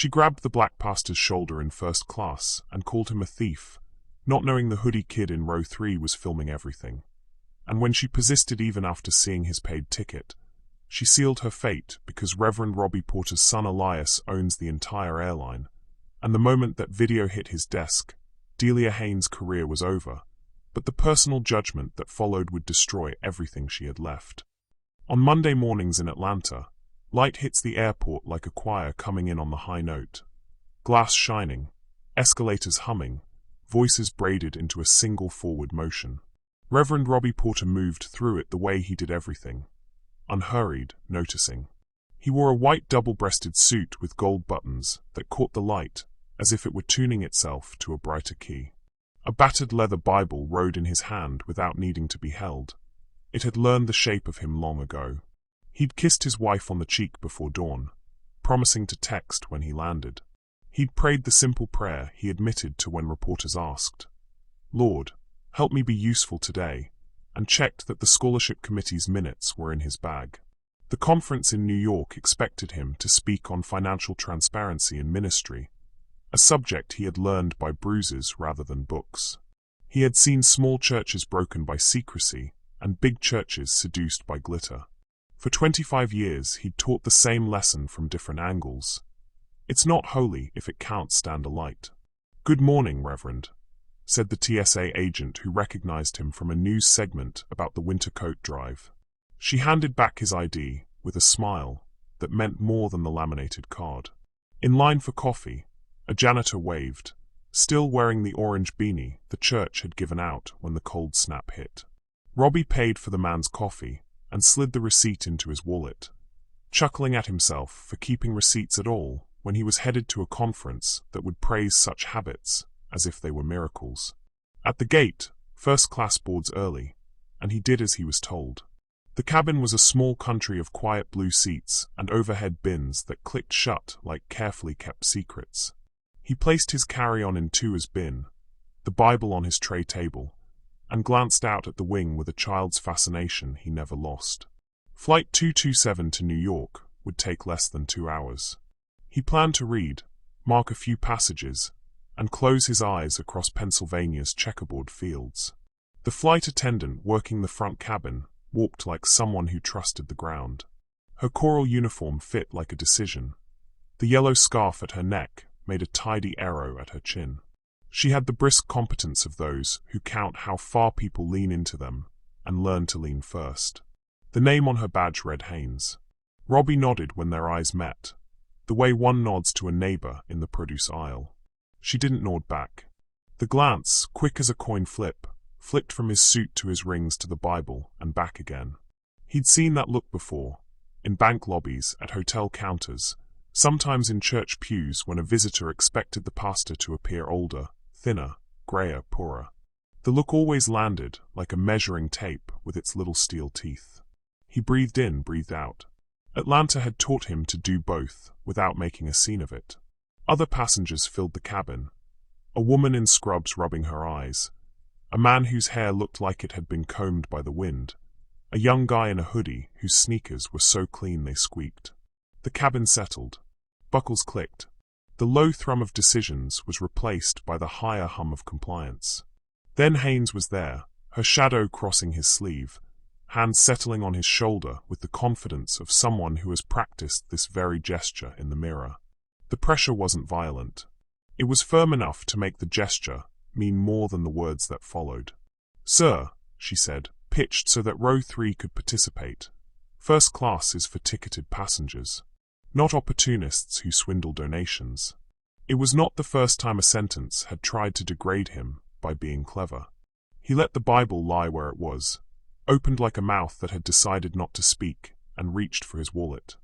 She grabbed the Black Pastor's shoulder in first class and called him a thief, not knowing the hoodie kid in row 3 was filming everything. And when she persisted even after seeing his paid ticket, she sealed her fate because Reverend Robbie Porter's son Elias owns the entire airline, and the moment that video hit his desk, Delia Haines' career was over, but the personal judgment that followed would destroy everything she had left. On Monday mornings in Atlanta, light hits the airport like a choir coming in on the high note. Glass shining, escalators humming, voices braided into a single forward motion. Reverend Robbie Porter moved through it the way he did everything. Unhurried, noticing. He wore a white double-breasted suit with gold buttons that caught the light as if it were tuning itself to a brighter key. A battered leather Bible rode in his hand without needing to be held. It had learned the shape of him long ago. He'd kissed his wife on the cheek before dawn, promising to text when he landed. He'd prayed the simple prayer he admitted to when reporters asked, "Lord, help me be useful today," and checked that the scholarship committee's minutes were in his bag. The conference in New York expected him to speak on financial transparency in ministry, a subject he had learned by bruises rather than books. He had seen small churches broken by secrecy and big churches seduced by glitter. For 25 years he'd taught the same lesson from different angles. It's not holy if it can't stand a light. "Good morning, Reverend," said the TSA agent who recognized him from a news segment about the winter coat drive. She handed back his ID with a smile that meant more than the laminated card. In line for coffee, a janitor waved, still wearing the orange beanie the church had given out when the cold snap hit. Robbie paid for the man's coffee and slid the receipt into his wallet, chuckling at himself for keeping receipts at all when he was headed to a conference that would praise such habits as if they were miracles. At the gate, first class boards early, and he did as he was told. The cabin was a small country of quiet blue seats and overhead bins that clicked shut like carefully kept secrets. He placed his carry-on in Tua's bin, the Bible on his tray table, and glanced out at the wing with a child's fascination he never lost. Flight 227 to New York would take less than 2 hours. He planned to read, mark a few passages, and close his eyes across Pennsylvania's checkerboard fields. The flight attendant working the front cabin walked like someone who trusted the ground. Her coral uniform fit like a decision. The yellow scarf at her neck made a tidy arrow at her chin. She had the brisk competence of those who count how far people lean into them and learn to lean first. The name on her badge read Haines. Robbie nodded when their eyes met, the way one nods to a neighbor in the produce aisle. She didn't nod back. The glance, quick as a coin flip, flicked from his suit to his rings to the Bible and back again. He'd seen that look before, in bank lobbies, at hotel counters, sometimes in church pews when a visitor expected the pastor to appear older, thinner, grayer, poorer. The look always landed like a measuring tape with its little steel teeth. He breathed in, breathed out. Atlanta had taught him to do both without making a scene of it. Other passengers filled the cabin. A woman in scrubs rubbing her eyes. A man whose hair looked like it had been combed by the wind. A young guy in a hoodie whose sneakers were so clean they squeaked. The cabin settled. Buckles clicked. The low thrum of decisions was replaced by the higher hum of compliance. Then Haines was there, her shadow crossing his sleeve, hands settling on his shoulder with the confidence of someone who has practiced this very gesture in the mirror. The pressure wasn't violent. It was firm enough to make the gesture mean more than the words that followed. "Sir," she said, pitched so that row 3 could participate. "First class is for ticketed passengers, not opportunists who swindle donations." It was not the first time a sentence had tried to degrade him by being clever. He let the Bible lie where it was, opened like a mouth that had decided not to speak, and reached for his wallet.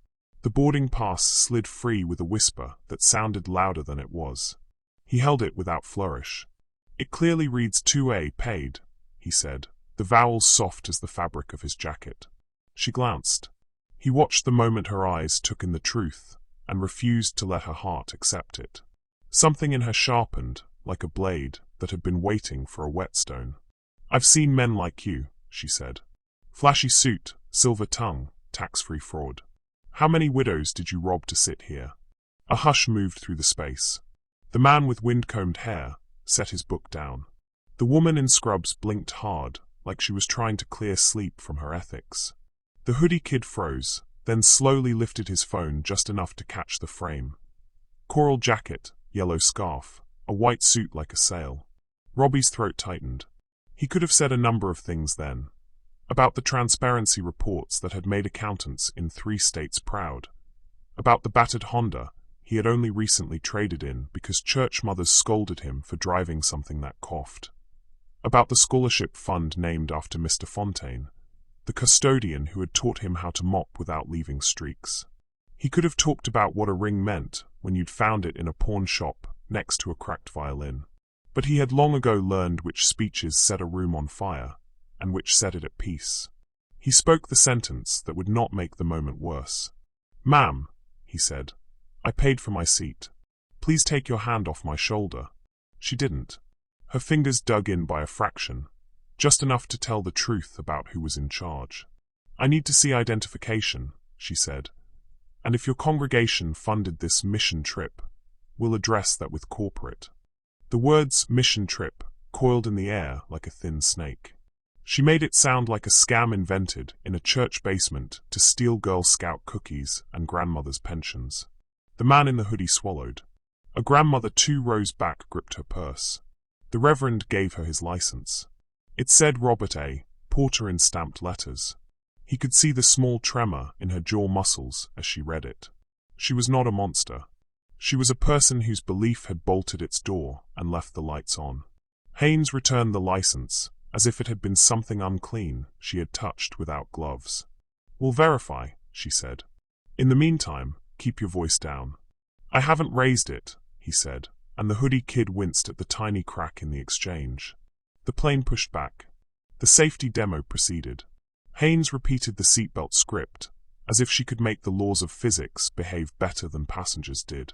The boarding pass slid free with a whisper that sounded louder than it was. He held it without flourish. "It clearly reads 2A, paid," he said, the vowels soft as the fabric of his jacket. She glanced. He watched the moment her eyes took in the truth, and refused to let her heart accept it. Something in her sharpened, like a blade that had been waiting for a whetstone. "I've seen men like you," she said. "Flashy suit, silver tongue, tax-free fraud. How many widows did you rob to sit here?" A hush moved through the space. The man with wind-combed hair set his book down. The woman in scrubs blinked hard, like she was trying to clear sleep from her ethics. The hoodie kid froze, then slowly lifted his phone just enough to catch the frame. Coral jacket, yellow scarf, a white suit like a sail. Robbie's throat tightened. He could have said a number of things then. About the transparency reports that had made accountants in 3 states proud. About the battered Honda he had only recently traded in because church mothers scolded him for driving something that coughed. About the scholarship fund named after Mr. Fontaine, the custodian who had taught him how to mop without leaving streaks. He could have talked about what a ring meant when you'd found it in a pawn shop next to a cracked violin. But he had long ago learned which speeches set a room on fire, and which set it at peace. He spoke the sentence that would not make the moment worse. "Ma'am," he said, "I paid for my seat. Please take your hand off my shoulder." She didn't. Her fingers dug in by a fraction, just enough to tell the truth about who was in charge. "I need to see identification," she said, "and if your congregation funded this mission trip, we'll address that with corporate." The words mission trip coiled in the air like a thin snake. She made it sound like a scam invented in a church basement to steal Girl Scout cookies and grandmother's pensions. The man in the hoodie swallowed. A grandmother 2 rows back gripped her purse. The Reverend gave her his license. It said Robert A. Porter in stamped letters. He could see the small tremor in her jaw muscles as she read it. She was not a monster. She was a person whose belief had bolted its door and left the lights on. Haines returned the license, as if it had been something unclean she had touched without gloves. "We'll verify," she said. "In the meantime, keep your voice down." "I haven't raised it," he said, and the hoodie kid winced at the tiny crack in the exchange. The plane pushed back. The safety demo proceeded. Haines repeated the seatbelt script, as if she could make the laws of physics behave better than passengers did.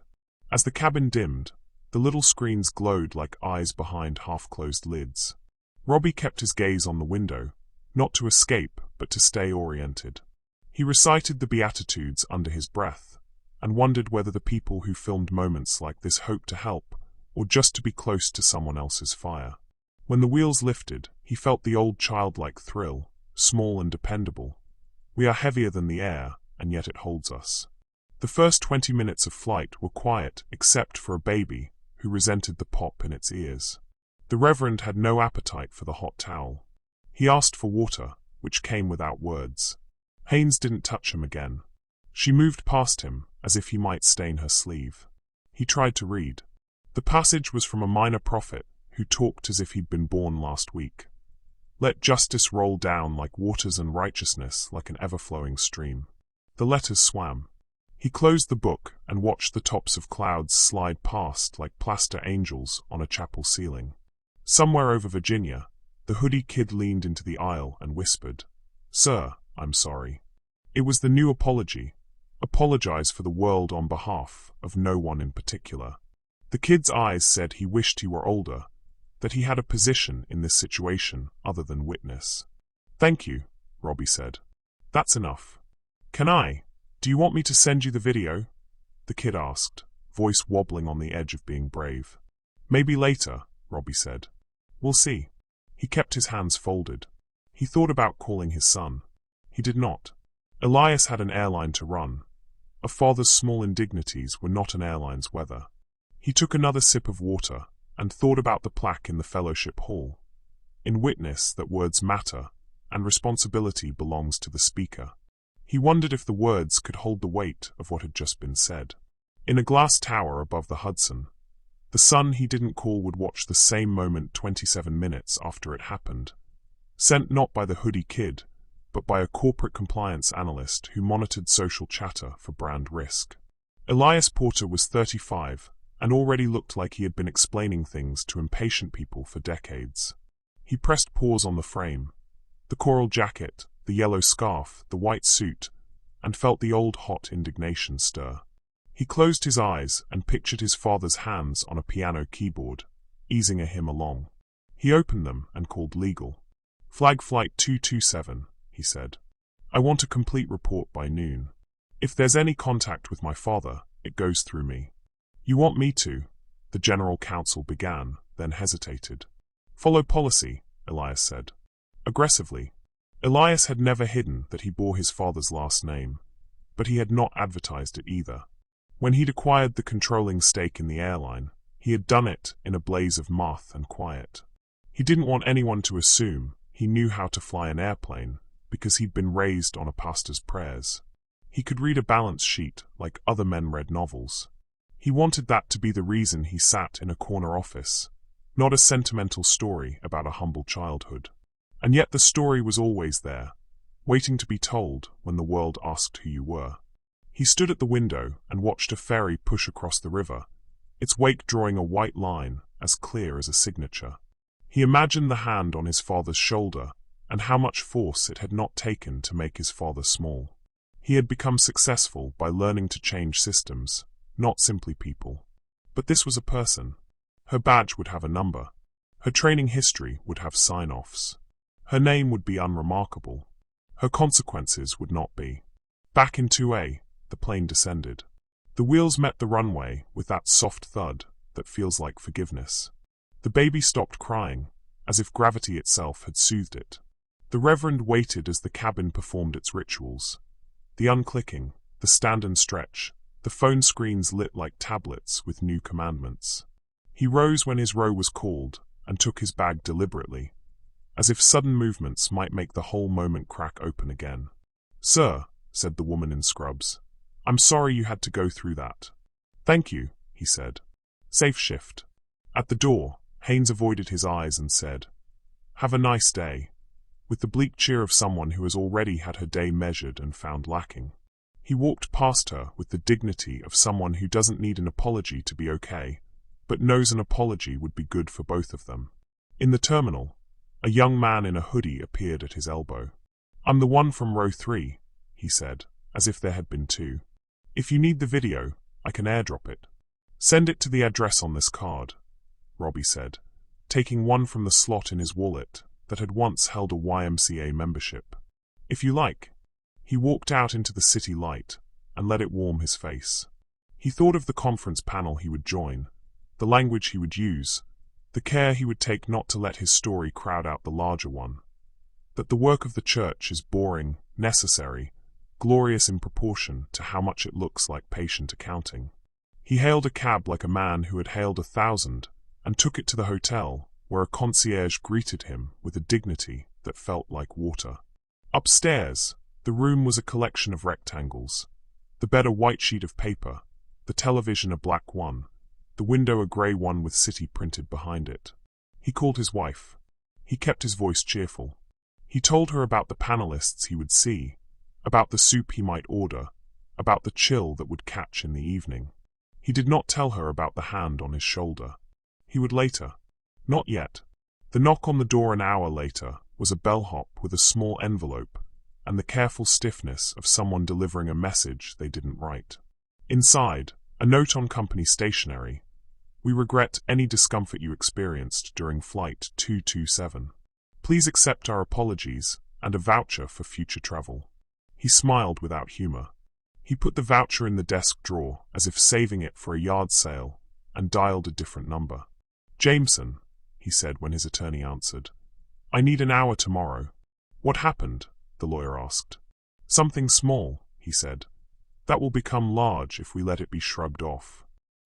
As the cabin dimmed, the little screens glowed like eyes behind half-closed lids. Robbie kept his gaze on the window, not to escape, but to stay oriented. He recited the Beatitudes under his breath, and wondered whether the people who filmed moments like this hoped to help, or just to be close to someone else's fire. When the wheels lifted, he felt the old childlike thrill, small and dependable. We are heavier than the air, and yet it holds us. The first 20 minutes of flight were quiet except for a baby who resented the pop in its ears. The Reverend had no appetite for the hot towel. He asked for water, which came without words. Haines didn't touch him again. She moved past him, as if he might stain her sleeve. He tried to read. The passage was from a minor prophet who talked as if he'd been born last week. "Let justice roll down like waters and righteousness like an ever-flowing stream." The letters swam. He closed the book and watched the tops of clouds slide past like plaster angels on a chapel ceiling. Somewhere over Virginia, the hoodie kid leaned into the aisle and whispered, "Sir, I'm sorry." It was the new apology. Apologize for the world on behalf of no one in particular. The kid's eyes said he wished he were older, that he had a position in this situation other than witness. "Thank you," Robbie said. "That's enough." Do you want me to send you the video?" the kid asked, voice wobbling on the edge of being brave. "Maybe later," Robbie said. "We'll see." He kept his hands folded. He thought about calling his son. He did not. Elias had an airline to run. A father's small indignities were not an airline's weather. He took another sip of water and thought about the plaque in the fellowship hall. In witness that words matter, and responsibility belongs to the speaker. He wondered if the words could hold the weight of what had just been said. In a glass tower above the Hudson, the son he didn't call would watch the same moment 27 minutes after it happened, sent not by the hoodie kid, but by a corporate compliance analyst who monitored social chatter for brand risk. Elias Porter was 35 and already looked like he had been explaining things to impatient people for decades. He pressed pause on the frame, the coral jacket, the yellow scarf, the white suit, and felt the old hot indignation stir. He closed his eyes and pictured his father's hands on a piano keyboard, easing him along. He opened them and called legal. "Flag Flight 227, he said. "I want a complete report by noon. If there's any contact with my father, It goes through me. You want me to? The general counsel began, then hesitated. Follow policy, Elias said. Aggressively. Elias had never hidden that he bore his father's last name, but he had not advertised it either. When he'd acquired the controlling stake in the airline, he had done it in a blaze of mirth and quiet. He didn't want anyone to assume he knew how to fly an airplane because he'd been raised on a pastor's prayers. He could read a balance sheet like other men read novels. He wanted that to be the reason he sat in a corner office, not a sentimental story about a humble childhood. And yet the story was always there, waiting to be told when the world asked who you were. He stood at the window and watched a ferry push across the river, its wake drawing a white line as clear as a signature. He imagined the hand on his father's shoulder and how much force it had not taken to make his father small. He had become successful by learning to change systems, not simply people. But this was a person. Her badge would have a number. Her training history would have sign-offs. Her name would be unremarkable. Her consequences would not be. Back in 2A, the plane descended. The wheels met the runway with that soft thud that feels like forgiveness. The baby stopped crying, as if gravity itself had soothed it. The Reverend waited as the cabin performed its rituals. The unclicking, the stand and stretch, the phone screens lit like tablets with new commandments. He rose when his row was called and took his bag deliberately, as if sudden movements might make the whole moment crack open again. "Sir," said the woman in scrubs, "I'm sorry you had to go through that." "Thank you," he said. "Safe shift." At the door, Haines avoided his eyes and said, "Have a nice day," with the bleak cheer of someone who has already had her day measured and found lacking. He walked past her with the dignity of someone who doesn't need an apology to be okay, but knows an apology would be good for both of them. In the terminal, a young man in a hoodie appeared at his elbow. "I'm the one from row 3, he said, as if there had been two. "If you need the video, I can airdrop it." "Send it to the address on this card," Robbie said, taking one from the slot in his wallet that had once held a YMCA membership. "If you like." He walked out into the city light and let it warm his face. He thought of the conference panel he would join, the language he would use, the care he would take not to let his story crowd out the larger one. That the work of the church is boring, necessary, glorious in proportion to how much it looks like patient accounting. He hailed a cab like a man who had hailed 1,000 and took it to the hotel, where a concierge greeted him with a dignity that felt like water. Upstairs, the room was a collection of rectangles, the bed a white sheet of paper, the television a black one, the window a grey one with city printed behind it. He called his wife. He kept his voice cheerful. He told her about the panelists he would see, about the soup he might order, about the chill that would catch in the evening. He did not tell her about the hand on his shoulder. He would later. Not yet. The knock on the door an hour later was a bellhop with a small envelope and the careful stiffness of someone delivering a message they didn't write. Inside, a note on company stationery. "We regret any discomfort you experienced during Flight 227. Please accept our apologies and a voucher for future travel." He smiled without humor. He put the voucher in the desk drawer as if saving it for a yard sale and dialed a different number. "Jameson," he said when his attorney answered. "I need an hour tomorrow." "What happened?" the lawyer asked. "Something small," he said. "That will become large if we let it be shrugged off."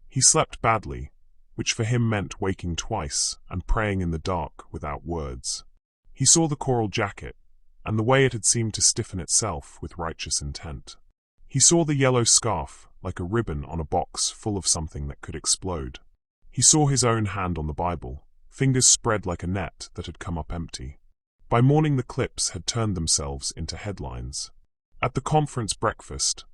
He slept badly, which for him meant waking twice and praying in the dark without words. He saw the coral jacket, and the way it had seemed to stiffen itself with righteous intent. He saw the yellow scarf like a ribbon on a box full of something that could explode. He saw his own hand on the Bible, fingers spread like a net that had come up empty. By morning the clips had turned themselves into headlines. At the conference breakfast,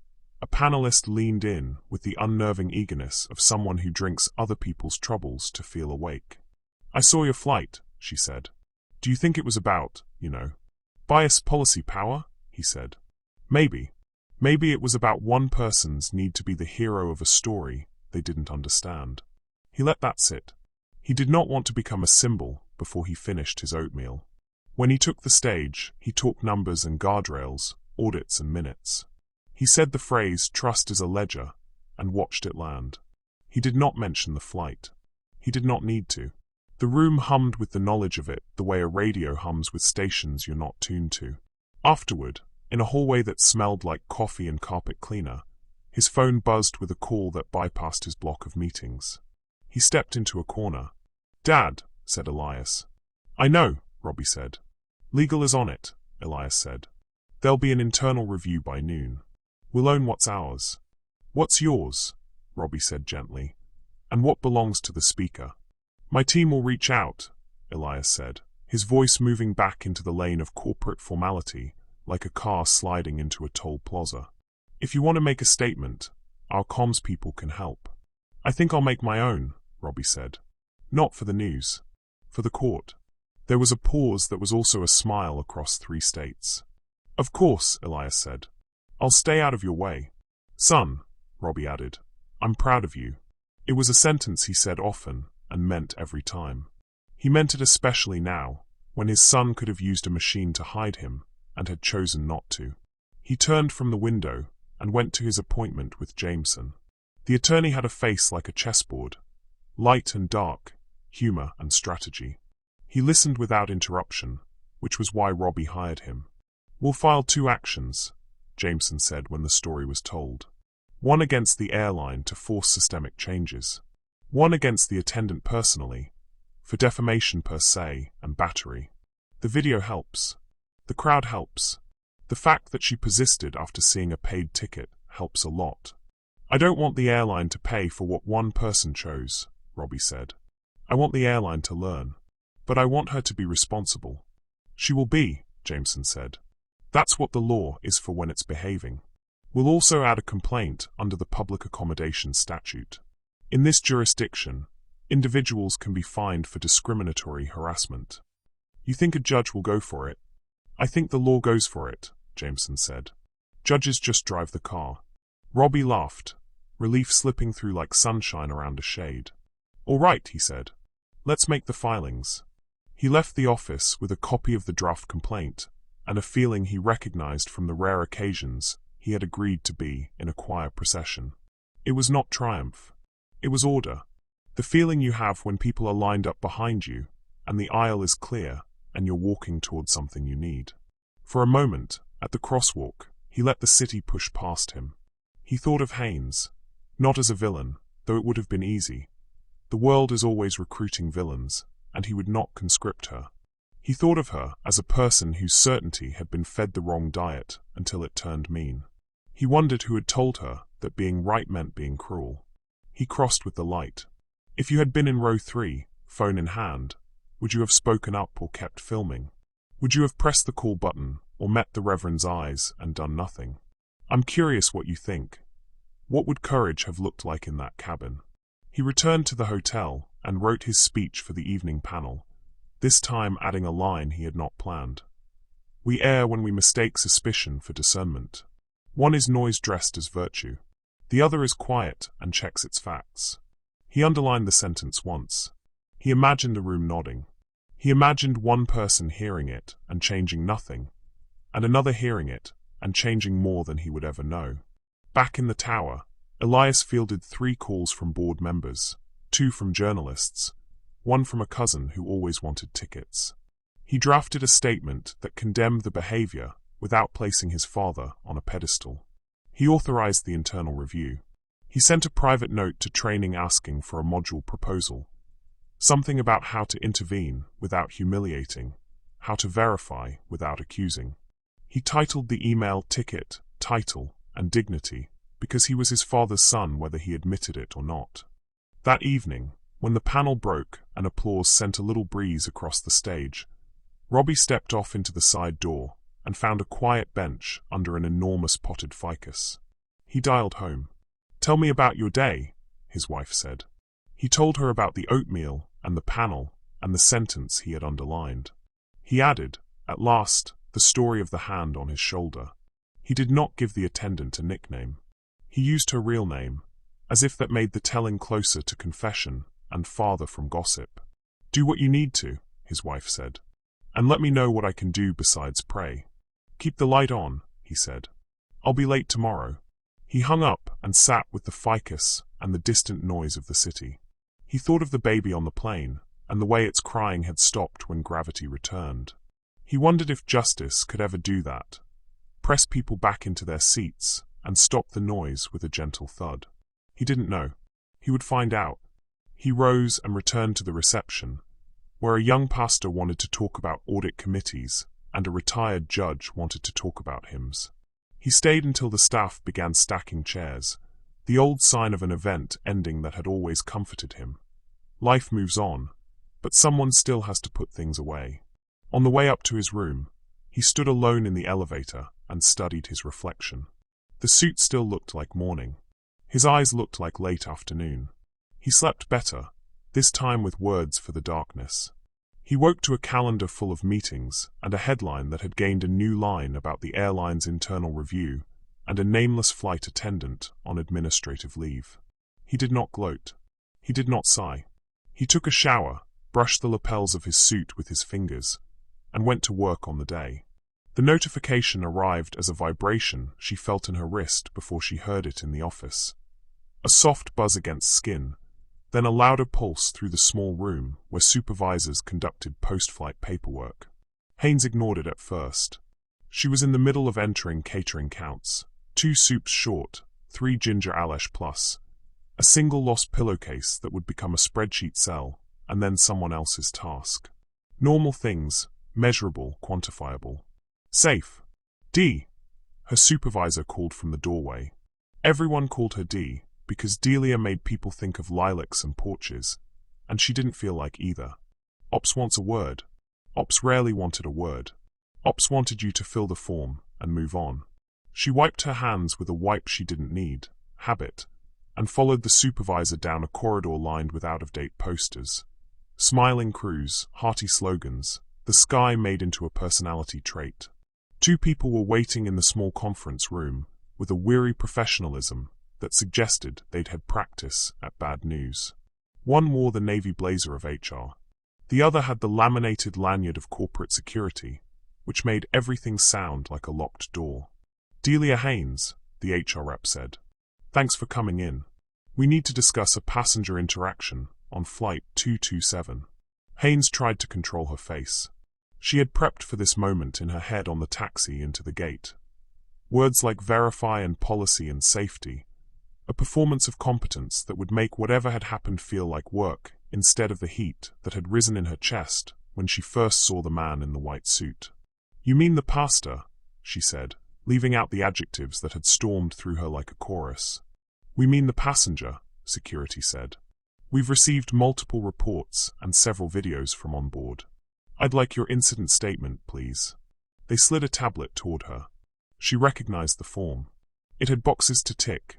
a panelist leaned in with the unnerving eagerness of someone who drinks other people's troubles to feel awake. "I saw your flight," she said. "Do you think it was about, bias policy power?" he said. "Maybe. Maybe it was about one person's need to be the hero of a story they didn't understand." He let that sit. He did not want to become a symbol before he finished his oatmeal. When he took the stage, he talked numbers and guardrails, audits and minutes. He said the phrase, "trust is a ledger," and watched it land. He did not mention the flight. He did not need to. The room hummed with the knowledge of it the way a radio hums with stations you're not tuned to. Afterward, in a hallway that smelled like coffee and carpet cleaner, his phone buzzed with a call that bypassed his block of meetings. He stepped into a corner. "Dad," said Elias. "I know," Robbie said. "Legal is on it," Elias said. "There'll be an internal review by noon. We'll own what's ours." "What's yours?" Robbie said gently. "And what belongs to the speaker?" "My team will reach out," Elias said, his voice moving back into the lane of corporate formality, like a car sliding into a toll plaza. "If you want to make a statement, our comms people can help." "I think I'll make my own," Robbie said. "Not for the news. For the court." There was a pause that was also a smile across 3 states. "Of course," Elias said. "I'll stay out of your way." "Son," Robbie added, "I'm proud of you." It was a sentence he said often and meant every time. He meant it especially now, when his son could have used a machine to hide him and had chosen not to. He turned from the window and went to his appointment with Jameson. The attorney had a face like a chessboard, light and dark, humor and strategy. He listened without interruption, which was why Robbie hired him. "We'll file 2 actions," Jameson said when the story was told. "One against the airline to force systemic changes. One against the attendant personally, for defamation per se and battery. The video helps. The crowd helps. The fact that she persisted after seeing a paid ticket helps a lot." "I don't want the airline to pay for what one person chose," Robbie said. "I want the airline to learn. But I want her to be responsible." "She will be," Jameson said. "That's what the law is for when it's behaving. We'll also add a complaint under the Public Accommodation Statute. In this jurisdiction, individuals can be fined for discriminatory harassment." "You think a judge will go for it?" "I think the law goes for it," Jameson said. "Judges just drive the car." Robbie laughed, relief slipping through like sunshine around a shade. "All right," he said. "Let's make the filings." He left the office with a copy of the draft complaint and a feeling he recognized from the rare occasions he had agreed to be in a choir procession. It was not triumph. It was order. The feeling you have when people are lined up behind you and the aisle is clear and you're walking towards something you need. For a moment, at the crosswalk, he let the city push past him. He thought of Haines, not as a villain, though it would have been easy. The world is always recruiting villains, and he would not conscript her. He thought of her as a person whose certainty had been fed the wrong diet until it turned mean. He wondered who had told her that being right meant being cruel. He crossed with the light. If you had been in row 3, phone in hand, would you have spoken up or kept filming? Would you have pressed the call button or met the Reverend's eyes and done nothing? I'm curious what you think. What would courage have looked like in that cabin? He returned to the hotel and wrote his speech for the evening panel, this time adding a line he had not planned. "We err when we mistake suspicion for discernment. One is noise dressed as virtue. The other is quiet and checks its facts." He underlined the sentence once. He imagined the room nodding. He imagined one person hearing it and changing nothing, and another hearing it and changing more than he would ever know. Back in the tower, Elias fielded 3 calls from board members, 2 from journalists, 1 from a cousin who always wanted tickets. He drafted a statement that condemned the behavior without placing his father on a pedestal. He authorized the internal review. He sent a private note to training asking for a module proposal. Something about how to intervene without humiliating, how to verify without accusing. He titled the email Ticket, Title, and Dignity because he was his father's son whether he admitted it or not. That evening, when the panel broke and applause sent a little breeze across the stage, Robbie stepped off into the side door and found a quiet bench under an enormous potted ficus. He dialed home. "Tell me about your day," his wife said. He told her about the oatmeal and the panel and the sentence he had underlined. He added, at last, the story of the hand on his shoulder. He did not give the attendant a nickname. He used her real name, as if that made the telling closer to confession and farther from gossip. "Do what you need to," his wife said, "and let me know what I can do besides pray." "Keep the light on," he said. "I'll be late tomorrow." He hung up and sat with the ficus and the distant noise of the city. He thought of the baby on the plane, and the way its crying had stopped when gravity returned. He wondered if justice could ever do that, press people back into their seats, and stop the noise with a gentle thud. He didn't know. He would find out. He rose and returned to the reception, where a young pastor wanted to talk about audit committees, and a retired judge wanted to talk about hymns. He stayed until the staff began stacking chairs, the old sign of an event ending that had always comforted him. Life moves on, but someone still has to put things away. On the way up to his room, he stood alone in the elevator and studied his reflection. The suit still looked like morning. His eyes looked like late afternoon. He slept better, this time with words for the darkness. He woke to a calendar full of meetings and a headline that had gained a new line about the airline's internal review and a nameless flight attendant on administrative leave. He did not gloat. He did not sigh. He took a shower, brushed the lapels of his suit with his fingers, and went to work on the day. The notification arrived as a vibration she felt in her wrist before she heard it in the office. A soft buzz against skin, then a louder pulse through the small room where supervisors conducted post-flight paperwork. Haines ignored it at first. She was in the middle of entering catering counts, 2 soups short, 3 ginger Elias plus, a single lost pillowcase that would become a spreadsheet cell, and then someone else's task. Normal things, measurable, quantifiable. Safe. D. Her supervisor called from the doorway. Everyone called her D, because Delia made people think of lilacs and porches, and she didn't feel like either. Ops wants a word. Ops rarely wanted a word. Ops wanted you to fill the form and move on. She wiped her hands with a wipe she didn't need, habit, and followed the supervisor down a corridor lined with out-of-date posters. Smiling crews, hearty slogans, the sky made into a personality trait. 2 people were waiting in the small conference room, with a weary professionalism that suggested they'd had practice at bad news. One wore the navy blazer of HR. The other had the laminated lanyard of corporate security, which made everything sound like a locked door. Delia Haines, the HR rep said. Thanks for coming in. We need to discuss a passenger interaction on flight 227. Haines tried to control her face. She had prepped for this moment in her head on the taxi into the gate. Words like verify and policy and safety, a performance of competence that would make whatever had happened feel like work instead of the heat that had risen in her chest when she first saw the man in the white suit. You mean the pastor, she said, leaving out the adjectives that had stormed through her like a chorus. We mean the passenger, security said. We've received multiple reports and several videos from on board. I'd like your incident statement, please. They slid a tablet toward her. She recognized the form. It had boxes to tick.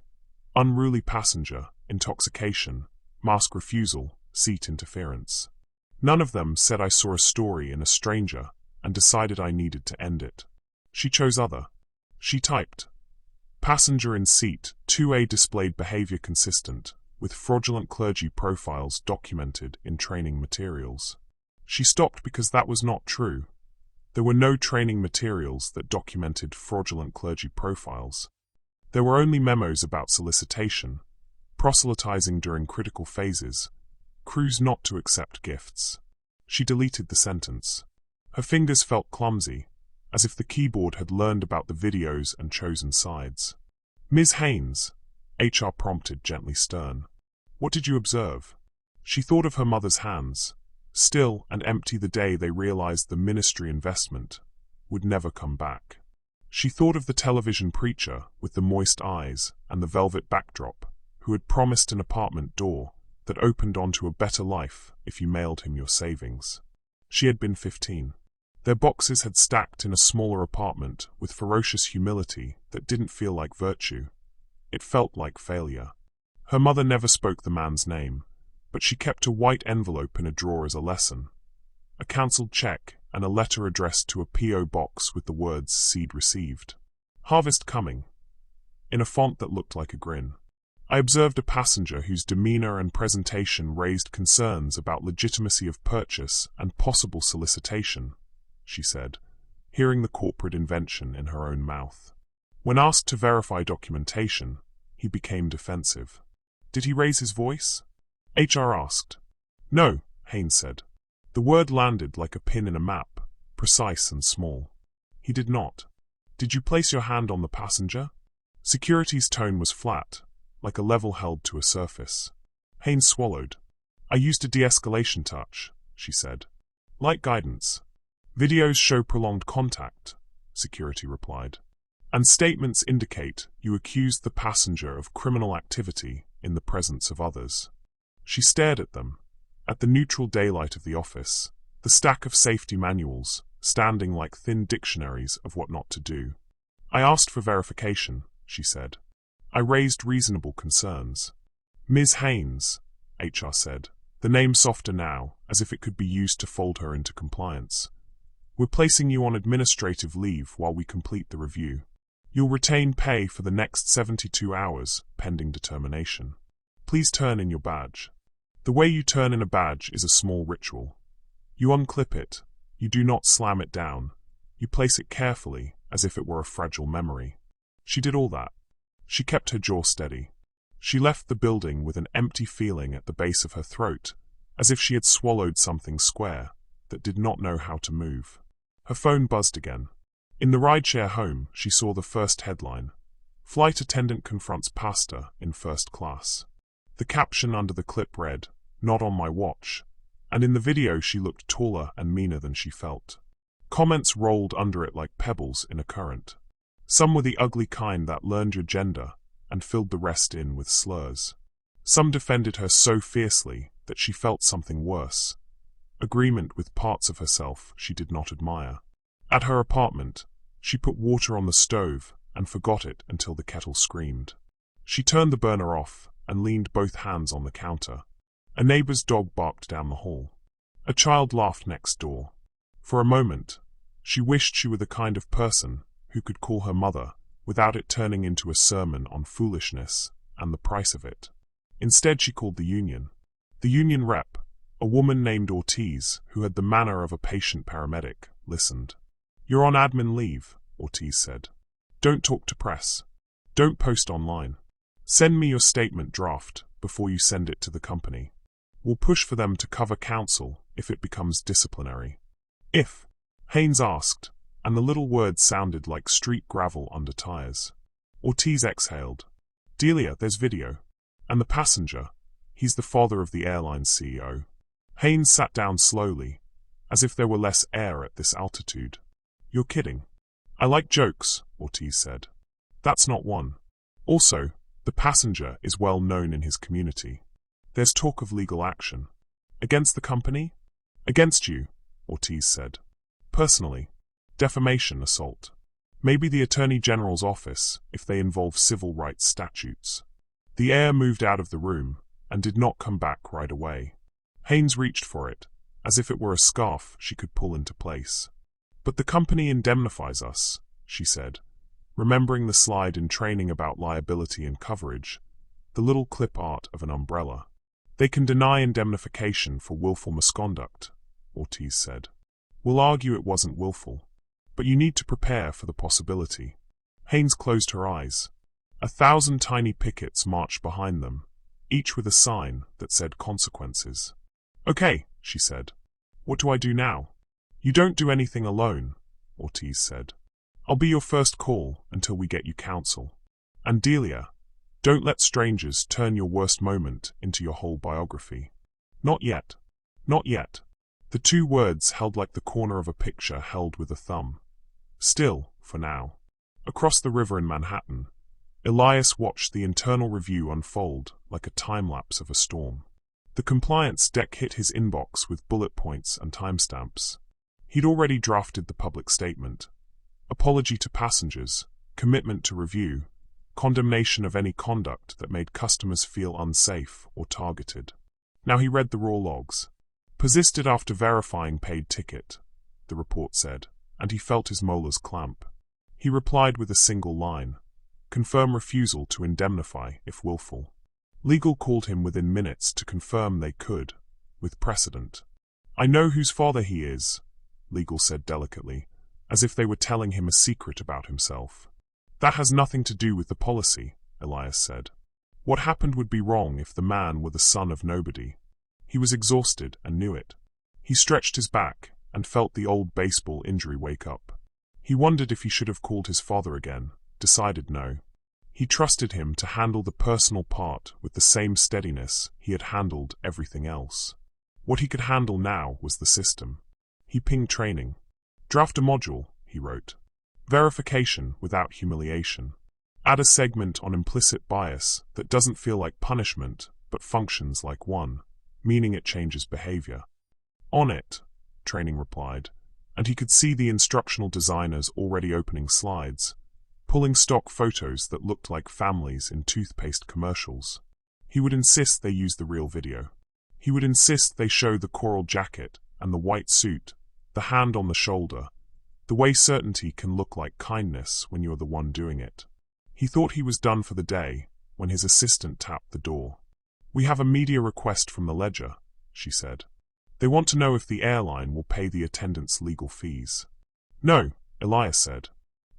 Unruly passenger, intoxication, mask refusal, seat interference. None of them said I saw a story in a stranger and decided I needed to end it. She chose other. She typed. Passenger in seat 2A displayed behavior consistent with fraudulent clergy profiles documented in training materials. She stopped because that was not true. There were no training materials that documented fraudulent clergy profiles. There were only memos about solicitation, proselytizing during critical phases, crews not to accept gifts. She deleted the sentence. Her fingers felt clumsy, as if the keyboard had learned about the videos and chosen sides. Ms. Haines, HR prompted, gently stern. What did you observe? She thought of her mother's hands, still and empty the day they realized the ministry investment would never come back. She thought of the television preacher with the moist eyes and the velvet backdrop, who had promised an apartment door that opened onto a better life if you mailed him your savings. She had been 15. Their boxes had stacked in a smaller apartment with ferocious humility that didn't feel like virtue. It felt like failure. Her mother never spoke the man's name, but she kept a white envelope in a drawer as a lesson. A cancelled check and a letter addressed to a P.O. box with the words seed received. Harvest coming. In a font that looked like a grin. I observed a passenger whose demeanor and presentation raised concerns about legitimacy of purchase and possible solicitation, she said, hearing the corporate invention in her own mouth. When asked to verify documentation, he became defensive. Did he raise his voice? HR asked. No, Haines said. The word landed like a pin in a map, precise and small. He did not. Did you place your hand on the passenger? Security's tone was flat, like a level held to a surface. Haines swallowed. I used a de-escalation touch, she said. Like guidance. Videos show prolonged contact, security replied. And statements indicate you accused the passenger of criminal activity in the presence of others. She stared at them, at the neutral daylight of the office, the stack of safety manuals, standing like thin dictionaries of what not to do. I asked for verification, she said. I raised reasonable concerns. Ms. Haines, HR said, the name softer now, as if it could be used to fold her into compliance. We're placing you on administrative leave while we complete the review. You'll retain pay for the next 72 hours, pending determination. Please turn in your badge. The way you turn in a badge is a small ritual. You unclip it. You do not slam it down. You place it carefully, as if it were a fragile memory. She did all that. She kept her jaw steady. She left the building with an empty feeling at the base of her throat, as if she had swallowed something square that did not know how to move. Her phone buzzed again. In the rideshare home, she saw the first headline. Flight attendant confronts pastor in first class. The caption under the clip read, "Not on my watch," and in the video she looked taller and meaner than she felt. Comments rolled under it like pebbles in a current. Some were the ugly kind that learned your gender and filled the rest in with slurs. Some defended her so fiercely that she felt something worse. Agreement with parts of herself she did not admire. At her apartment, she put water on the stove and forgot it until the kettle screamed. She turned the burner off and leaned both hands on the counter. A neighbor's dog barked down the hall. A child laughed next door. For a moment, she wished she were the kind of person who could call her mother without it turning into a sermon on foolishness and the price of it. Instead, she called the union. The union rep, a woman named Ortiz, who had the manner of a patient paramedic, listened. You're on admin leave, Ortiz said. Don't talk to press. Don't post online. Send me your statement draft before you send it to the company. We'll push for them to cover counsel if it becomes disciplinary. If, Haines asked, and the little words sounded like street gravel under tires. Ortiz exhaled. Delia, there's video. And the passenger, he's the father of the airline's CEO. Haines sat down slowly, as if there were less air at this altitude. You're kidding. I like jokes, Ortiz said. That's not one. Also, the passenger is well known in his community. There's talk of legal action. Against the company? Against you, Ortiz said. Personally. Defamation assault. Maybe the Attorney General's office, if they involve civil rights statutes. The air moved out of the room, and did not come back right away. Haines reached for it, as if it were a scarf she could pull into place. But the company indemnifies us, she said, remembering the slide in training about liability and coverage, the little clip art of an umbrella. They can deny indemnification for willful misconduct, Ortiz said. We'll argue it wasn't willful. But you need to prepare for the possibility. Haines closed her eyes. 1,000 tiny pickets marched behind them, each with a sign that said consequences. Okay, she said. What do I do now? You don't do anything alone, Ortiz said. I'll be your first call until we get you counsel. And Delia, don't let strangers turn your worst moment into your whole biography. Not yet. Not yet. The two words held like the corner of a picture held with a thumb. Still, for now. Across the river in Manhattan, Elias watched the internal review unfold like a time-lapse of a storm. The compliance deck hit his inbox with bullet points and timestamps. He'd already drafted the public statement. Apology to passengers, commitment to review, condemnation of any conduct that made customers feel unsafe or targeted. Now he read the raw logs. Persisted after verifying paid ticket, the report said, and he felt his molars clamp. He replied with a single line. Confirm refusal to indemnify if willful. Legal called him within minutes to confirm they could, with precedent. I know whose father he is, Legal said delicately, as if they were telling him a secret about himself. That has nothing to do with the policy, Elias said. What happened would be wrong if the man were the son of nobody. He was exhausted and knew it. He stretched his back and felt the old baseball injury wake up. He wondered if he should have called his father again, decided no. He trusted him to handle the personal part with the same steadiness he had handled everything else. What he could handle now was the system. He pinged training. Draft a module, he wrote. Verification without humiliation. Add a segment on implicit bias that doesn't feel like punishment but functions like one, meaning it changes behavior. On it, training replied, and he could see the instructional designers already opening slides, pulling stock photos that looked like families in toothpaste commercials. He would insist they use the real video. He would insist they show the coral jacket and the white suit, the hand on the shoulder, the way certainty can look like kindness when you're the one doing it. He thought he was done for the day when his assistant tapped the door. "We have a media request from the Ledger," she said. "They want to know if the airline will pay the attendant's legal fees." "No," Elias said.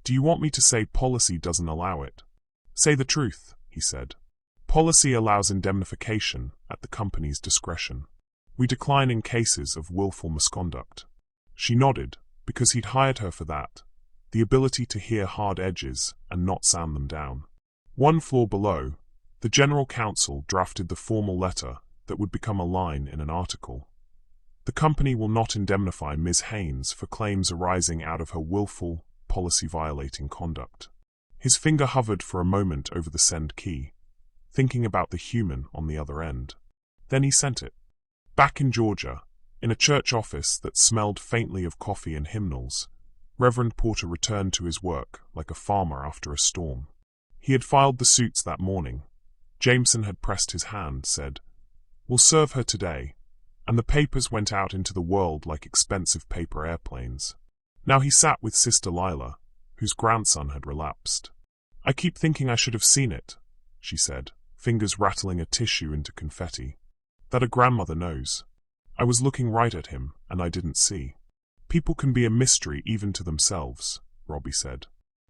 "Do you want me to say policy doesn't allow it?" "Say the truth," he said. "Policy allows indemnification at the company's discretion. We decline in cases of willful misconduct." She nodded, because he'd hired her for that, the ability to hear hard edges and not sand them down. One floor below, the general counsel drafted the formal letter that would become a line in an article. The company will not indemnify Ms. Haines for claims arising out of her willful, policy-violating conduct. His finger hovered for a moment over the send key, thinking about the human on the other end. Then he sent it. Back in Georgia, in a church office that smelled faintly of coffee and hymnals, Reverend Porter returned to his work like a farmer after a storm. He had filed the suits that morning. Jameson had pressed his hand, said, "We'll serve her today," and the papers went out into the world like expensive paper airplanes. Now he sat with Sister Lila, whose grandson had relapsed. "I keep thinking I should have seen it," she said, fingers rattling a tissue into confetti. "That a grandmother knows. I was looking right at him, and I didn't see." "People can be a mystery even to themselves," Robbie said.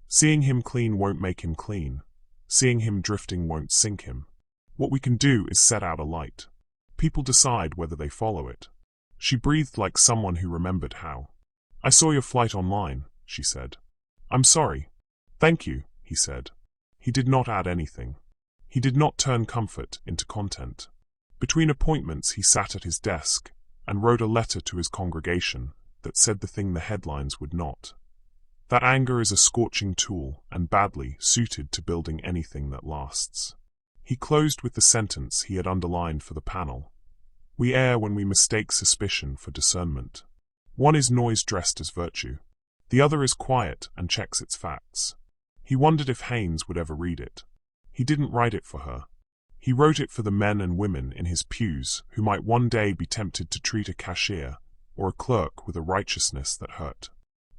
"Seeing him clean won't make him clean. Seeing him drifting won't sink him. What we can do is set out a light. People decide whether they follow it." She breathed like someone who remembered how. "I saw your flight online," she said. "I'm sorry." "Thank you," he said. He did not add anything. He did not turn comfort into content. Between appointments he sat at his desk and wrote a letter to his congregation that said the thing the headlines would not. That anger is a scorching tool and badly suited to building anything that lasts. He closed with the sentence he had underlined for the panel. "We err when we mistake suspicion for discernment. One is noise dressed as virtue. The other is quiet and checks its facts." He wondered if Haines would ever read it. He didn't write it for her. He wrote it for the men and women in his pews who might one day be tempted to treat a cashier or a clerk with a righteousness that hurt.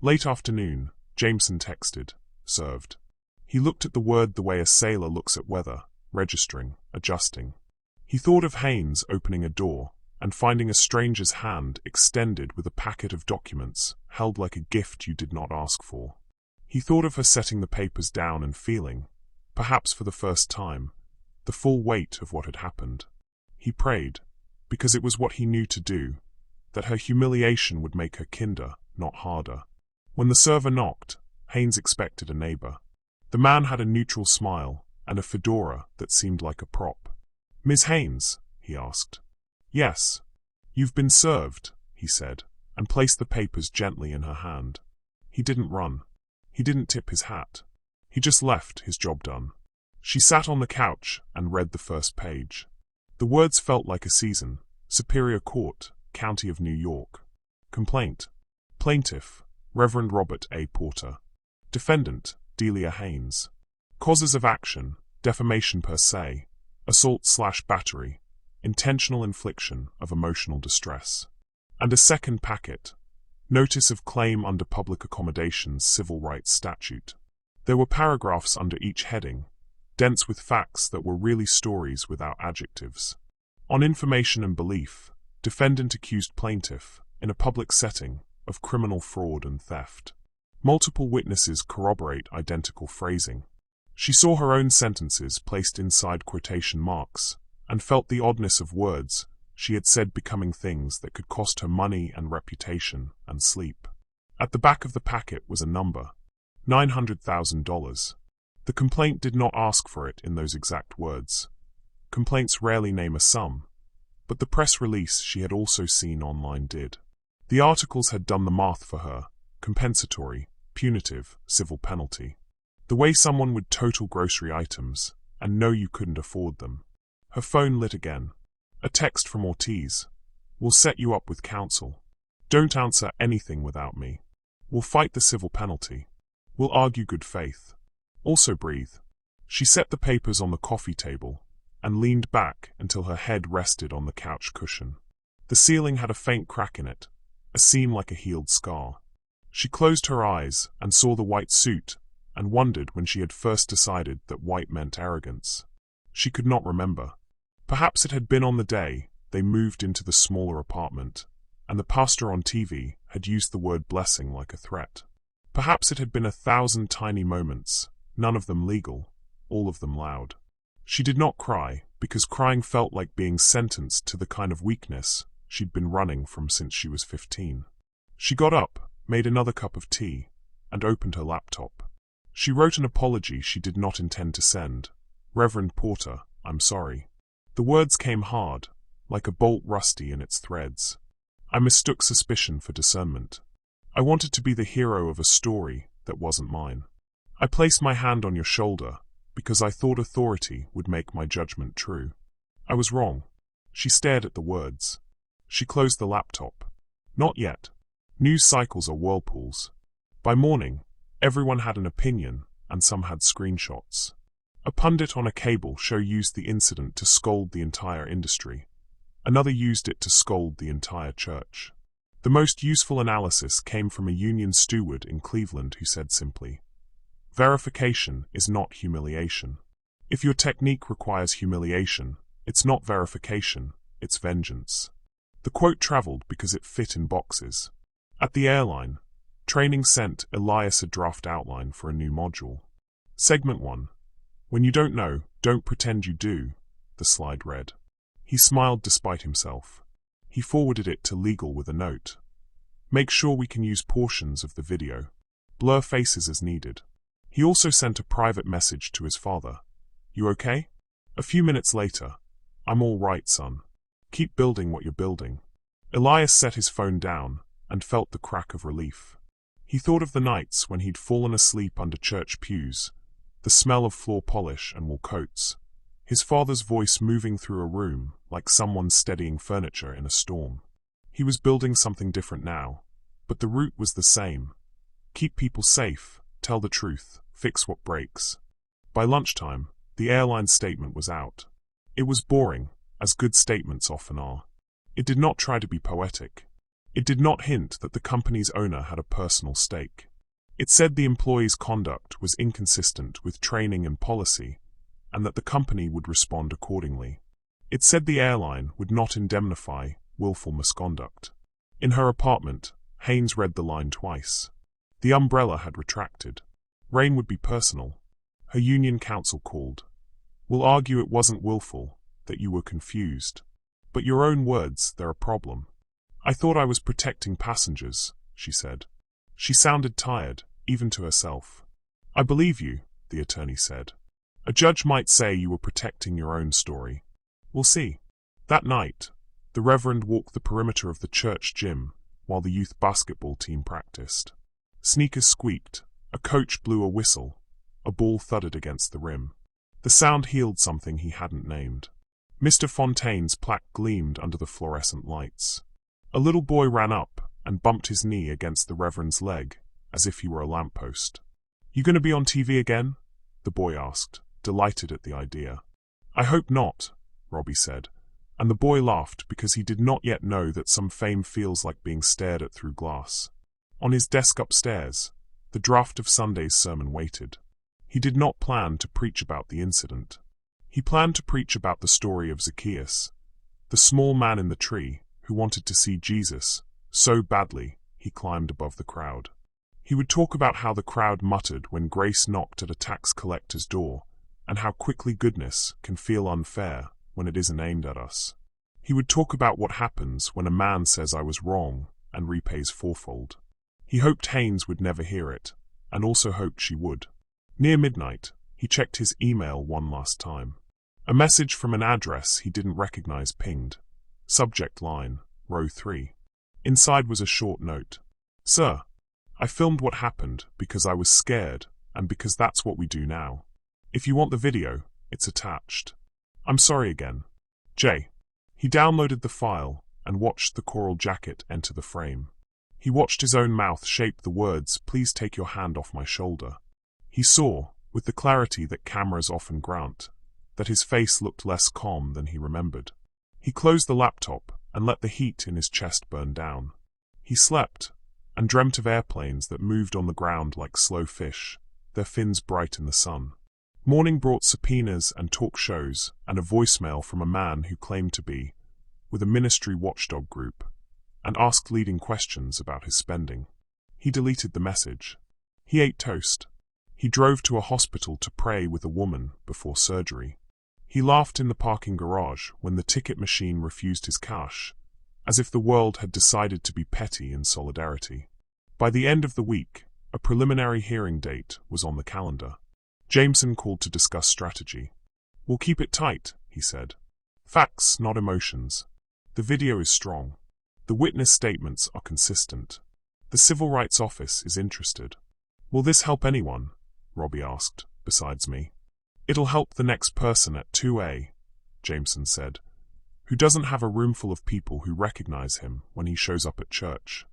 Late afternoon, Jameson texted, "Served." He looked at the word the way a sailor looks at weather, registering, adjusting. He thought of Haines opening a door and finding a stranger's hand extended with a packet of documents held like a gift you did not ask for. He thought of her setting the papers down and feeling, perhaps for the first time, the full weight of what had happened. He prayed, because it was what he knew to do, that her humiliation would make her kinder, not harder. When the server knocked, Haines expected a neighbor. The man had a neutral smile and a fedora that seemed like a prop. "Ms. Haines?" he asked. "Yes." "You've been served," he said, and placed the papers gently in her hand. He didn't run. He didn't tip his hat. He just left his job done. She sat on the couch and read the first page. The words felt like a season. Superior Court, County of New York. Complaint. Plaintiff, Reverend Robbie Porter. Defendant, Delia Haines. Causes of action, defamation per se, assault/battery, intentional infliction of emotional distress. And a second packet, notice of claim under Public Accommodations Civil Rights Statute. There were paragraphs under each heading, dense with facts that were really stories without adjectives. On information and belief, defendant accused plaintiff, in a public setting, of criminal fraud and theft. Multiple witnesses corroborate identical phrasing. She saw her own sentences placed inside quotation marks, and felt the oddness of words she had said becoming things that could cost her money and reputation and sleep. At the back of the packet was a number, $900,000. The complaint did not ask for it in those exact words. Complaints rarely name a sum, but the press release she had also seen online did. The articles had done the math for her: compensatory, punitive, civil penalty. The way someone would total grocery items and know you couldn't afford them. Her phone lit again. A text from Ortiz. "We'll set you up with counsel. Don't answer anything without me. We'll fight the civil penalty. We'll argue good faith. Also breathe." She set the papers on the coffee table and leaned back until her head rested on the couch cushion. The ceiling had a faint crack in it, a seam like a healed scar. She closed her eyes and saw the white suit and wondered when she had first decided that white meant arrogance. She could not remember. Perhaps it had been on the day they moved into the smaller apartment, and the pastor on TV had used the word blessing like a threat. Perhaps it had been 1,000 tiny moments, none of them legal, all of them loud. She did not cry, because crying felt like being sentenced to the kind of weakness she'd been running from since she was 15. She got up, made another cup of tea, and opened her laptop. She wrote an apology she did not intend to send. "Reverend Porter, I'm sorry." The words came hard, like a bolt rusty in its threads. "I mistook suspicion for discernment. I wanted to be the hero of a story that wasn't mine. I placed my hand on your shoulder because I thought authority would make my judgment true. I was wrong." She stared at the words. She closed the laptop. Not yet. News cycles are whirlpools. By morning, everyone had an opinion, and some had screenshots. A pundit on a cable show used the incident to scold the entire industry. Another used it to scold the entire church. The most useful analysis came from a union steward in Cleveland who said simply, "Verification is not humiliation. If your technique requires humiliation, it's not verification, it's vengeance." The quote traveled because it fit in boxes. At the airline, training sent Elias a draft outline for a new module. Segment 1. "When you don't know, don't pretend you do," the slide read. He smiled despite himself. He forwarded it to legal with a note. "Make sure we can use portions of the video. Blur faces as needed." He also sent a private message to his father. "You okay?" A few minutes later, "I'm all right, son. Keep building what you're building." Elias set his phone down and felt the crack of relief. He thought of the nights when he'd fallen asleep under church pews, the smell of floor polish and wool coats, his father's voice moving through a room like someone steadying furniture in a storm. He was building something different now, but the root was the same. Keep people safe, tell the truth, fix what breaks. By lunchtime, the airline statement was out. It was boring, as good statements often are. It did not try to be poetic. It did not hint that the company's owner had a personal stake. It said the employee's conduct was inconsistent with training and policy, and that the company would respond accordingly. It said the airline would not indemnify willful misconduct. In her apartment, Haines read the line twice. The umbrella had retracted. Rain would be personal. Her union counsel called. "We'll argue it wasn't willful, that you were confused. But your own words, they're a problem." "I thought I was protecting passengers," she said. She sounded tired, even to herself. "I believe you," the attorney said. "A judge might say you were protecting your own story. We'll see." That night, the Reverend walked the perimeter of the church gym while the youth basketball team practiced. Sneakers squeaked, a coach blew a whistle, a ball thudded against the rim. The sound healed something he hadn't named. Mr. Fontaine's plaque gleamed under the fluorescent lights. A little boy ran up and bumped his knee against the Reverend's leg, as if he were a lamppost. "You going to be on TV again?" the boy asked, delighted at the idea. "I hope not," Robbie said, and the boy laughed because he did not yet know that some fame feels like being stared at through glass. On his desk upstairs, the draft of Sunday's sermon waited. He did not plan to preach about the incident. He planned to preach about the story of Zacchaeus, the small man in the tree who wanted to see Jesus so badly he climbed above the crowd. He would talk about how the crowd muttered when Grace knocked at a tax collector's door, and how quickly goodness can feel unfair when it isn't aimed at us. He would talk about what happens when a man says I was wrong and repays fourfold. He hoped Haines would never hear it, and also hoped she would. Near midnight, he checked his email one last time. A message from an address he didn't recognize pinged. Subject line, row 3. Inside was a short note. Sir, I filmed what happened because I was scared and because that's what we do now. If you want the video, it's attached. I'm sorry again. Jay. He downloaded the file and watched the coral jacket enter the frame. He watched his own mouth shape the words, "Please take your hand off my shoulder." He saw, with the clarity that cameras often grant, that his face looked less calm than he remembered. He closed the laptop and let the heat in his chest burn down. He slept, and dreamt of airplanes that moved on the ground like slow fish, their fins bright in the sun. Morning brought subpoenas and talk shows and a voicemail from a man who claimed to be with a ministry watchdog group and asked leading questions about his spending. He deleted the message. He ate toast. He drove to a hospital to pray with a woman before surgery. He laughed in the parking garage when the ticket machine refused his cash, as if the world had decided to be petty in solidarity. By the end of the week, a preliminary hearing date was on the calendar. Jameson called to discuss strategy. "We'll keep it tight," he said. "Facts, not emotions. The video is strong. The witness statements are consistent. The Civil Rights Office is interested." "Will this help anyone?" Robbie asked, "besides me?" "It'll help the next person at 2A, Jameson said, "who doesn't have a room full of people who recognize him when he shows up at church.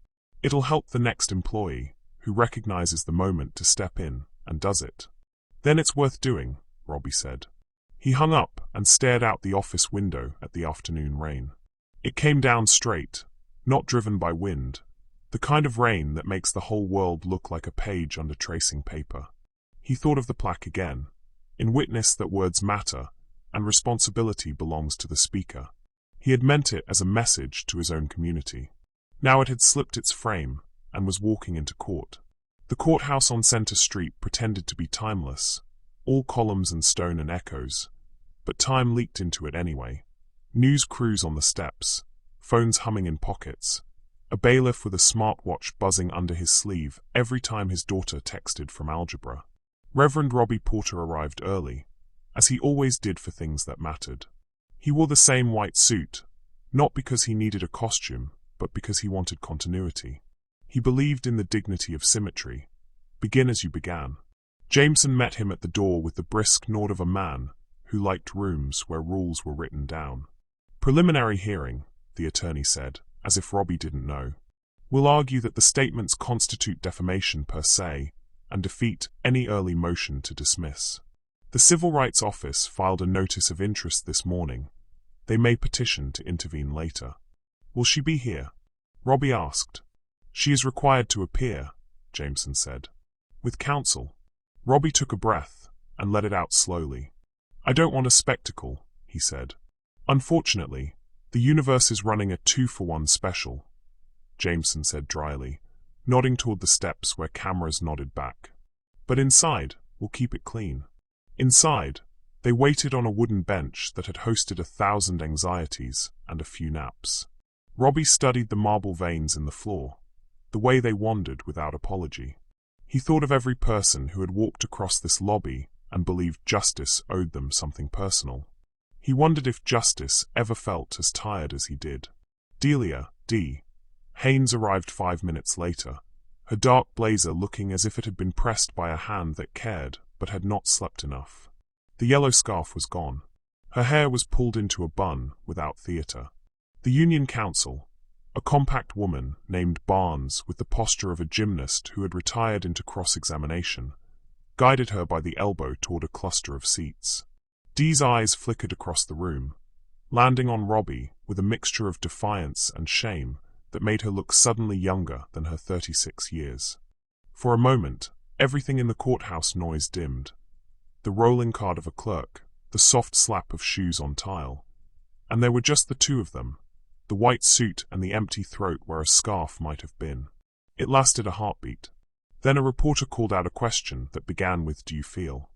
It'll help the next employee who recognizes the moment to step in and does it." "Then it's worth doing," Robbie said. He hung up and stared out the office window at the afternoon rain. It came down straight, not driven by wind, the kind of rain that makes the whole world look like a page under tracing paper. He thought of the plaque again, in witness that words matter and responsibility belongs to the speaker. He had meant it as a message to his own community. Now it had slipped its frame and was walking into court. The courthouse on Center Street pretended to be timeless, all columns and stone and echoes, but time leaked into it anyway. News crews on the steps, phones humming in pockets, a bailiff with a smartwatch buzzing under his sleeve every time his daughter texted from algebra. Reverend Robbie Porter arrived early, as he always did for things that mattered. He wore the same white suit, not because he needed a costume, but because he wanted continuity. He believed in the dignity of symmetry. Begin as you began. Jameson met him at the door with the brisk nod of a man who liked rooms where rules were written down. "Preliminary hearing," the attorney said, as if Robbie didn't know. "We'll argue that the statements constitute defamation per se and defeat any early motion to dismiss. The Civil Rights Office filed a notice of interest this morning. They may petition to intervene later." "Will she be here?" Robbie asked. "She is required to appear," Jameson said. "With counsel." Robbie took a breath and let it out slowly. "I don't want a spectacle," he said. "Unfortunately, the universe is running a 2-for-1 special," Jameson said dryly, nodding toward the steps where cameras nodded back. "But inside, we'll keep it clean." Inside, they waited on a wooden bench that had hosted 1,000 anxieties and a few naps. Robbie studied the marble veins in the floor, the way they wandered without apology. He thought of every person who had walked across this lobby and believed justice owed them something personal. He wondered if justice ever felt as tired as he did. Delia Haines arrived 5 minutes later, her dark blazer looking as if it had been pressed by a hand that cared but had not slept enough. The yellow scarf was gone. Her hair was pulled into a bun without theater. The union counsel, a compact woman named Barnes with the posture of a gymnast who had retired into cross-examination, guided her by the elbow toward a cluster of seats. Dee's eyes flickered across the room, landing on Robbie with a mixture of defiance and shame that made her look suddenly younger than her 36 years. For a moment, everything in the courthouse noise dimmed. The rolling card of a clerk, the soft slap of shoes on tile. And there were just the two of them, the white suit and the empty throat where a scarf might have been. It lasted a heartbeat. Then a reporter called out a question that began with "Do you feel?"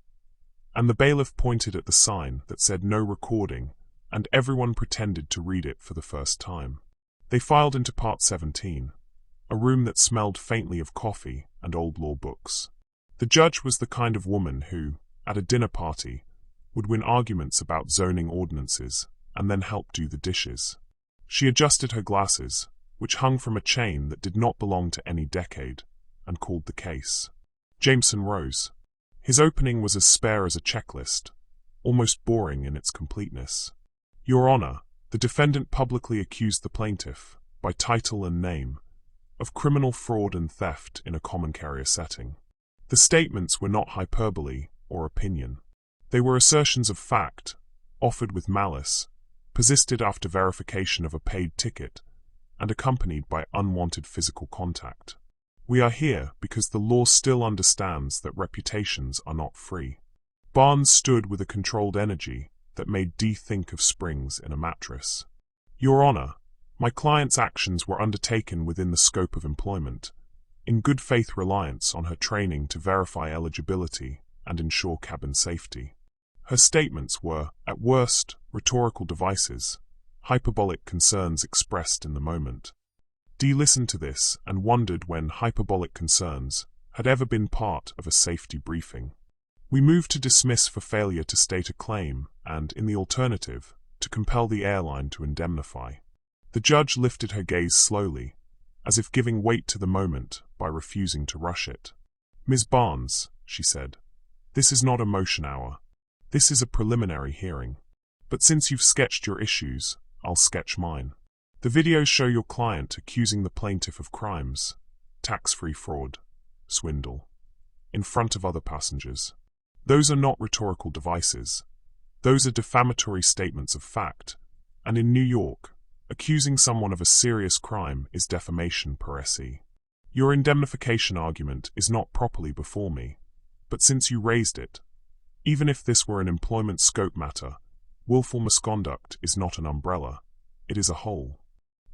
And the bailiff pointed at the sign that said "No recording," and everyone pretended to read it for the first time. They filed into Part 17, a room that smelled faintly of coffee and old law books. The judge was the kind of woman who, at a dinner party, would win arguments about zoning ordinances and then help do the dishes. She adjusted her glasses, which hung from a chain that did not belong to any decade, and called the case. Jameson rose. His opening was as spare as a checklist, almost boring in its completeness. "Your Honor, the defendant publicly accused the plaintiff, by title and name, of criminal fraud and theft in a common carrier setting. The statements were not hyperbole or opinion. They were assertions of fact, offered with malice, persisted after verification of a paid ticket, and accompanied by unwanted physical contact. We are here because the law still understands that reputations are not free." Barnes stood with a controlled energy that made Dee think of springs in a mattress. "Your Honor, my client's actions were undertaken within the scope of employment, in good faith reliance on her training to verify eligibility and ensure cabin safety. Her statements were, at worst, rhetorical devices, hyperbolic concerns expressed in the moment." Dee listened to this and wondered when hyperbolic concerns had ever been part of a safety briefing. "We move to dismiss for failure to state a claim and, in the alternative, to compel the airline to indemnify." The judge lifted her gaze slowly, as if giving weight to the moment by refusing to rush it. "Ms. Barnes," she said, "this is not a motion hour. This is a preliminary hearing. But since you've sketched your issues, I'll sketch mine. The videos show your client accusing the plaintiff of crimes, tax-free fraud, swindle, in front of other passengers. Those are not rhetorical devices. Those are defamatory statements of fact, and in New York, accusing someone of a serious crime is defamation per se. Your indemnification argument is not properly before me, but since you raised it, even if this were an employment scope matter, willful misconduct is not an umbrella, it is a whole."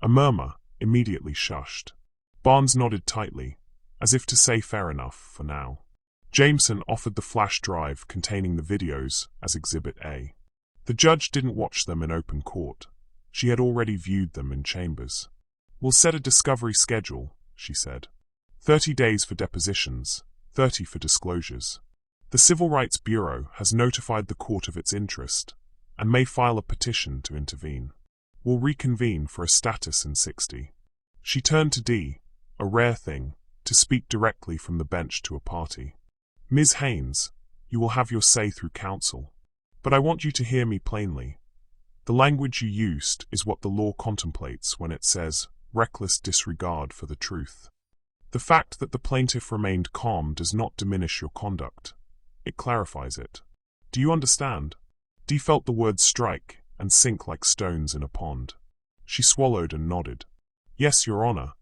A murmur immediately shushed. Barnes nodded tightly, as if to say fair enough for now. Jameson offered the flash drive containing the videos as Exhibit A. The judge didn't watch them in open court. She had already viewed them in chambers. "We'll set a discovery schedule," she said. 30 days for depositions, 30 for disclosures. The Civil Rights Bureau has notified the court of its interest, and may file a petition to intervene. We'll reconvene for a status in 60. She turned to Dee, a rare thing, to speak directly from the bench to a party. "Ms. Haines, you will have your say through counsel. But I want you to hear me plainly. The language you used is what the law contemplates when it says reckless disregard for the truth. The fact that the plaintiff remained calm does not diminish your conduct. It clarifies it. Do you understand?" Dee felt the words strike and sink like stones in a pond. She swallowed and nodded. "Yes, Your Honor."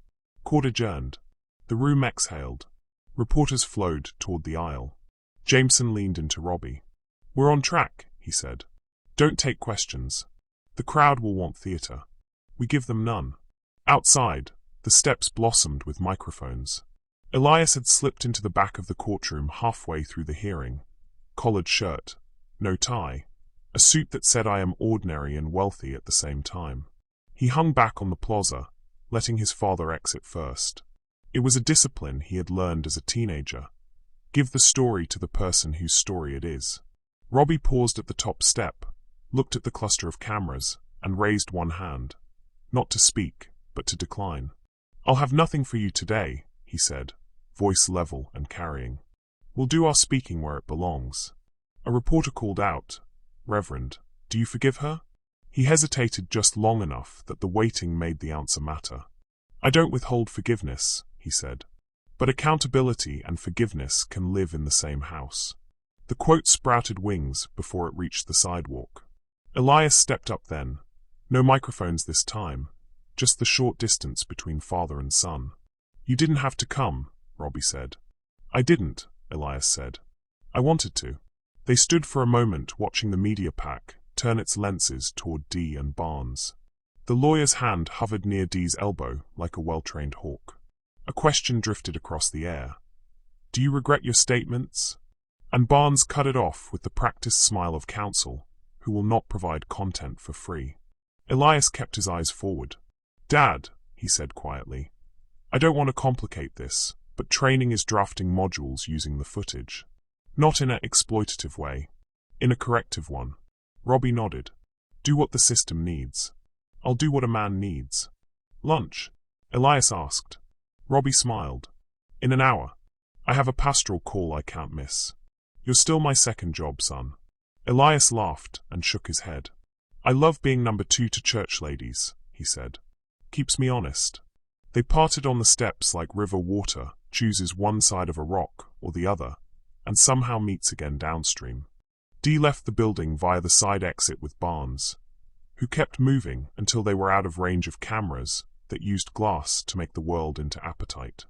Court adjourned. The room exhaled. Reporters flowed toward the aisle. Jameson leaned into Robbie. "We're on track," he said. "Don't take questions. The crowd will want theater. We give them none." Outside, the steps blossomed with microphones. Elias had slipped into the back of the courtroom halfway through the hearing. Collared shirt, no tie, a suit that said "I am ordinary and wealthy" at the same time. He hung back on the plaza, letting his father exit first. It was a discipline he had learned as a teenager. Give the story to the person whose story it is. Robbie paused at the top step, looked at the cluster of cameras, and raised one hand. Not to speak, but to decline. "I'll have nothing for you today," he said, voice level and carrying. "We'll do our speaking where it belongs." A reporter called out, "Reverend, do you forgive her?" He hesitated just long enough that the waiting made the answer matter. "I don't withhold forgiveness," he said. "But accountability and forgiveness can live in the same house." The quote sprouted wings before it reached the sidewalk. Elias stepped up then. No microphones this time, just the short distance between father and son. "You didn't have to come," Robbie said. "I didn't," Elias said. "I wanted to." They stood for a moment watching the media pack turn its lenses toward Dee and Barnes. The lawyer's hand hovered near Dee's elbow like a well-trained hawk. A question drifted across the air. Do you regret your statements? And Barnes cut it off with the practiced smile of counsel, who will not provide content for free. Elias kept his eyes forward. Dad, he said quietly, I don't want to complicate this, but training is drafting modules using the footage. Not in an exploitative way. In a corrective one. Robbie nodded. Do what the system needs. I'll do what a man needs. Lunch? Elias asked. Robbie smiled. In an hour. I have a pastoral call I can't miss. You're still my second job, son. Elias laughed and shook his head. I love being number 2 to church ladies, he said. Keeps me honest. They parted on the steps like river water, chooses one side of a rock or the other, and somehow meets again downstream. Dee left the building via the side exit with Barnes, who kept moving until they were out of range of cameras that used glass to make the world into appetite.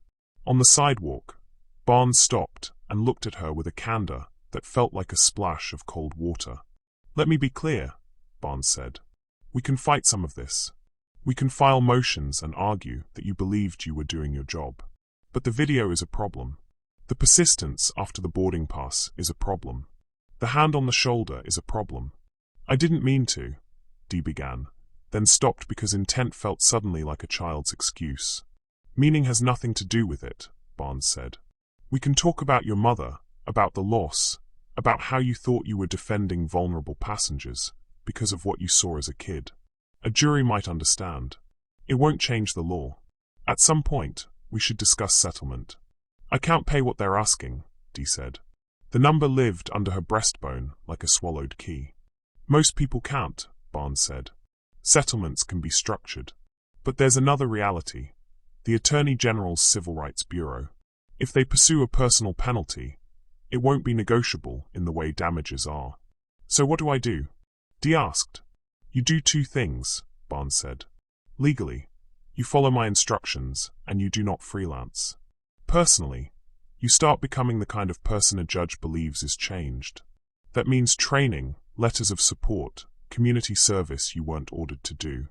On the sidewalk, Barnes stopped and looked at her with a candor that felt like a splash of cold water. Let me be clear, Barnes said. We can fight some of this. We can file motions and argue that you believed you were doing your job. But the video is a problem. The persistence after the boarding pass is a problem. The hand on the shoulder is a problem. I didn't mean to, Dee began, then stopped because intent felt suddenly like a child's excuse. Meaning has nothing to do with it, Barnes said. We can talk about your mother, about the loss, about how you thought you were defending vulnerable passengers because of what you saw as a kid. A jury might understand. It won't change the law. At some point, we should discuss settlement. I can't pay what they're asking, Dee said. The number lived under her breastbone like a swallowed key. Most people can't, Barnes said. Settlements can be structured. But there's another reality. The Attorney General's Civil Rights Bureau. If they pursue a personal penalty, it won't be negotiable in the way damages are. So what do I do? Dee asked. You do 2 things, Barnes said. Legally, you follow my instructions and you do not freelance. Personally, you start becoming the kind of person a judge believes is changed. That means training, letters of support, community service you weren't ordered to do.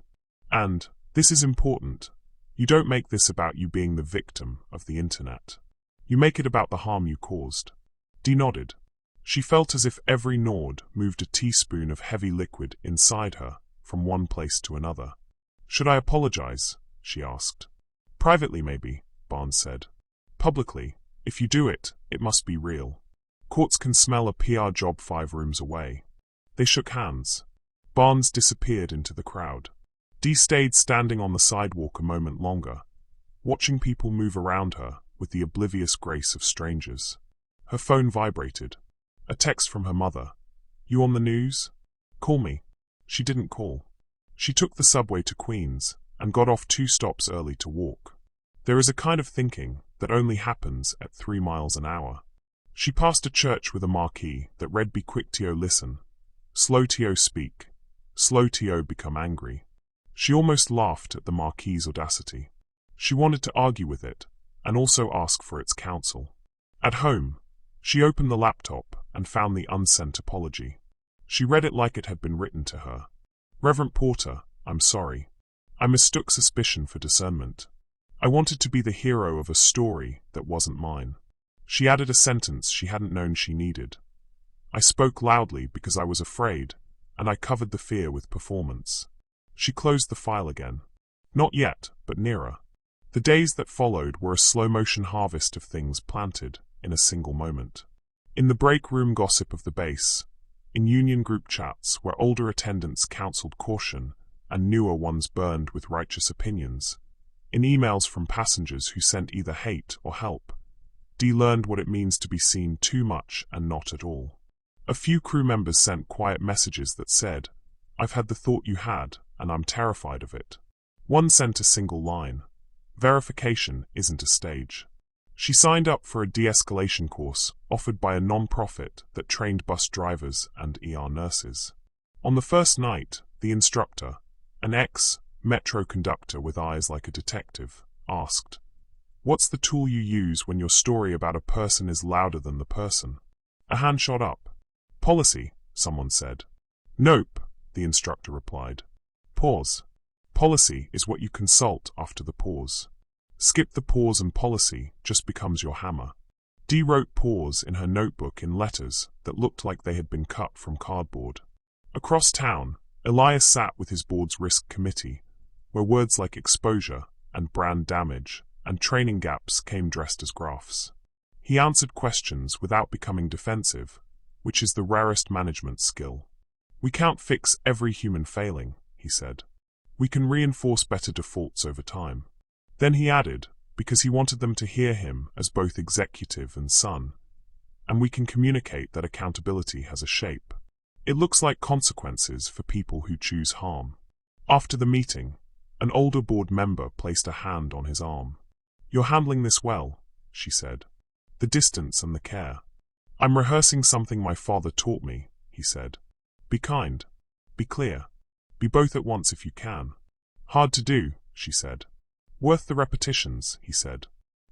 And, this is important, you don't make this about you being the victim of the internet. You make it about the harm you caused. Dee nodded. She felt as if every nod moved a teaspoon of heavy liquid inside her from one place to another. Should I apologize? She asked. Privately maybe, Barnes said. Publicly, if you do it, it must be real. Courts can smell a PR job 5 rooms away. They shook hands. Barnes disappeared into the crowd. Dee stayed standing on the sidewalk a moment longer, watching people move around her with the oblivious grace of strangers. Her phone vibrated. A text from her mother. You on the news? Call me. She didn't call. She took the subway to Queens and got off 2 stops early to walk. There is a kind of thinking that only happens at 3 miles an hour. She passed a church with a marquee that read Be quick to listen, slow to speak, slow to become angry. She almost laughed at the marquee's audacity. She wanted to argue with it and also ask for its counsel. At home, she opened the laptop and found the unsent apology. She read it like it had been written to her. Reverend Porter, I'm sorry. I mistook suspicion for discernment. I wanted to be the hero of a story that wasn't mine. She added a sentence she hadn't known she needed. I spoke loudly because I was afraid, and I covered the fear with performance. She closed the file again. Not yet, but nearer. The days that followed were a slow-motion harvest of things planted in a single moment. In the break room gossip of the base, in union group chats where older attendants counseled caution and newer ones burned with righteous opinions, in emails from passengers who sent either hate or help, Dee learned what it means to be seen too much and not at all. A few crew members sent quiet messages that said, I've had the thought you had, and I'm terrified of it. One sent a single line, verification isn't a stage. She signed up for a de-escalation course offered by a non-profit that trained bus drivers and ER nurses. On the first night, the instructor, an ex-metro conductor with eyes like a detective, asked, What's the tool you use when your story about a person is louder than the person? A hand shot up. Policy, someone said. Nope, the instructor replied. Pause. Policy is what you consult after the pause. Skip the pause and policy just becomes your hammer. Dee wrote pause in her notebook in letters that looked like they had been cut from cardboard. Across town, Elias sat with his board's risk committee, where words like exposure and brand damage and training gaps came dressed as graphs. He answered questions without becoming defensive, which is the rarest management skill. "We can't fix every human failing," he said. "We can reinforce better defaults over time." Then he added, because he wanted them to hear him as both executive and son, "And we can communicate that accountability has a shape. It looks like consequences for people who choose harm." After the meeting, an older board member placed a hand on his arm. "You're handling this well," she said. "The distance and the care." "I'm rehearsing something my father taught me," he said. "Be kind. Be clear. Be both at once if you can." "Hard to do," she said. "Worth the repetitions," he said.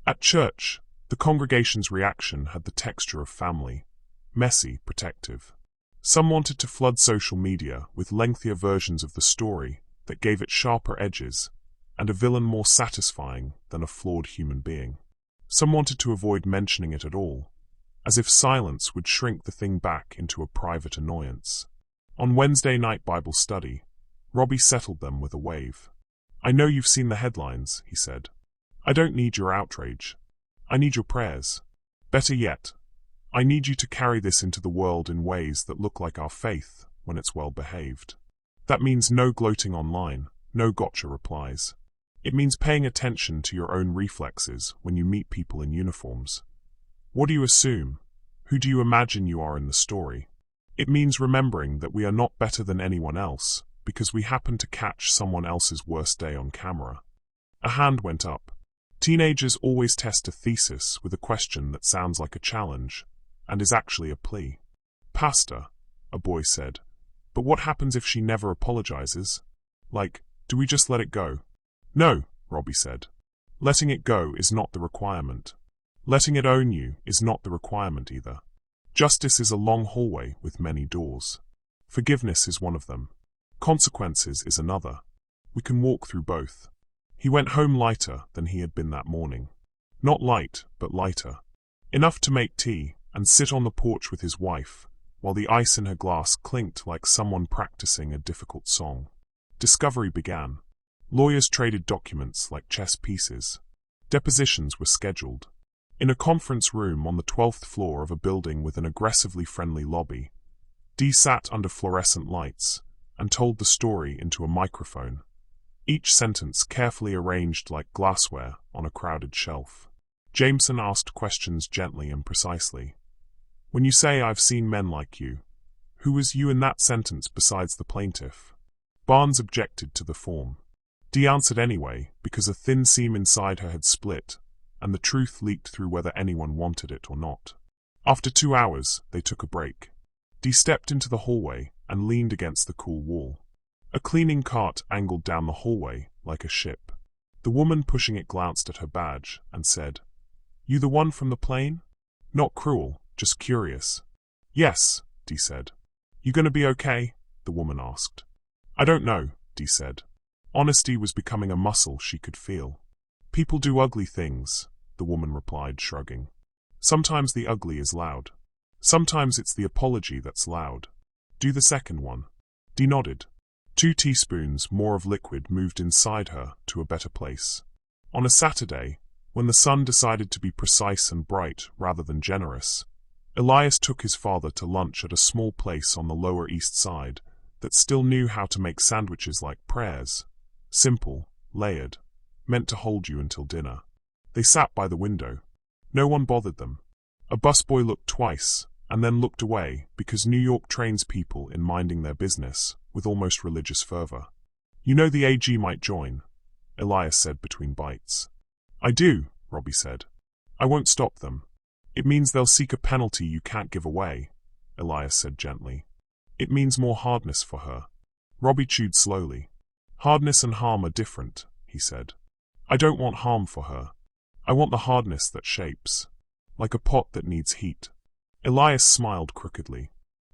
At church, the congregation's reaction had the texture of family, messy, protective. Some wanted to flood social media with lengthier versions of the story that gave it sharper edges and a villain more satisfying than a flawed human being. Some wanted to avoid mentioning it at all, as if silence would shrink the thing back into a private annoyance. On Wednesday night Bible study, Robbie settled them with a wave. "I know you've seen the headlines," he said. "I don't need your outrage. I need your prayers. Better yet, I need you to carry this into the world in ways that look like our faith when it's well behaved. That means no gloating online, no gotcha replies. It means paying attention to your own reflexes when you meet people in uniforms. What do you assume? Who do you imagine you are in the story? It means remembering that we are not better than anyone else because we happen to catch someone else's worst day on camera." A hand went up. Teenagers always test a thesis with a question that sounds like a challenge and is actually a plea. "Pastor," a boy said, "but what happens if she never apologizes? Like, do we just let it go?" "No," Robbie said. "Letting it go is not the requirement. Letting it own you is not the requirement either. Justice is a long hallway with many doors. Forgiveness is one of them. Consequences is another. We can walk through both." He went home lighter than he had been that morning. Not light, but lighter. Enough to make tea and sit on the porch with his wife, while the ice in her glass clinked like someone practicing a difficult song. Discovery began. Lawyers traded documents like chess pieces. Depositions were scheduled. In a conference room on the 12th floor of a building with an aggressively friendly lobby, Dee sat under fluorescent lights and told the story into a microphone, each sentence carefully arranged like glassware on a crowded shelf. Jameson asked questions gently and precisely. "When you say I've seen men like you, who was you in that sentence besides the plaintiff?" Barnes objected to the form. Dee answered anyway because a thin seam inside her had split, and the truth leaked through whether anyone wanted it or not. After 2 hours, they took a break. Dee stepped into the hallway and leaned against the cool wall. A cleaning cart angled down the hallway like a ship. The woman pushing it glanced at her badge and said, "You the one from the plane?" Not cruel, just curious. "Yes," Dee said. "You gonna be okay?" the woman asked. "I don't know," Dee said. Honesty was becoming a muscle she could feel. "People do ugly things," the woman replied, shrugging. "Sometimes the ugly is loud. Sometimes it's the apology that's loud. Do the second one." Dee nodded. 2 teaspoons more of liquid moved inside her to a better place. On a Saturday, when the sun decided to be precise and bright rather than generous, Elias took his father to lunch at a small place on the Lower East Side that still knew how to make sandwiches like prayers. Simple, layered, meant to hold you until dinner. They sat by the window. No one bothered them. A busboy looked twice, and then looked away because New York trains people in minding their business with almost religious fervor. "You know the AG might join," Elias said between bites. "I do," Robbie said. "I won't stop them. It means they'll seek a penalty you can't give away," Elias said gently. "It means more hardness for her." Robbie chewed slowly. "Hardness and harm are different," he said. "I don't want harm for her. I want the hardness that shapes. Like a pot that needs heat." Elias smiled crookedly.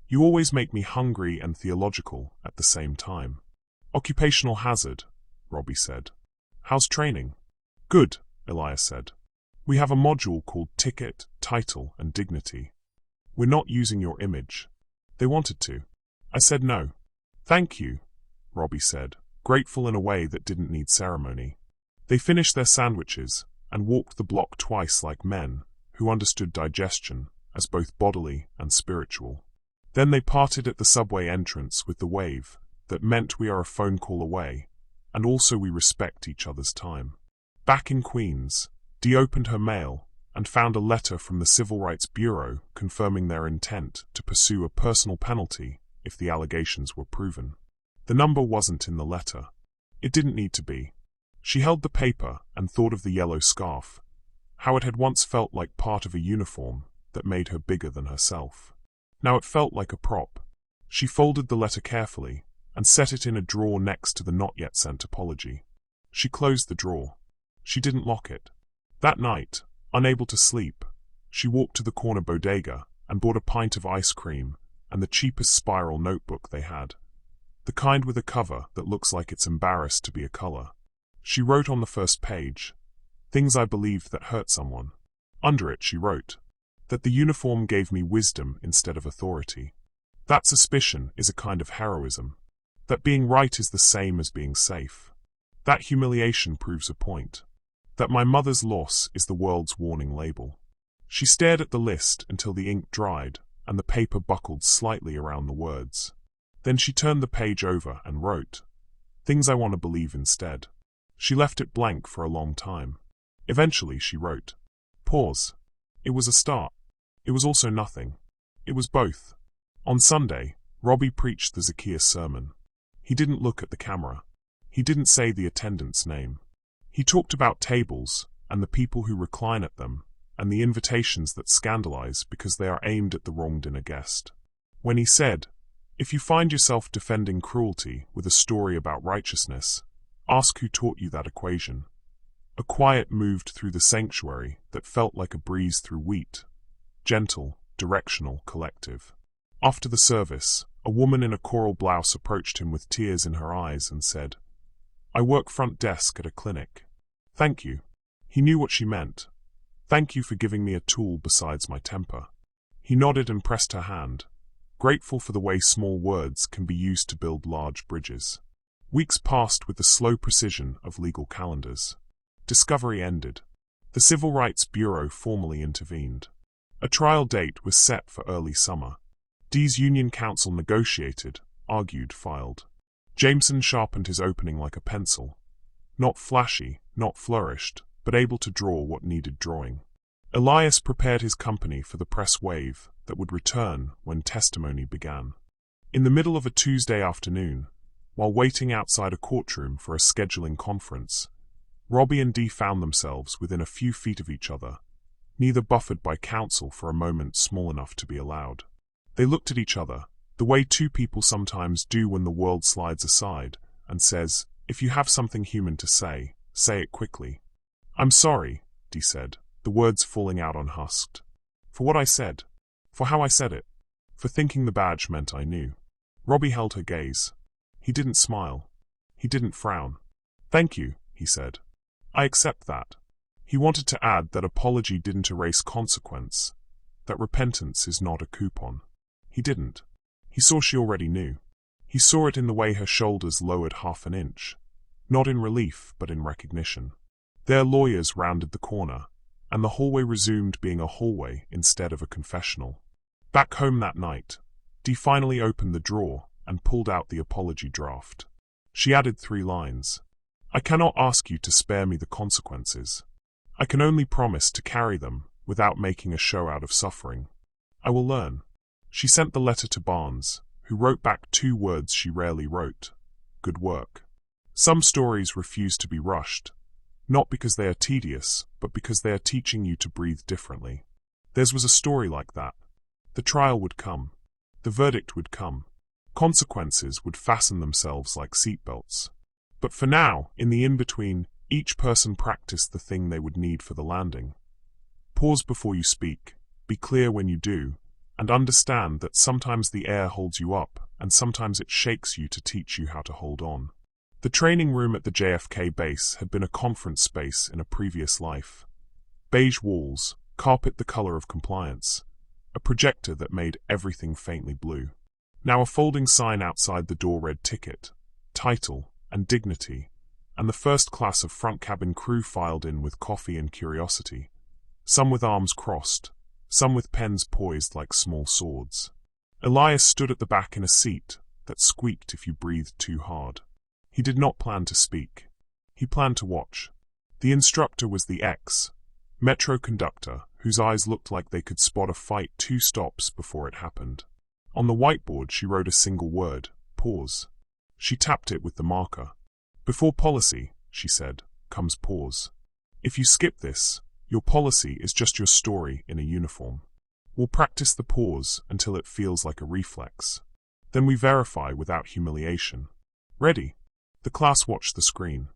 "You always make me hungry and theological at the same time." "Occupational hazard," Robbie said. "How's training?" "Good," Elias said. We have a module called Ticket, Title, and Dignity. We're not using your image. They wanted to. I said no. Thank you, Robbie said, grateful in a way that didn't need ceremony. They finished their sandwiches and walked the block twice like men who understood digestion as both bodily and spiritual. Then they parted at the subway entrance with the wave that meant we are a phone call away, and also we respect each other's time. Back in Queens, Dee opened her mail and found a letter from the Civil Rights Bureau confirming their intent to pursue a personal penalty if the allegations were proven. The number wasn't in the letter. It didn't need to be. She held the paper and thought of the yellow scarf, how it had once felt like part of a uniform that made her bigger than herself. Now it felt like a prop. She folded the letter carefully and set it in a drawer next to the not yet sent apology. She closed the drawer. She didn't lock it. That night, unable to sleep, she walked to the corner bodega and bought a pint of ice cream and the cheapest spiral notebook they had, the kind with a cover that looks like it's embarrassed to be a color. She wrote on the first page, "Things I believed that hurt someone." Under it she wrote, "That the uniform gave me wisdom instead of authority. That suspicion is a kind of heroism. That being right is the same as being safe. That humiliation proves a point. That my mother's loss is the world's warning label." She stared at the list until the ink dried and the paper buckled slightly around the words. Then she turned the page over and wrote, "Things I want to believe instead." She left it blank for a long time. Eventually she wrote, "Pause." It was a start. It was also nothing. It was both. On Sunday, Robbie preached the Zacchaeus sermon. He didn't look at the camera. He didn't say the attendant's name. He talked about tables and the people who recline at them and the invitations that scandalize because they are aimed at the wrong dinner guest. When he said, "If you find yourself defending cruelty with a story about righteousness, ask who taught you that equation," a quiet moved through the sanctuary that felt like a breeze through wheat, gentle, directional, collective. After the service, a woman in a coral blouse approached him with tears in her eyes and said, "I work front desk at a clinic. Thank you." He knew what she meant. "Thank you for giving me a tool besides my temper." He nodded and pressed her hand, grateful for the way small words can be used to build large bridges. Weeks passed with the slow precision of legal calendars. Discovery ended. The Civil Rights Bureau formally intervened. A trial date was set for early summer. Dee's union counsel negotiated, argued, filed. Jameson sharpened his opening like a pencil. Not flashy, not flourished, but able to draw what needed drawing. Elias prepared his company for the press wave that would return when testimony began. In the middle of a Tuesday afternoon, while waiting outside a courtroom for a scheduling conference, Robbie and Dee found themselves within a few feet of each other, neither buffered by counsel for a moment small enough to be allowed. They looked at each other, the way two people sometimes do when the world slides aside and says, "If you have something human to say, say it quickly." "I'm sorry," Dee said, the words falling out unhusked. "For what I said. For how I said it. For thinking the badge meant I knew." Robbie held her gaze. He didn't smile. He didn't frown. "Thank you," he said. "I accept that." He wanted to add that apology didn't erase consequence, that repentance is not a coupon. He didn't. He saw she already knew. He saw it in the way her shoulders lowered half an inch, not in relief but in recognition. Their lawyers rounded the corner, and the hallway resumed being a hallway instead of a confessional. Back home that night, Dee finally opened the drawer and pulled out the apology draft. She added 3 lines. "I cannot ask you to spare me the consequences. I can only promise to carry them without making a show out of suffering. I will learn." She sent the letter to Barnes, who wrote back 2 words she rarely wrote: "Good work." Some stories refuse to be rushed, not because they are tedious, but because they are teaching you to breathe differently. Theirs was a story like that. The trial would come. The verdict would come. Consequences would fasten themselves like seatbelts. But for now, in the in-between, each person practiced the thing they would need for the landing. Pause before you speak, be clear when you do, and understand that sometimes the air holds you up, and sometimes it shakes you to teach you how to hold on. The training room at the JFK base had been a conference space in a previous life. beige walls, carpet the color of compliance, a projector that made everything faintly blue. Now a folding sign outside the door read ticket, title, and dignity, and the first class of front cabin crew filed in with coffee and curiosity, some with arms crossed, some with pens poised like small swords. Elias stood at the back in a seat that squeaked if you breathed too hard. He did not plan to speak. He planned to watch. The instructor was the ex-metro conductor whose eyes looked like they could spot a fight 2 stops before it happened. On the whiteboard she wrote a single word, pause. She tapped it with the marker. Before policy, she said, comes pause. If you skip this, your policy is just your story in a uniform. We'll practice the pause until it feels like a reflex. Then we verify without humiliation. Ready? The class watched the screen.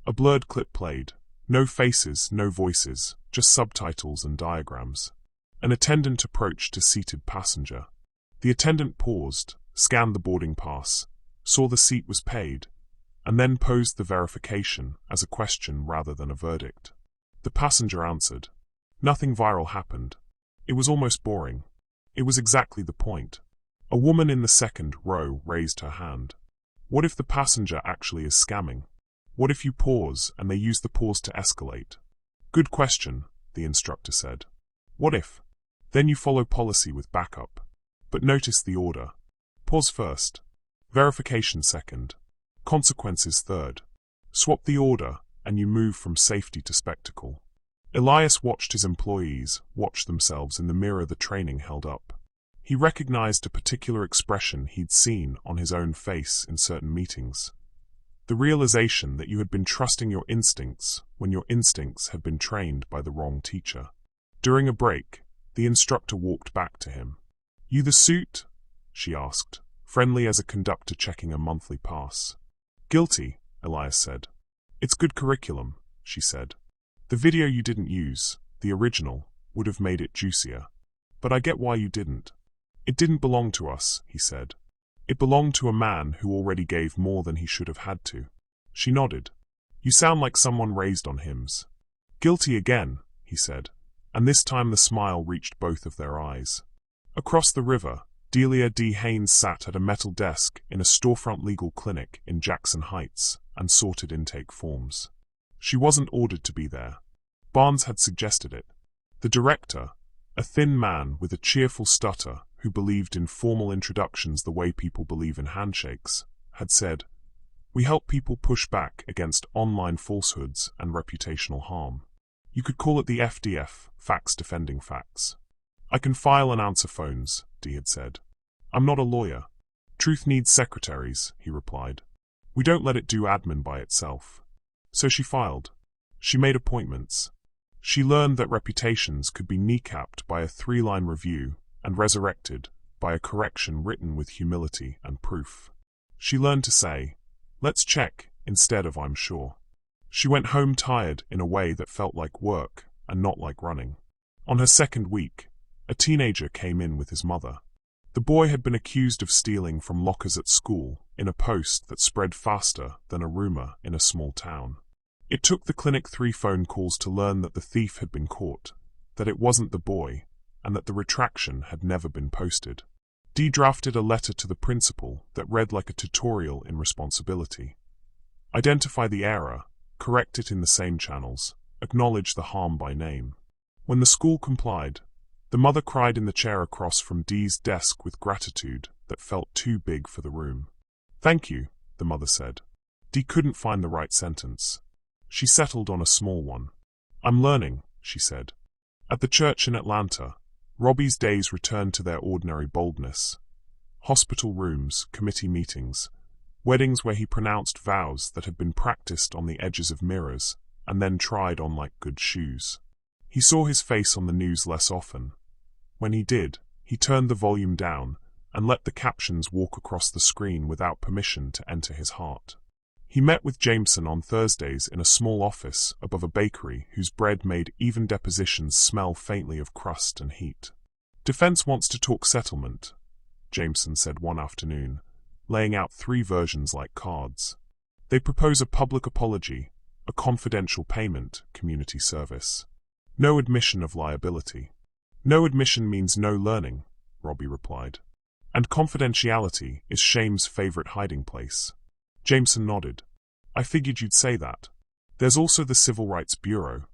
A blurred clip played. No faces, no voices, just subtitles and diagrams. An attendant approached a seated passenger. The attendant paused, scanned the boarding pass, saw the seat was paid, and then posed the verification as a question rather than a verdict. The passenger answered. Nothing viral happened. It was almost boring. It was exactly the point. A woman in the second row raised her hand. What if the passenger actually is scamming? What if you pause and they use the pause to escalate? Good question, the instructor said. What if? Then you follow policy with backup. But notice the order. Pause first. Verification second. Consequences third. Swap the order, and you move from safety to spectacle. Elias watched his employees watch themselves in the mirror the training held up. He recognized a particular expression he'd seen on his own face in certain meetings. The realization that you had been trusting your instincts when your instincts had been trained by the wrong teacher. During a break, the instructor walked back to him. You the suit? She asked, friendly as a conductor checking a monthly pass. Guilty, Elias said. It's good curriculum, she said. The video you didn't use, the original, would have made it juicier. But I get why you didn't. It didn't belong to us, he said. It belonged to a man who already gave more than he should have had to. She nodded. You sound like someone raised on hymns. Guilty again, he said, and this time the smile reached both of their eyes. Across the river, Delia Haines sat at a metal desk in a storefront legal clinic in Jackson Heights and sorted intake forms. She wasn't ordered to be there. Barnes had suggested it. The director, a thin man with a cheerful stutter who believed in formal introductions the way people believe in handshakes, had said, "We help people push back against online falsehoods and reputational harm. You could call it the FDF, facts defending facts." "I can file and answer phones," Dee had said. "I'm not a lawyer." "Truth needs secretaries," he replied. "We don't let it do admin by itself." So she filed. She made appointments. She learned that reputations could be kneecapped by a 3-line review and resurrected by a correction written with humility and proof. She learned to say, "Let's check," instead of "I'm sure." She went home tired in a way that felt like work and not like running. On her second week, a teenager came in with his mother. The boy had been accused of stealing from lockers at school in a post that spread faster than a rumor in a small town. It took the clinic 3 phone calls to learn that the thief had been caught, that it wasn't the boy, and that the retraction had never been posted. Dee drafted a letter to the principal that read like a tutorial in responsibility. Identify the error, correct it in the same channels, acknowledge the harm by name. When the school complied, the mother cried in the chair across from Dee's desk with gratitude that felt too big for the room. "Thank you," the mother said. Dee couldn't find the right sentence. She settled on a small one. "I'm learning," she said. At the church in Atlanta, Robbie's days returned to their ordinary boldness. Hospital rooms, committee meetings, weddings where he pronounced vows that had been practiced on the edges of mirrors and then tried on like good shoes. He saw his face on the news less often. When he did, he turned the volume down and let the captions walk across the screen without permission to enter his heart. He met with Jameson on Thursdays in a small office above a bakery whose bread made even depositions smell faintly of crust and heat. "Defense wants to talk settlement," Jameson said one afternoon, laying out 3 versions like cards. "They propose a public apology, a confidential payment, community service." No admission of liability. No admission means no learning, Robbie replied. And confidentiality is shame's favorite hiding place. Jameson nodded. I figured you'd say that. There's also the Civil Rights Bureau.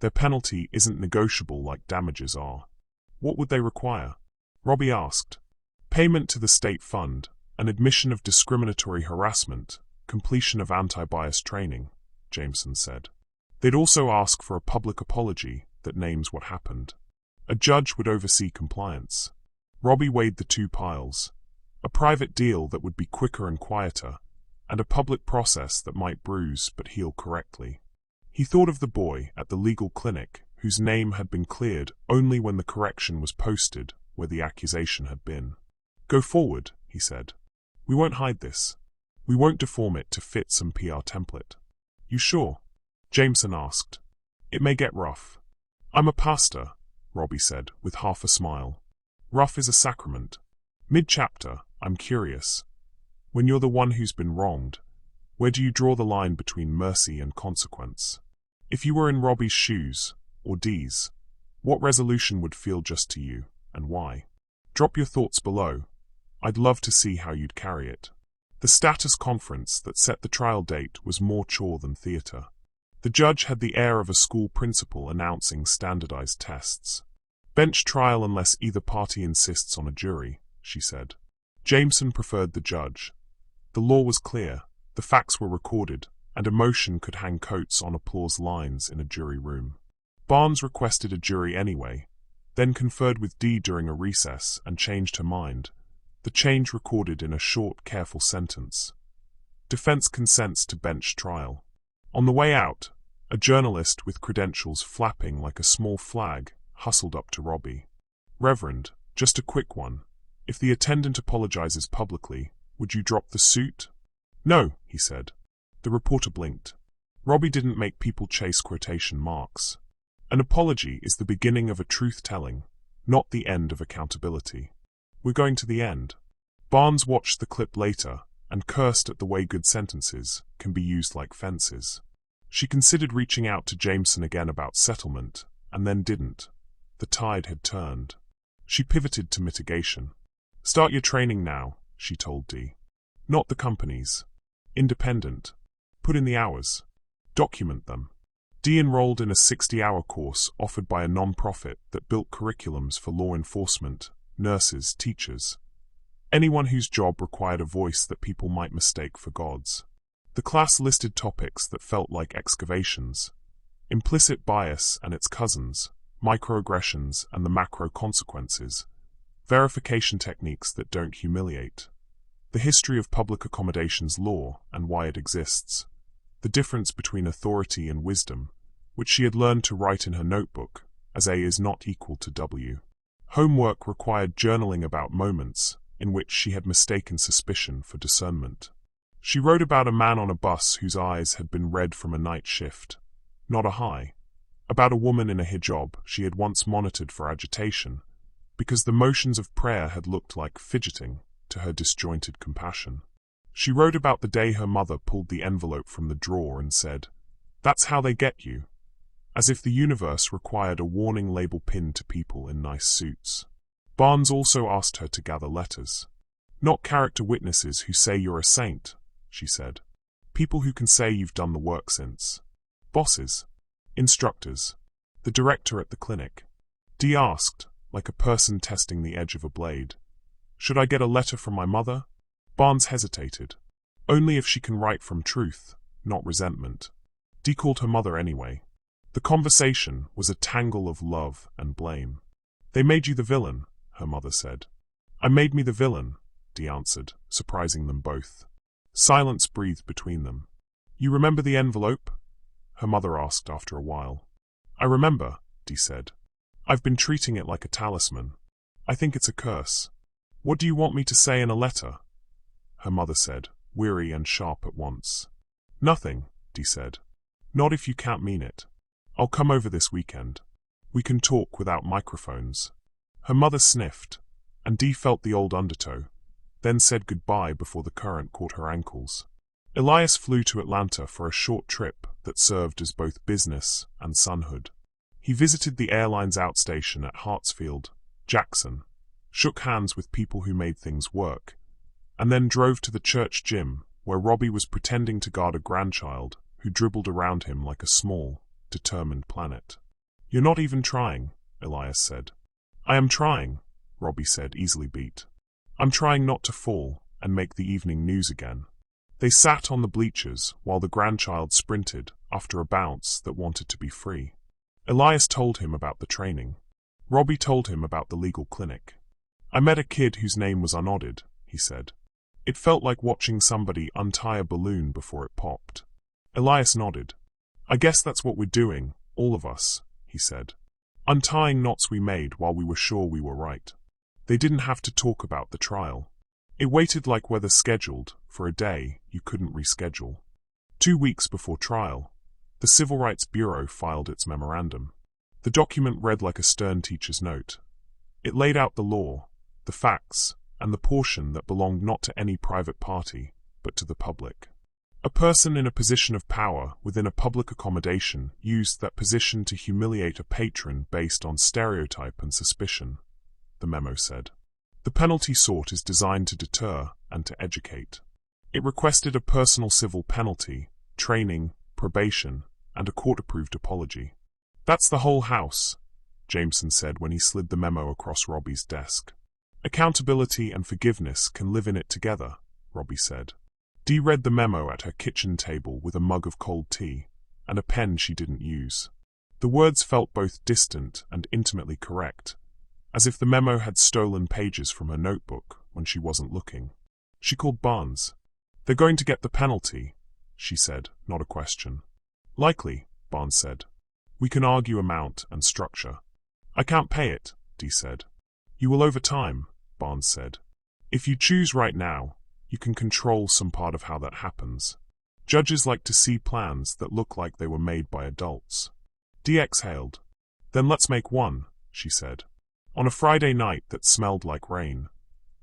Their penalty isn't negotiable like damages are. What would they require? Robbie asked. Payment to the state fund, an admission of discriminatory harassment, completion of anti-bias training, Jameson said. They'd also ask for a public apology that names what happened. A judge would oversee compliance. Robbie weighed the two piles. A private deal that would be quicker and quieter, and a public process that might bruise but heal correctly. He thought of the boy at the legal clinic whose name had been cleared only when the correction was posted where the accusation had been. Go forward, he said. We won't hide this. We won't deform it to fit some PR template. You sure? Jameson asked. It may get rough. I'm a pastor, Robbie said with half a smile. Rough is a sacrament. Mid-chapter, I'm curious. When you're the one who's been wronged, where do you draw the line between mercy and consequence? If you were in Robbie's shoes, or Dee's, what resolution would feel just to you, and why? Drop your thoughts below. I'd love to see how you'd carry it. The status conference that set the trial date was more chore than theater. The judge had the air of a school principal announcing standardized tests. Bench trial unless either party insists on a jury, she said. Jameson preferred the judge. The law was clear, the facts were recorded, and emotion could hang coats on applause lines in a jury room. Barnes requested a jury anyway, then conferred with Dee during a recess and changed her mind, the change recorded in a short, careful sentence. Defense consents to bench trial. On the way out, a journalist with credentials flapping like a small flag hustled up to Robbie. Reverend, just a quick one. If the attendant apologizes publicly, would you drop the suit? No, he said. The reporter blinked. Robbie didn't make people chase quotation marks. An apology is the beginning of a truth-telling, not the end of accountability. We're going to the end. Barnes watched the clip later and cursed at the way good sentences can be used like fences. She considered reaching out to Jameson again about settlement, and then didn't. The tide had turned. She pivoted to mitigation. Start your training now, she told Dee. Not the companies. Independent. Put in the hours. Document them. Dee enrolled in a 60-hour course offered by a non-profit that built curriculums for law enforcement, nurses, teachers. Anyone whose job required a voice that people might mistake for God's. The class listed topics that felt like excavations. Implicit bias and its cousins, microaggressions and the macro consequences, verification techniques that don't humiliate, the history of public accommodations law and why it exists, the difference between authority and wisdom, which she had learned to write in her notebook, as A is not equal to W. Homework required journaling about moments in which she had mistaken suspicion for discernment. She wrote about a man on a bus whose eyes had been red from a night shift, not a high. About a woman in a hijab she had once monitored for agitation, because the motions of prayer had looked like fidgeting to her disjointed compassion. She wrote about the day her mother pulled the envelope from the drawer and said, "That's how they get you," as if the universe required a warning label pinned to people in nice suits. Barnes also asked her to gather letters. Not character witnesses who say you're a saint, she said. People who can say you've done the work since. Bosses. Instructors. The director at the clinic. Dee asked, like a person testing the edge of a blade. Should I get a letter from my mother? Barnes hesitated. Only if she can write from truth, not resentment. Dee called her mother anyway. The conversation was a tangle of love and blame. They made you the villain, her mother said. I made me the villain, Dee answered, surprising them both. Silence breathed between them. You remember the envelope? Her mother asked after a while. I remember, Dee said. I've been treating it like a talisman. I think it's a curse. What do you want me to say in a letter? Her mother said, weary and sharp at once. Nothing, Dee said. Not if you can't mean it. I'll come over this weekend. We can talk without microphones. Her mother sniffed, and Dee felt the old undertow, then said goodbye before the current caught her ankles. Elias flew to Atlanta for a short trip that served as both business and sonhood. He visited the airline's outstation at Hartsfield, Jackson, shook hands with people who made things work, and then drove to the church gym where Robbie was pretending to guard a grandchild who dribbled around him like a small, determined planet. "You're not even trying," Elias said. "I am trying," Robbie said, easily beat. "I'm trying not to fall and make the evening news again." They sat on the bleachers while the grandchild sprinted after a bounce that wanted to be free. Elias told him about the training. Robbie told him about the legal clinic. "I met a kid whose name was Unodded," he said. "It felt like watching somebody untie a balloon before it popped." Elias nodded. "I guess that's what we're doing, all of us," he said. "Untying knots we made while we were sure we were right." They didn't have to talk about the trial. It waited like weather scheduled for a day you couldn't reschedule. 2 weeks before trial, the Civil Rights Bureau filed its memorandum. The document read like a stern teacher's note. It laid out the law, the facts, and the portion that belonged not to any private party, but to the public. A person in a position of power within a public accommodation used that position to humiliate a patron based on stereotype and suspicion, the memo said. The penalty sought is designed to deter and to educate. It requested a personal civil penalty, training, probation, and a court-approved apology. "That's the whole house," Jameson said when he slid the memo across Robbie's desk. "Accountability and forgiveness can live in it together," Robbie said. Dee read the memo at her kitchen table with a mug of cold tea and a pen she didn't use. The words felt both distant and intimately correct, as if the memo had stolen pages from her notebook when she wasn't looking. She called Barnes. "They're going to get the penalty," she said, not a question. "Likely," Barnes said. "We can argue amount and structure." "I can't pay it," Dee said. "You will over time," Barnes said. "If you choose right now, you can control some part of how that happens. Judges like to see plans that look like they were made by adults." Dee exhaled. "Then let's make one," she said. On a Friday night that smelled like rain,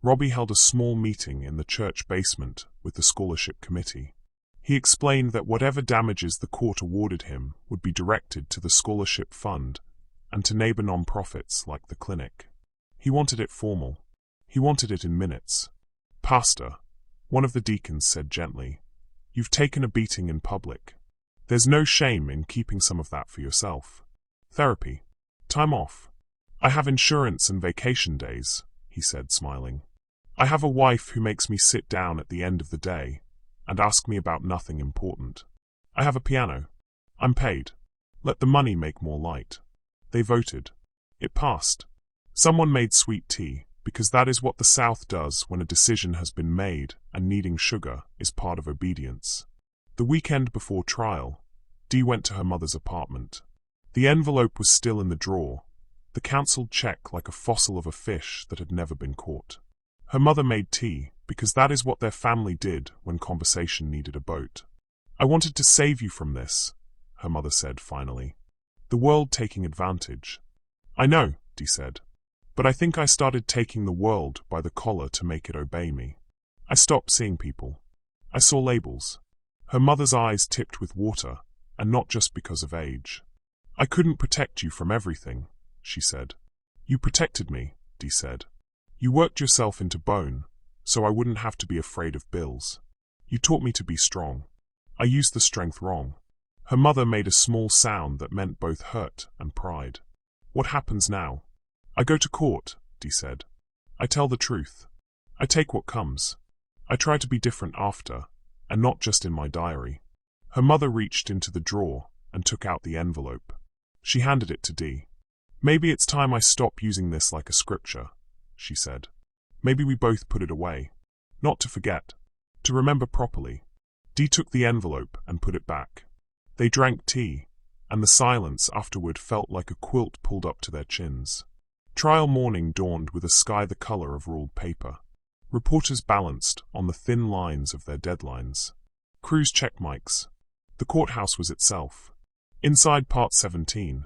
Robbie held a small meeting in the church basement with the scholarship committee. He explained that whatever damages the court awarded him would be directed to the scholarship fund and to neighbor nonprofits like the clinic. He wanted it formal. He wanted it in minutes. "Pastor," one of the deacons said gently, "you've taken a beating in public. There's no shame in keeping some of that for yourself. Therapy. Time off. I have insurance and vacation days," he said, smiling. "I have a wife who makes me sit down at the end of the day and ask me about nothing important. I have a piano. I'm paid. Let the money make more light." They voted. It passed. Someone made sweet tea, because that is what the South does when a decision has been made and needing sugar is part of obedience. The weekend before trial, Dee went to her mother's apartment. The envelope was still in the drawer, the cancelled check like a fossil of a fish that had never been caught. Her mother made tea, because that is what their family did when conversation needed a boat. "I wanted to save you from this," her mother said finally. "The world taking advantage." "I know," Dee said. "But I think I started taking the world by the collar to make it obey me. I stopped seeing people. I saw labels." Her mother's eyes tipped with water, and not just because of age. "I couldn't protect you from everything," she said. "You protected me," Dee said. "You worked yourself into bone, so I wouldn't have to be afraid of bills. You taught me to be strong. I used the strength wrong." Her mother made a small sound that meant both hurt and pride. "What happens now?" "I go to court," Dee said. "I tell the truth. I take what comes. I try to be different after, and not just in my diary." Her mother reached into the drawer and took out the envelope. She handed it to Dee. "Maybe it's time I stop using this like a scripture," she said. "Maybe we both put it away. Not to forget. To remember properly." Dee took the envelope and put it back. They drank tea, and the silence afterward felt like a quilt pulled up to their chins. Trial morning dawned with a sky the color of ruled paper. Reporters balanced on the thin lines of their deadlines. Crews checked mics. The courthouse was itself. Inside Part 17,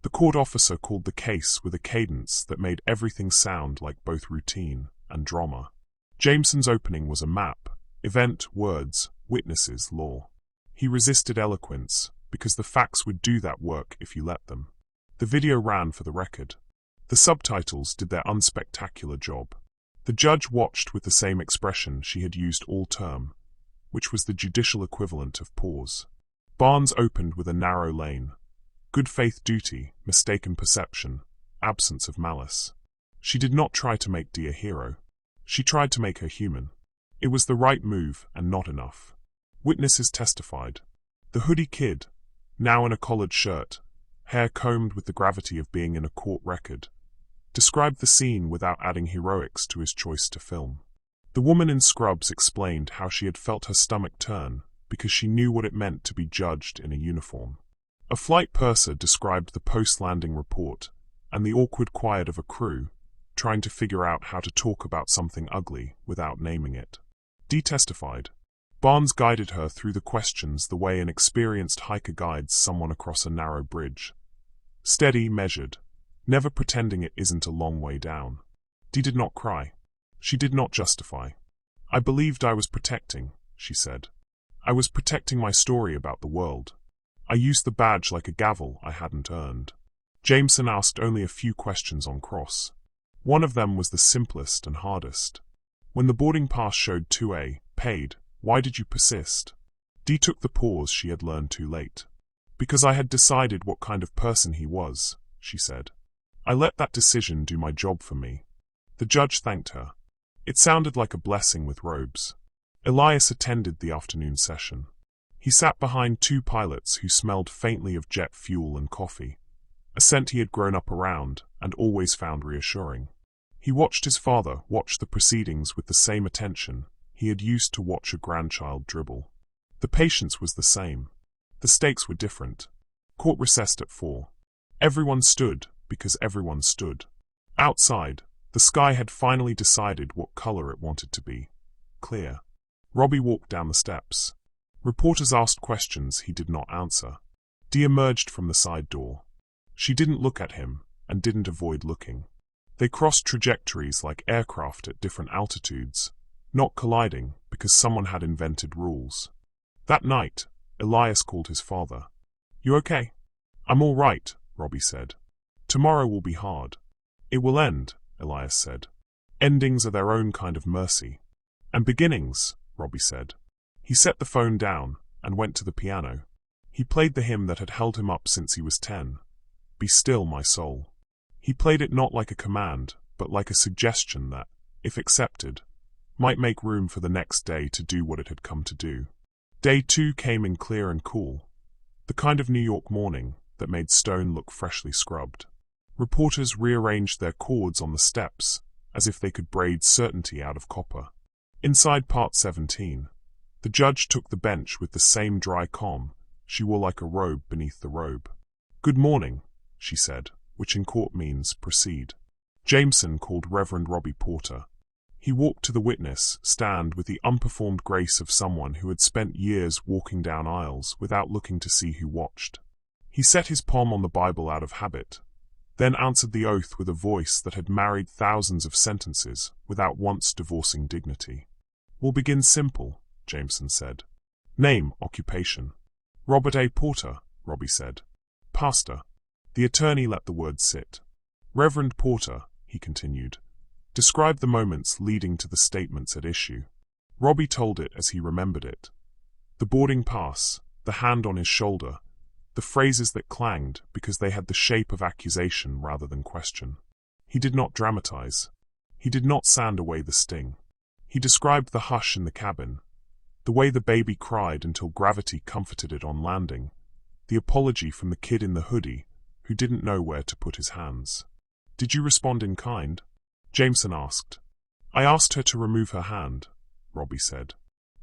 the court officer called the case with a cadence that made everything sound like both routine and drama. Jameson's opening was a map: event, words, witnesses, law. He resisted eloquence, because the facts would do that work if you let them. The video ran for the record. The subtitles did their unspectacular job. The judge watched with the same expression she had used all term, which was the judicial equivalent of pause. Barnes opened with a narrow lane. Good faith duty, mistaken perception, absence of malice. She did not try to make Dee a hero. She tried to make her human. It was the right move and not enough. Witnesses testified. The hoodie kid, now in a collared shirt, hair combed with the gravity of being in a court record, described the scene without adding heroics to his choice to film. The woman in scrubs explained how she had felt her stomach turn because she knew what it meant to be judged in a uniform. A flight purser described the post-landing report and the awkward quiet of a crew trying to figure out how to talk about something ugly without naming it. Dee testified. Barnes guided her through the questions the way an experienced hiker guides someone across a narrow bridge. Steady, measured, never pretending it isn't a long way down. Dee did not cry. She did not justify. I believed I was protecting, she said. I was protecting my story about the world. I used the badge like a gavel I hadn't earned. Jameson asked only a few questions on cross. One of them was the simplest and hardest. When the boarding pass showed 2A, paid, why did you persist? Dee took the pause she had learned too late. Because I had decided what kind of person he was, she said. I let that decision do my job for me. The judge thanked her. It sounded like a blessing with robes. Elias attended the afternoon session. He sat behind two pilots who smelled faintly of jet fuel and coffee, a scent he had grown up around and always found reassuring. He watched his father watch the proceedings with the same attention he had used to watch a grandchild dribble. The patience was the same. The stakes were different. Court recessed at 4. Everyone stood because everyone stood. Outside, the sky had finally decided what color it wanted to be. Clear. Robbie walked down the steps. Reporters asked questions he did not answer. Dee emerged from the side door. She didn't look at him and didn't avoid looking. They crossed trajectories like aircraft at different altitudes, not colliding because someone had invented rules. That night, Elias called his father. You okay? I'm all right, Robbie said. Tomorrow will be hard. It will end, Elias said. Endings are their own kind of mercy. And beginnings, Robbie said. He set the phone down and went to the piano. He played the hymn that had held him up since he was 10. Be still, my soul. He played it not like a command, but like a suggestion that, if accepted, might make room for the next day to do what it had come to do. Day 2 came in clear and cool, the kind of New York morning that made stone look freshly scrubbed. Reporters rearranged their cords on the steps as if they could braid certainty out of copper. Inside Part 17, the judge took the bench with the same dry calm she wore like a robe beneath the robe. Good morning, she said, which in court means proceed. Jameson called Reverend Robbie Porter. He walked to the witness stand with the unperformed grace of someone who had spent years walking down aisles without looking to see who watched. He set his palm on the Bible out of habit, then answered the oath with a voice that had married thousands of sentences without once divorcing dignity. We'll begin simple, Jameson said. Name, occupation. Robert A. Porter, Robbie said. Pastor. The attorney let the words sit. Reverend Porter, he continued, described the moments leading to the statements at issue. Robbie told it as he remembered it. The boarding pass, the hand on his shoulder, the phrases that clanged because they had the shape of accusation rather than question. He did not dramatize. He did not sand away the sting. He described the hush in the cabin, the way the baby cried until gravity comforted it on landing, the apology from the kid in the hoodie who didn't know where to put his hands. Did you respond in kind? Jameson asked. I asked her to remove her hand, Robbie said.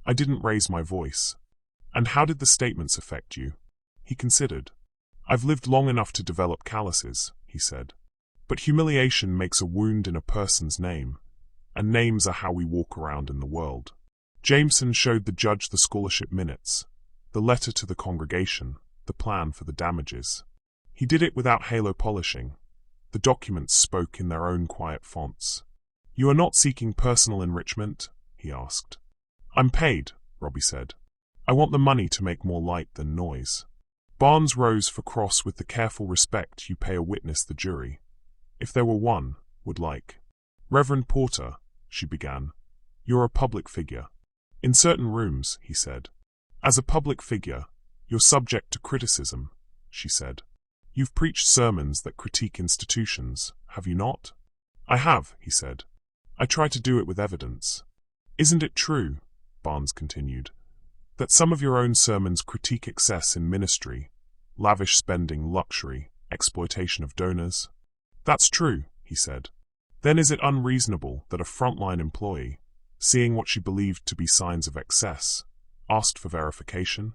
I didn't raise my voice. And how did the statements affect you? He considered. I've lived long enough to develop calluses, he said. But humiliation makes a wound in a person's name, and names are how we walk around in the world. Jameson showed the judge the scholarship minutes, the letter to the congregation, the plan for the damages. He did it without halo polishing. The documents spoke in their own quiet fonts. You are not seeking personal enrichment? He asked. I'm paid, Robbie said. I want the money to make more light than noise. Barnes rose for cross with the careful respect you pay a witness the jury, if there were one, would like. Reverend Porter, she began, you're a public figure. In certain rooms, he said. As a public figure, you're subject to criticism, she said. You've preached sermons that critique institutions, have you not? I have, he said. I try to do it with evidence. Isn't it true, Barnes continued, that some of your own sermons critique excess in ministry, lavish spending, luxury, exploitation of donors? That's true, he said. Then is it unreasonable that a frontline employee, seeing what she believed to be signs of excess, asked for verification?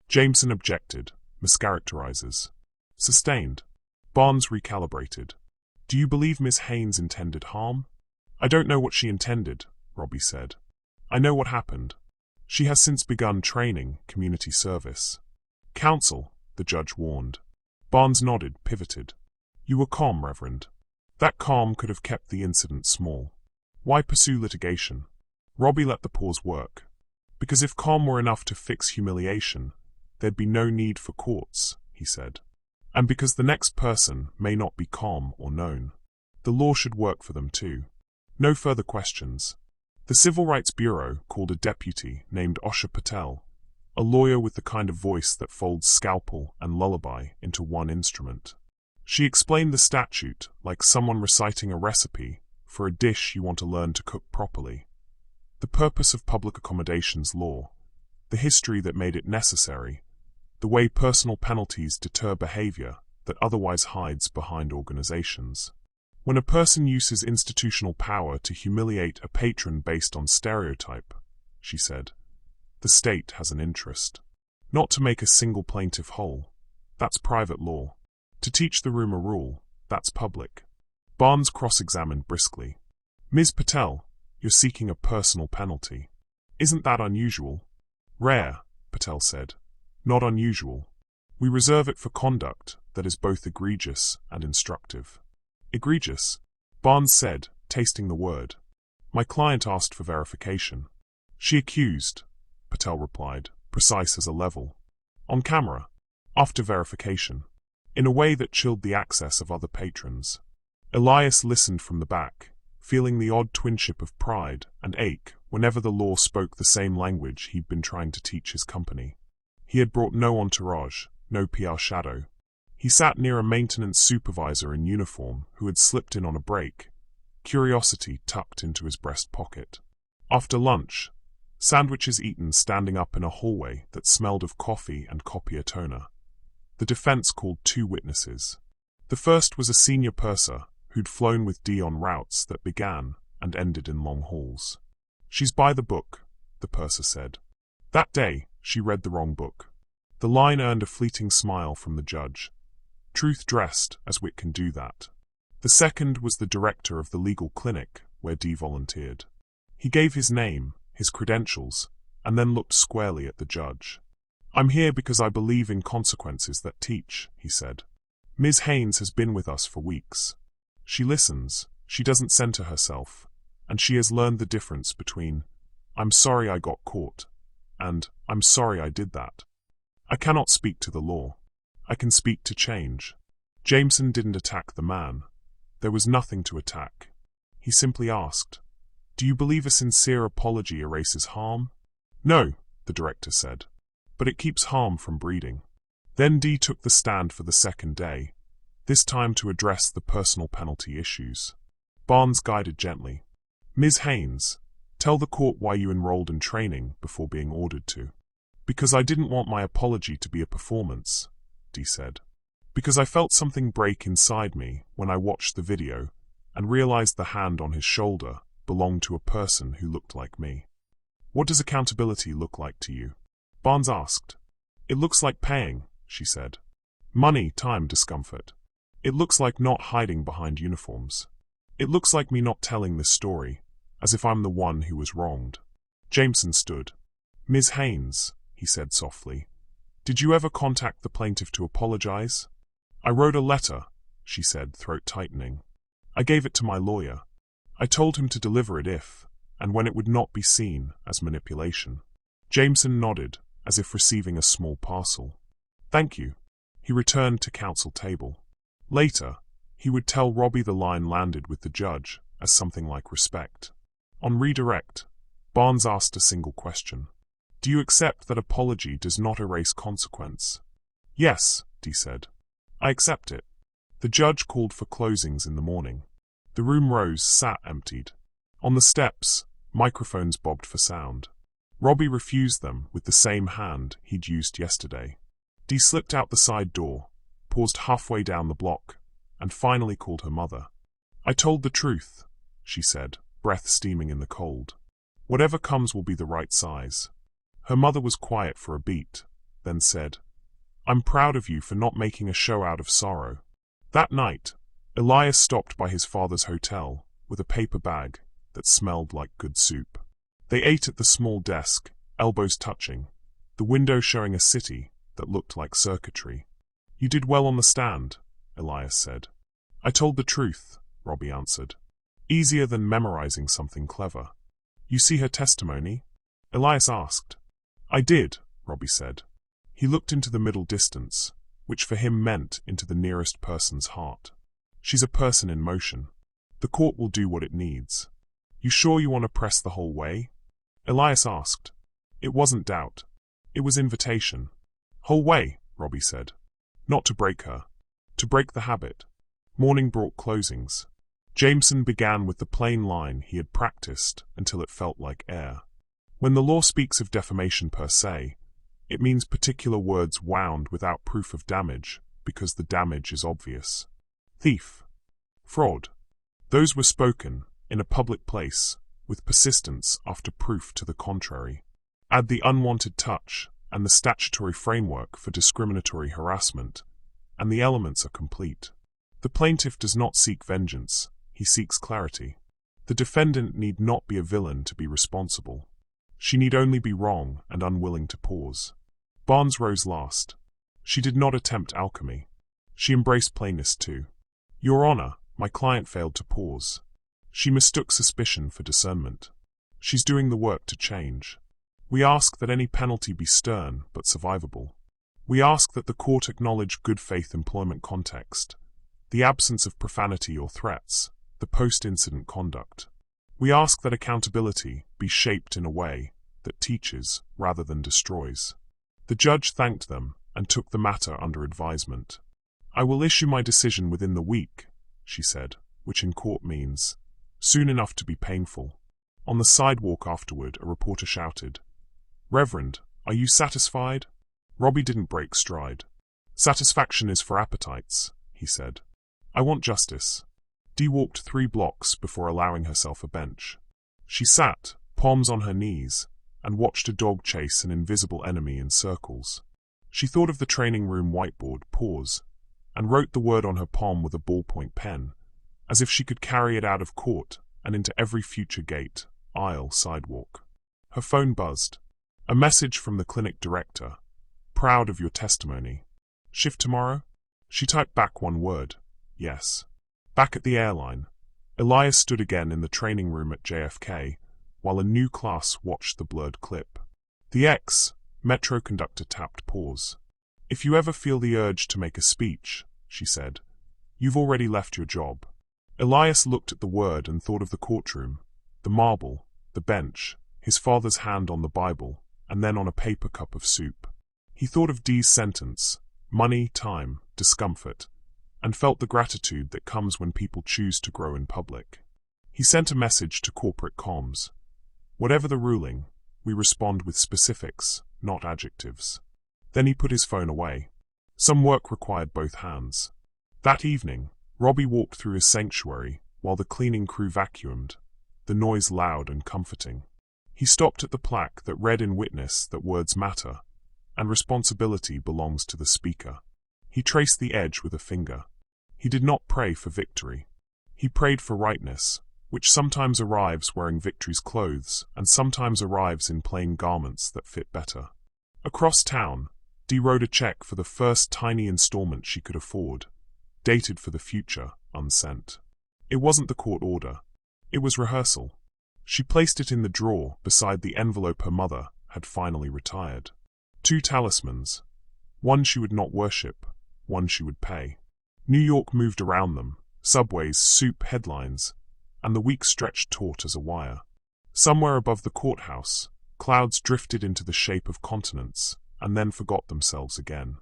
Jameson objected, mischaracterizes. Sustained. Barnes recalibrated. Do you believe Miss Haines intended harm? I don't know what she intended, Robbie said. I know what happened. She has since begun training, community service. Counsel, the judge warned. Barnes nodded, pivoted. You were calm, Reverend. That calm could have kept the incident small. Why pursue litigation? Robbie let the pause work. Because if calm were enough to fix humiliation, there'd be no need for courts, he said. And because the next person may not be calm or known, the law should work for them too. No further questions. The Civil Rights Bureau called a deputy named Osha Patel, a lawyer with the kind of voice that folds scalpel and lullaby into one instrument. She explained the statute like someone reciting a recipe for a dish you want to learn to cook properly. The purpose of public accommodations law, the history that made it necessary, the way personal penalties deter behavior that otherwise hides behind organizations. When a person uses institutional power to humiliate a patron based on stereotype, she said, the state has an interest. Not to make a single plaintiff whole. That's private law. To teach the room a rule, that's public. Barnes cross-examined briskly. Ms. Patel, you're seeking a personal penalty. Isn't that unusual? Rare, Patel said. Not unusual. We reserve it for conduct that is both egregious and instructive. Egregious, Barnes said, tasting the word. My client asked for verification. She accused, Patel replied, precise as a level. On camera. After verification. In a way that chilled the access of other patrons. Elias listened from the back, feeling the odd twinship of pride and ache whenever the law spoke the same language he'd been trying to teach his company. He had brought no entourage, no PR shadow. He sat near a maintenance supervisor in uniform who had slipped in on a break, curiosity tucked into his breast pocket. After lunch, sandwiches eaten standing up in a hallway that smelled of coffee and copier toner. The defense called 2 witnesses. The first was a senior purser who'd flown with Dee on routes that began and ended in long hauls. She's by the book, the purser said. That day, she read the wrong book. The line earned a fleeting smile from the judge. Truth dressed as wit can do that. The second was the director of the legal clinic where Dee volunteered. He gave his name, his credentials, and then looked squarely at the judge. I'm here because I believe in consequences that teach, he said. Ms. Haines has been with us for weeks. She listens, she doesn't center herself, and she has learned the difference between, I'm sorry I got caught, and I'm sorry I did that. I cannot speak to the law. I can speak to change. Jameson didn't attack the man. There was nothing to attack. He simply asked, do you believe a sincere apology erases harm? No, the director said. But it keeps harm from breeding. Then Dee took the stand for the second day, this time to address the personal penalty issues. Barnes guided gently. Ms. Haines, tell the court why you enrolled in training before being ordered to. Because I didn't want my apology to be a performance, Dee said. Because I felt something break inside me when I watched the video and realized the hand on his shoulder belonged to a person who looked like me. What does accountability look like to you? Barnes asked. It looks like paying, she said. Money, time, discomfort. It looks like not hiding behind uniforms. It looks like me not telling this story, as if I'm the one who was wronged. Jameson stood. Ms. Haines, he said softly, did you ever contact the plaintiff to apologize? I wrote a letter, she said, throat tightening. I gave it to my lawyer. I told him to deliver it if, and when it would not be seen as manipulation. Jameson nodded, as if receiving a small parcel. Thank you. He returned to counsel table. Later, he would tell Robbie the line landed with the judge as something like respect. On redirect, Barnes asked a single question. Do you accept that apology does not erase consequence? Yes, Dee said. I accept it. The judge called for closings in the morning. The room Rose sat emptied. On the steps, microphones bobbed for sound. Robbie refused them with the same hand he'd used yesterday. Dee slipped out the side door, paused halfway down the block, and finally called her mother. I told the truth, she said, breath steaming in the cold. Whatever comes will be the right size. Her mother was quiet for a beat, then said, I'm proud of you for not making a show out of sorrow. That night, Elias stopped by his father's hotel with a paper bag that smelled like good soup. They ate at the small desk, elbows touching, the window showing a city that looked like circuitry. You did well on the stand, Elias said. I told the truth, Robbie answered. Easier than memorizing something clever. You see her testimony? Elias asked. I did, Robbie said. He looked into the middle distance, which for him meant into the nearest person's heart. She's a person in motion. The court will do what it needs. You sure you want to press the whole way? Elias asked. It wasn't doubt. It was invitation. Whole way, Robbie said. Not to break her. To break the habit. Morning brought closings. Jameson began with the plain line he had practiced until it felt like air. When the law speaks of defamation per se, it means particular words wound without proof of damage because the damage is obvious. Thief. Fraud. Those were spoken in a public place with persistence after proof to the contrary. Add the unwanted touch and the statutory framework for discriminatory harassment, and the elements are complete. The plaintiff does not seek vengeance, he seeks clarity. The defendant need not be a villain to be responsible. She need only be wrong and unwilling to pause. Barnes rose last. She did not attempt alchemy. She embraced plainness too. Your Honor, my client failed to pause. She mistook suspicion for discernment. She's doing the work to change. We ask that any penalty be stern but survivable. We ask that the court acknowledge good faith employment context, the absence of profanity or threats, the post-incident conduct. We ask that accountability be shaped in a way that teaches rather than destroys. The judge thanked them and took the matter under advisement. I will issue my decision within the week, she said, which in court means soon enough to be painful. On the sidewalk afterward, a reporter shouted, Reverend, are you satisfied? Robbie didn't break stride. Satisfaction is for appetites, he said. I want justice. Dee walked 3 blocks before allowing herself a bench. She sat, palms on her knees, and watched a dog chase an invisible enemy in circles. She thought of the training room whiteboard, pause, and wrote the word on her palm with a ballpoint pen, as if she could carry it out of court and into every future gate, aisle, sidewalk. Her phone buzzed. A message from the clinic director. Proud of your testimony. Shift tomorrow? She typed back one word. Yes. Back at the airline, Elias stood again in the training room at JFK, while a new class watched the blurred clip. The ex-Metro conductor tapped pause. If you ever feel the urge to make a speech, she said, you've already left your job. Elias looked at the word and thought of the courtroom, the marble, the bench, his father's hand on the Bible, and then on a paper cup of soup. He thought of Dee's sentence, money, time, discomfort, and felt the gratitude that comes when people choose to grow in public. He sent a message to corporate comms. Whatever the ruling, we respond with specifics, not adjectives. Then he put his phone away. Some work required both hands. That evening, Robbie walked through his sanctuary while the cleaning crew vacuumed, the noise loud and comforting. He stopped at the plaque that read in witness that words matter, and responsibility belongs to the speaker. He traced the edge with a finger. He did not pray for victory. He prayed for rightness, which sometimes arrives wearing victory's clothes and sometimes arrives in plain garments that fit better. Across town, Dee wrote a check for the first tiny installment she could afford, dated for the future, unsent. It wasn't the court order. It was rehearsal. She placed it in the drawer beside the envelope her mother had finally retired. 2 talismans. One she would not worship, one she would pay. New York moved around them, subways, soup, headlines, and the week stretched taut as a wire. Somewhere above the courthouse, clouds drifted into the shape of continents, and then forgot themselves again.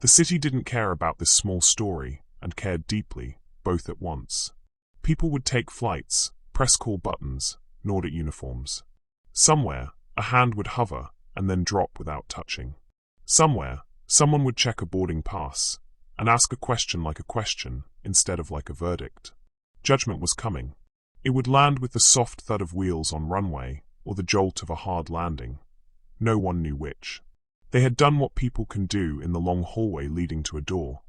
The city didn't care about this small story, and cared deeply, both at once. People would take flights, press call buttons, nod at uniforms. Somewhere, a hand would hover, and then drop without touching. Somewhere, someone would check a boarding pass, and ask a question like a question, instead of like a verdict. Judgment was coming. It would land with the soft thud of wheels on runway, or the jolt of a hard landing. No one knew which. They had done what people can do in the long hallway leading to a door.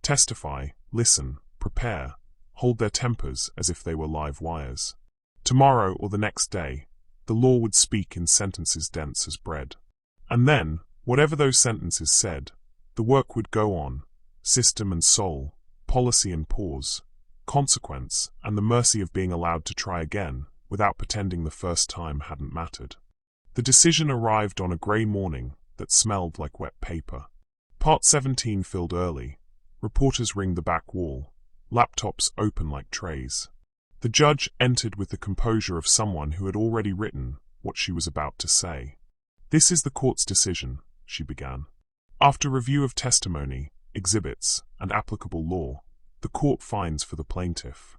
Testify, listen, prepare, hold their tempers as if they were live wires. Tomorrow or the next day, the law would speak in sentences dense as bread. And then, whatever those sentences said, the work would go on, system and soul, policy and pause, consequence and the mercy of being allowed to try again, without pretending the first time hadn't mattered. The decision arrived on a grey morning that smelled like wet paper. Part 17 filled early. Reporters ringed the back wall, laptops open like trays. The judge entered with the composure of someone who had already written what she was about to say. "This is the court's decision," she began. "After review of testimony, exhibits, and applicable law, the court finds for the plaintiff.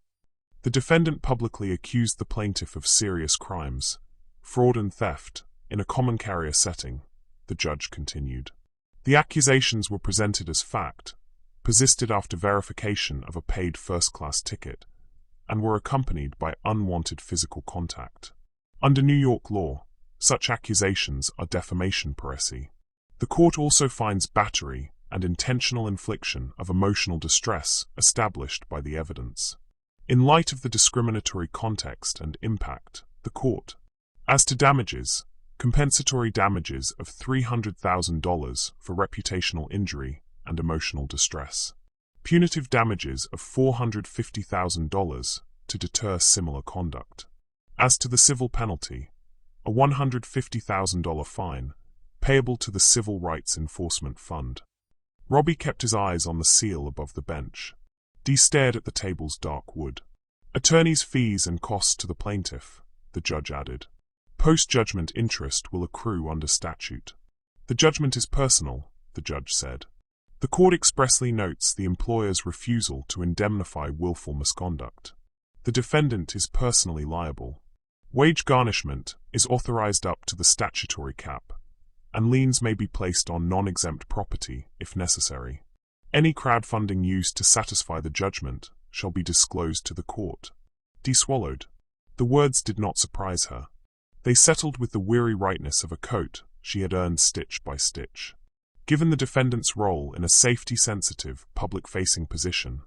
The defendant publicly accused the plaintiff of serious crimes, fraud and theft, in a common carrier setting," the judge continued. "The accusations were presented as fact, persisted after verification of a paid first-class ticket, and were accompanied by unwanted physical contact. Under New York law, such accusations are defamation per se. The court also finds battery and intentional infliction of emotional distress established by the evidence. In light of the discriminatory context and impact, the court, as to damages, compensatory damages of $300,000 for reputational injury and emotional distress. Punitive damages of $450,000 to deter similar conduct. As to the civil penalty, a $150,000 fine, payable to the Civil Rights Enforcement Fund." Robbie kept his eyes on the seal above the bench. Dee stared at the table's dark wood. "Attorney's fees and costs to the plaintiff," the judge added. "Post-judgment interest will accrue under statute." "The judgment is personal," the judge said. "The court expressly notes the employer's refusal to indemnify willful misconduct. The defendant is personally liable. Wage garnishment is authorized up to the statutory cap, and liens may be placed on non-exempt property if necessary. Any crowdfunding used to satisfy the judgment shall be disclosed to the court." Dee swallowed. The words did not surprise her. They settled with the weary rightness of a coat she had earned stitch by stitch. Given the defendant's role in a safety-sensitive, public-facing position,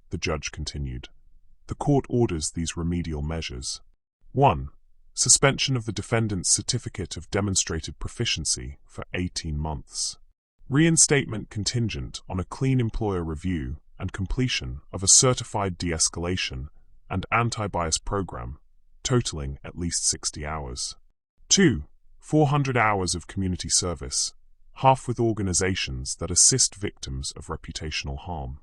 the judge continued, the court orders these remedial measures. 1. Suspension of the defendant's certificate of demonstrated proficiency for 18 months. Reinstatement contingent on a clean employer review and completion of a certified de-escalation and anti-bias program, totaling at least 60 hours. 2. 400 hours of community service, half with organizations that assist victims of reputational harm.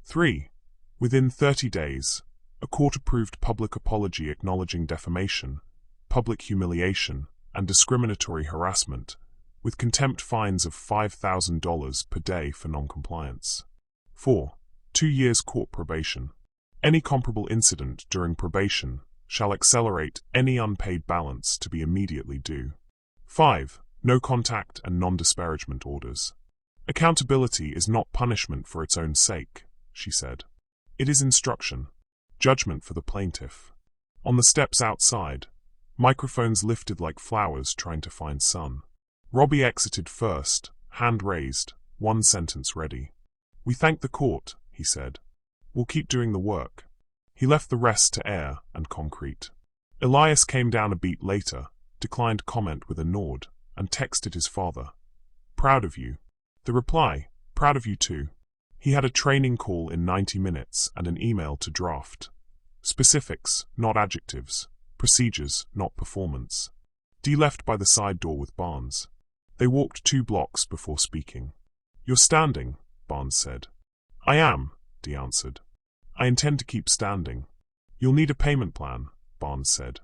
3. Within 30 days, a court-approved public apology acknowledging defamation, public humiliation, and discriminatory harassment, with contempt fines of $5,000 per day for non-compliance. 4. 2 years court probation. Any comparable incident during probation shall accelerate any unpaid balance to be immediately due. 5. No contact and non-disparagement orders. "Accountability is not punishment for its own sake," she said. "It is instruction, judgment for the plaintiff." On the steps outside, microphones lifted like flowers trying to find sun. Robbie exited first, hand raised, one sentence ready. "We thank the court," he said. "We'll keep doing the work." He left the rest to air and concrete. Elias came down a beat later, declined comment with a nod, and texted his father. "Proud of you." The reply, "Proud of you too." He had a training call in 90 minutes and an email to draft. Specifics, not adjectives. Procedures, not performance. Dee left by the side door with Barnes. They walked 2 blocks before speaking. "You're standing," Barnes said. I am, Dee answered. I intend to keep standing. You'll need a payment plan, Barnes said.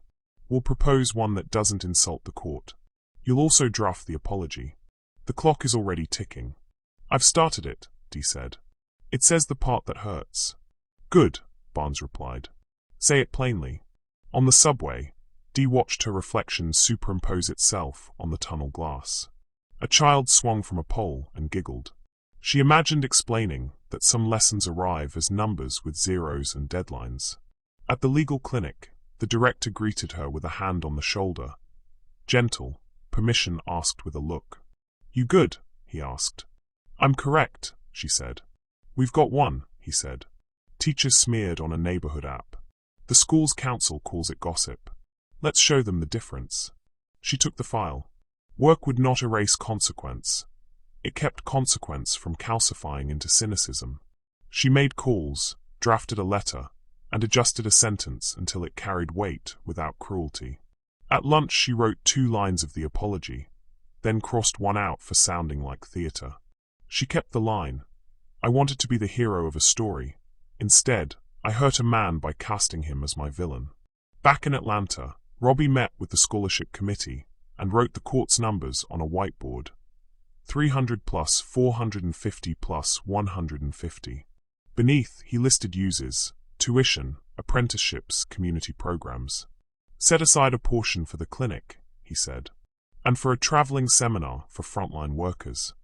We'll propose one that doesn't insult the court. You'll also draft the apology. The clock is already ticking. I've started it, Dee said. It says the part that hurts. Good, Barnes replied. Say it plainly. On the subway, Dee watched her reflection superimpose itself on the tunnel glass. A child swung from a pole and giggled. She imagined explaining that some lessons arrive as numbers with zeros and deadlines. At the legal clinic, the director greeted her with a hand on the shoulder. Gentle, permission asked with a look. You good? He asked. I'm correct, she said. We've got one, he said. Teachers smeared on a neighborhood app. The school's council calls it gossip. Let's show them the difference. She took the file. Work would not erase consequence. It kept consequence from calcifying into cynicism. She made calls, drafted a letter, and adjusted a sentence until it carried weight without cruelty. At lunch she wrote 2 lines of the apology, then crossed one out for sounding like theater. She kept the line, I wanted to be the hero of a story. Instead, I hurt a man by casting him as my villain. Back in Atlanta, Robbie met with the scholarship committee and wrote the court's numbers on a whiteboard. 300 plus 450 plus 150. Beneath, he listed uses, tuition, apprenticeships, community programs. Set aside a portion for the clinic, he said, and for a traveling seminar for frontline workers.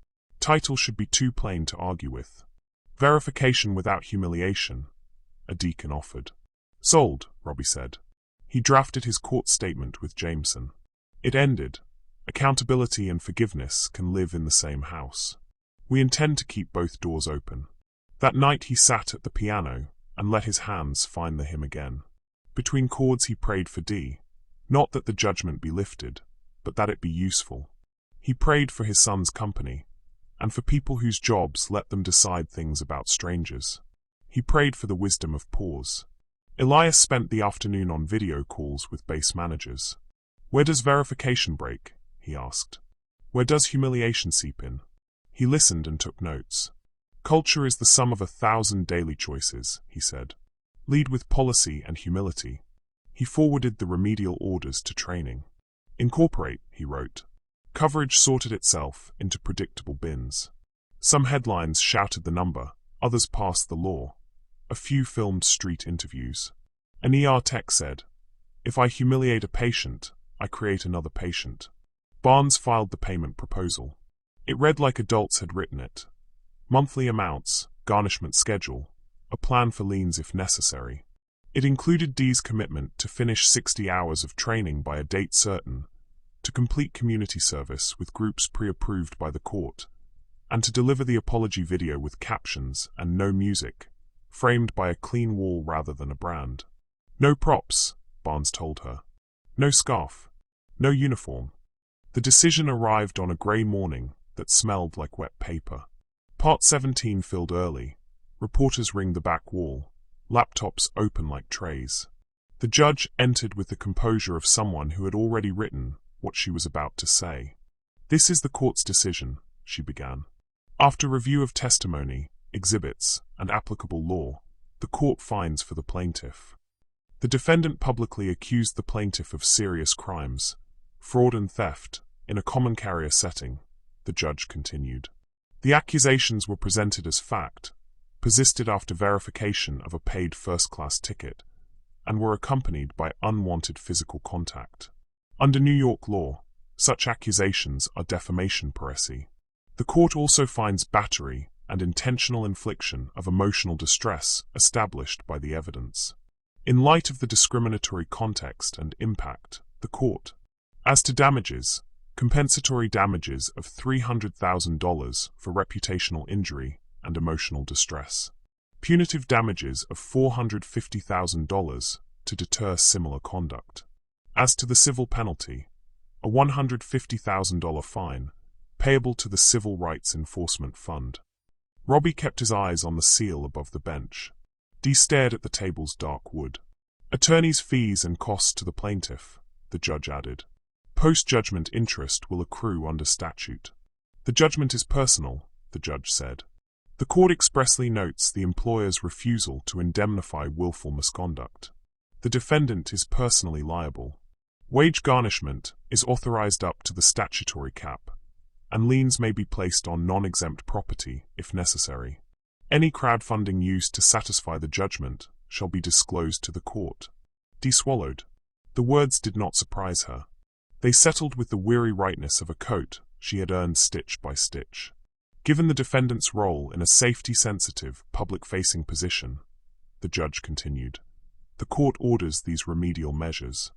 Title should be too plain to argue with. Verification without humiliation, a deacon offered. Sold, Robbie said. He drafted his court statement with Jameson. It ended. Accountability and forgiveness can live in the same house. We intend to keep both doors open. That night he sat at the piano and let his hands find the hymn again. Between chords he prayed for Dee, not that the judgment be lifted, but that it be useful. He prayed for his son's company, and for people whose jobs let them decide things about strangers. He prayed for the wisdom of pause. Elias spent the afternoon on video calls with base managers. Where does verification break? He asked. Where does humiliation seep in? He listened and took notes. Culture is the sum of 1,000 daily choices, he said. Lead with policy and humility. He forwarded the remedial orders to training. Incorporate, he wrote. Coverage sorted itself into predictable bins. Some headlines shouted the number, others passed the law. A few filmed street interviews. An ER tech said, If I humiliate a patient, I create another patient. Barnes filed the payment proposal. It read like adults had written it. Monthly amounts, garnishment schedule, a plan for liens if necessary. It included Dee's commitment to finish 60 hours of training by a date certain, to complete community service with groups pre-approved by the court, and to deliver the apology video with captions and no music, framed by a clean wall rather than a brand. No props, Barnes told her. No scarf. No uniform. The decision arrived on a grey morning that smelled like wet paper. Part 17 filled early. Reporters ringed the back wall. Laptops open like trays. The judge entered with the composure of someone who had already written what she was about to say. This is the court's decision, she began. After review of testimony, exhibits, and applicable law, the court finds for the plaintiff. The defendant publicly accused the plaintiff of serious crimes, fraud and theft, in a common carrier setting, the judge continued. The accusations were presented as fact, persisted after verification of a paid first-class ticket, and were accompanied by unwanted physical contact. Under New York law, such accusations are defamation per se. The court also finds battery and intentional infliction of emotional distress established by the evidence. In light of the discriminatory context and impact, the court, as to damages, compensatory damages of $300,000 for reputational injury and emotional distress. Punitive damages of $450,000 to deter similar conduct. As to the civil penalty, a $150,000 fine, payable to the Civil Rights Enforcement Fund. Robbie kept his eyes on the seal above the bench. Dee stared at the table's dark wood. Attorney's fees and costs to the plaintiff, the judge added. Post-judgment interest will accrue under statute. The judgment is personal, the judge said. The court expressly notes the employer's refusal to indemnify willful misconduct. The defendant is personally liable. Wage garnishment is authorized up to the statutory cap, and liens may be placed on non-exempt property if necessary. Any crowdfunding used to satisfy the judgment shall be disclosed to the court. Dee swallowed. The words did not surprise her. They settled with the weary rightness of a coat she had earned stitch by stitch. Given the defendant's role in a safety-sensitive, public-facing position, the judge continued, the court orders these remedial measures.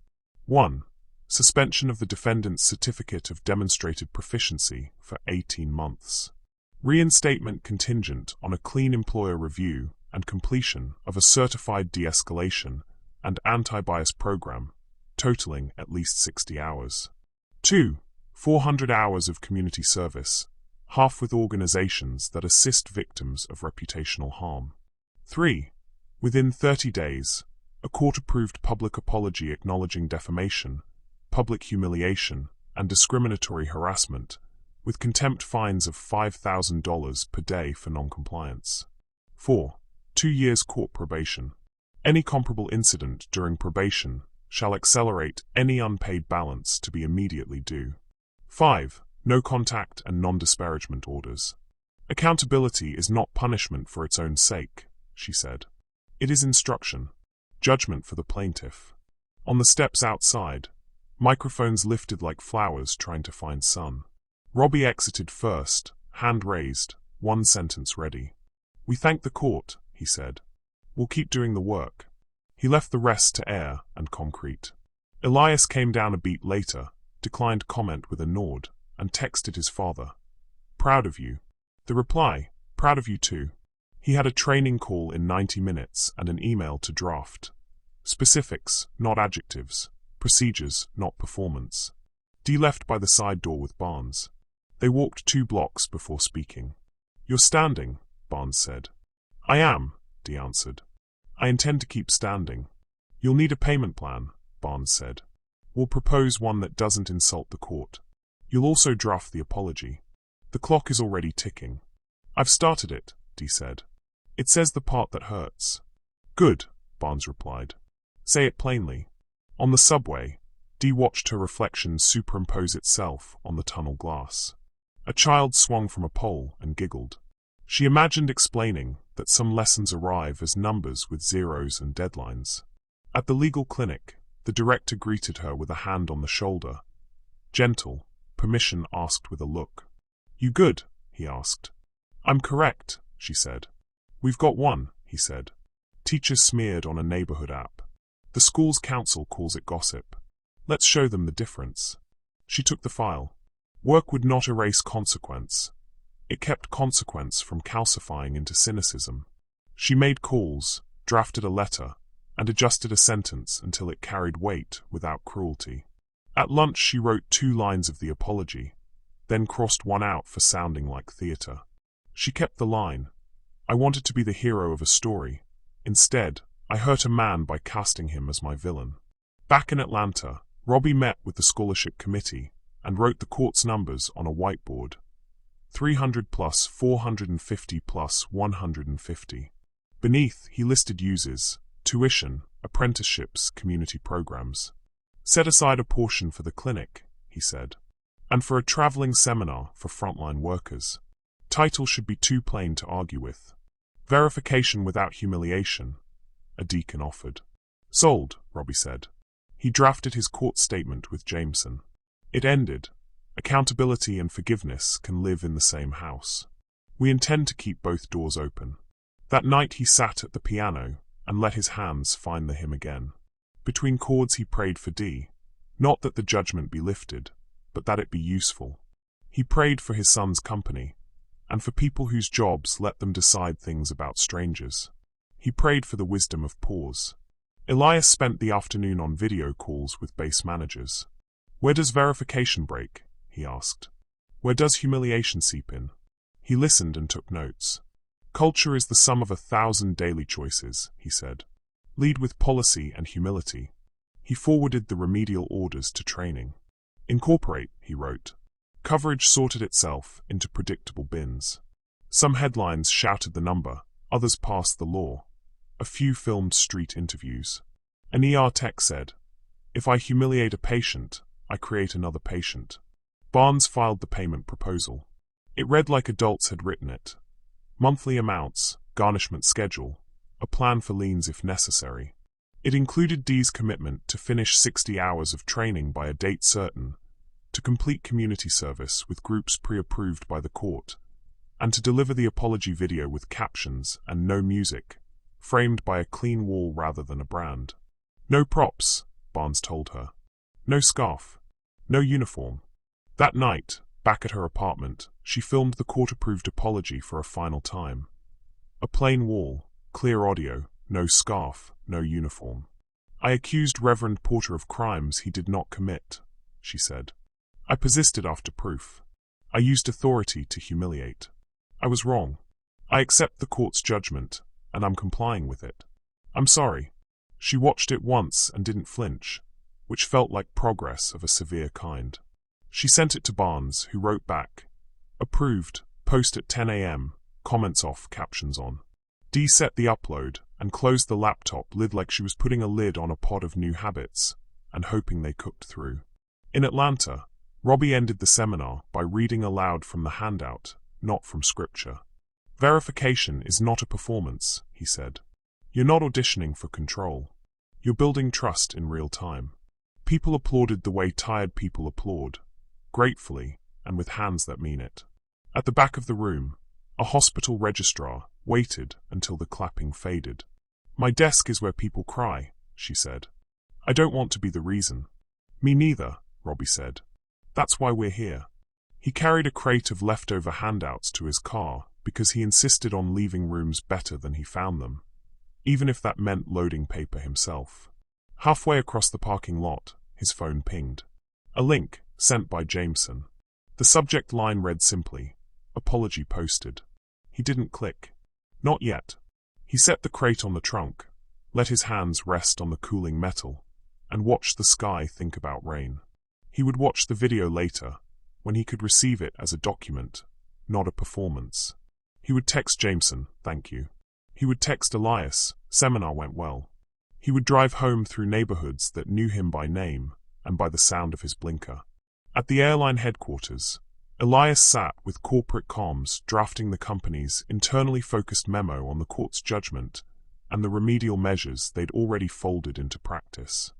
1. Suspension of the defendant's certificate of demonstrated proficiency for 18 months. Reinstatement contingent on a clean employer review and completion of a certified de-escalation and anti-bias program, totaling at least 60 hours. 2. 400 hours of community service, half with organizations that assist victims of reputational harm. 3. Within 30 days, a court-approved public apology acknowledging defamation, public humiliation, and discriminatory harassment, with contempt fines of $5,000 per day for non-compliance. 4. 2 years court probation. Any comparable incident during probation shall accelerate any unpaid balance to be immediately due. 5. No contact and non-disparagement orders. Accountability is not punishment for its own sake, she said. It is instruction, judgment for the plaintiff. On the steps outside, microphones lifted like flowers trying to find sun. Robbie exited first, hand raised, one sentence ready. "We thank the court," he said. "We'll keep doing the work." He left the rest to air and concrete. Elias came down a beat later, declined comment with a nod, and texted his father. "Proud of you." The reply, "Proud of you too." He had a training call in 90 minutes and an email to draft. Specifics, not adjectives. Procedures, not performance. Dee left by the side door with Barnes. They walked 2 blocks before speaking. "You're standing," Barnes said. "I am," Dee answered. "I intend to keep standing." "You'll need a payment plan," Barnes said. "We'll propose one that doesn't insult the court. You'll also draft the apology. The clock is already ticking." "I've started it," Dee said. "It says the part that hurts." "Good," Barnes replied. "Say it plainly." On the subway, Dee watched her reflection superimpose itself on the tunnel glass. A child swung from a pole and giggled. She imagined explaining that some lessons arrive as numbers with zeros and deadlines. At the legal clinic, the director greeted her with a hand on the shoulder. Gentle, permission asked with a look. "You good?" he asked. "I'm correct," she said. "We've got one," he said. "Teacher smeared on a neighborhood app. The school's council calls it gossip. Let's show them the difference." She took the file. Work would not erase consequence. It kept consequence from calcifying into cynicism. She made calls, drafted a letter, and adjusted a sentence until it carried weight without cruelty. At lunch she wrote 2 lines of the apology, then crossed one out for sounding like theater. She kept the line, "I wanted to be the hero of a story. Instead, I hurt a man by casting him as my villain." Back in Atlanta, Robbie met with the scholarship committee and wrote the court's numbers on a whiteboard. 300 plus 450 plus 150. Beneath, he listed uses, tuition, apprenticeships, community programs. "Set aside a portion for the clinic," he said, "and for a traveling seminar for frontline workers. Title should be too plain to argue with. Verification without humiliation," a deacon offered. "Sold," Robbie said. He drafted his court statement with Jameson. It ended, "Accountability and forgiveness can live in the same house. We intend to keep both doors open." That night he sat at the piano and let his hands find the hymn again. Between chords he prayed for Dee, not that the judgment be lifted, but that it be useful. He prayed for his son's company, and for people whose jobs let them decide things about strangers. He prayed for the wisdom of pause. Elias spent the afternoon on video calls with base managers. "Where does verification break?" he asked. "Where does humiliation seep in?" He listened and took notes. "Culture is the sum of 1,000 daily choices," he said. "Lead with policy and humility." He forwarded the remedial orders to training. "Incorporate," he wrote. Coverage sorted itself into predictable bins. Some headlines shouted the number, others passed the law. A few filmed street interviews. An ER tech said, "If I humiliate a patient, I create another patient." Barnes filed the payment proposal. It read like adults had written it. Monthly amounts, garnishment schedule, a plan for liens if necessary. It included Dee's commitment to finish 60 hours of training by a date certain, to complete community service with groups pre-approved by the court, and to deliver the apology video with captions and no music, framed by a clean wall rather than a brand. No props, Barnes told her. No scarf. No uniform. That night, back at her apartment, she filmed the court-approved apology for a final time. A plain wall, clear audio, no scarf, no uniform. "I accused Reverend Porter of crimes he did not commit," she said. "I persisted after proof. I used authority to humiliate. I was wrong. I accept the court's judgment, and I'm complying with it. I'm sorry." She watched it once and didn't flinch, which felt like progress of a severe kind. She sent it to Barnes, who wrote back, "Approved, post at 10 a.m, comments off, captions on." Dee set the upload and closed the laptop lid like she was putting a lid on a pod of new habits and hoping they cooked through. In Atlanta, Robbie ended the seminar by reading aloud from the handout, not from scripture. "Verification is not a performance," he said. "You're not auditioning for control. You're building trust in real time." People applauded the way tired people applaud, gratefully and with hands that mean it. At the back of the room, a hospital registrar waited until the clapping faded. "My desk is where people cry," she said. "I don't want to be the reason." "Me neither," Robbie said. "That's why we're here." He carried a crate of leftover handouts to his car because he insisted on leaving rooms better than he found them, even if that meant loading paper himself. Halfway across the parking lot, his phone pinged. A link, sent by Jameson. The subject line read simply, "Apology posted." He didn't click. Not yet. He set the crate on the trunk, let his hands rest on the cooling metal, and watched the sky think about rain. He would watch the video later, when he could receive it as a document, not a performance. He would text Jameson, "Thank you." He would text Elias, "Seminar went well." He would drive home through neighborhoods that knew him by name and by the sound of his blinker. At the airline headquarters, Elias sat with corporate comms drafting the company's internally focused memo on the court's judgment and the remedial measures they'd already folded into practice.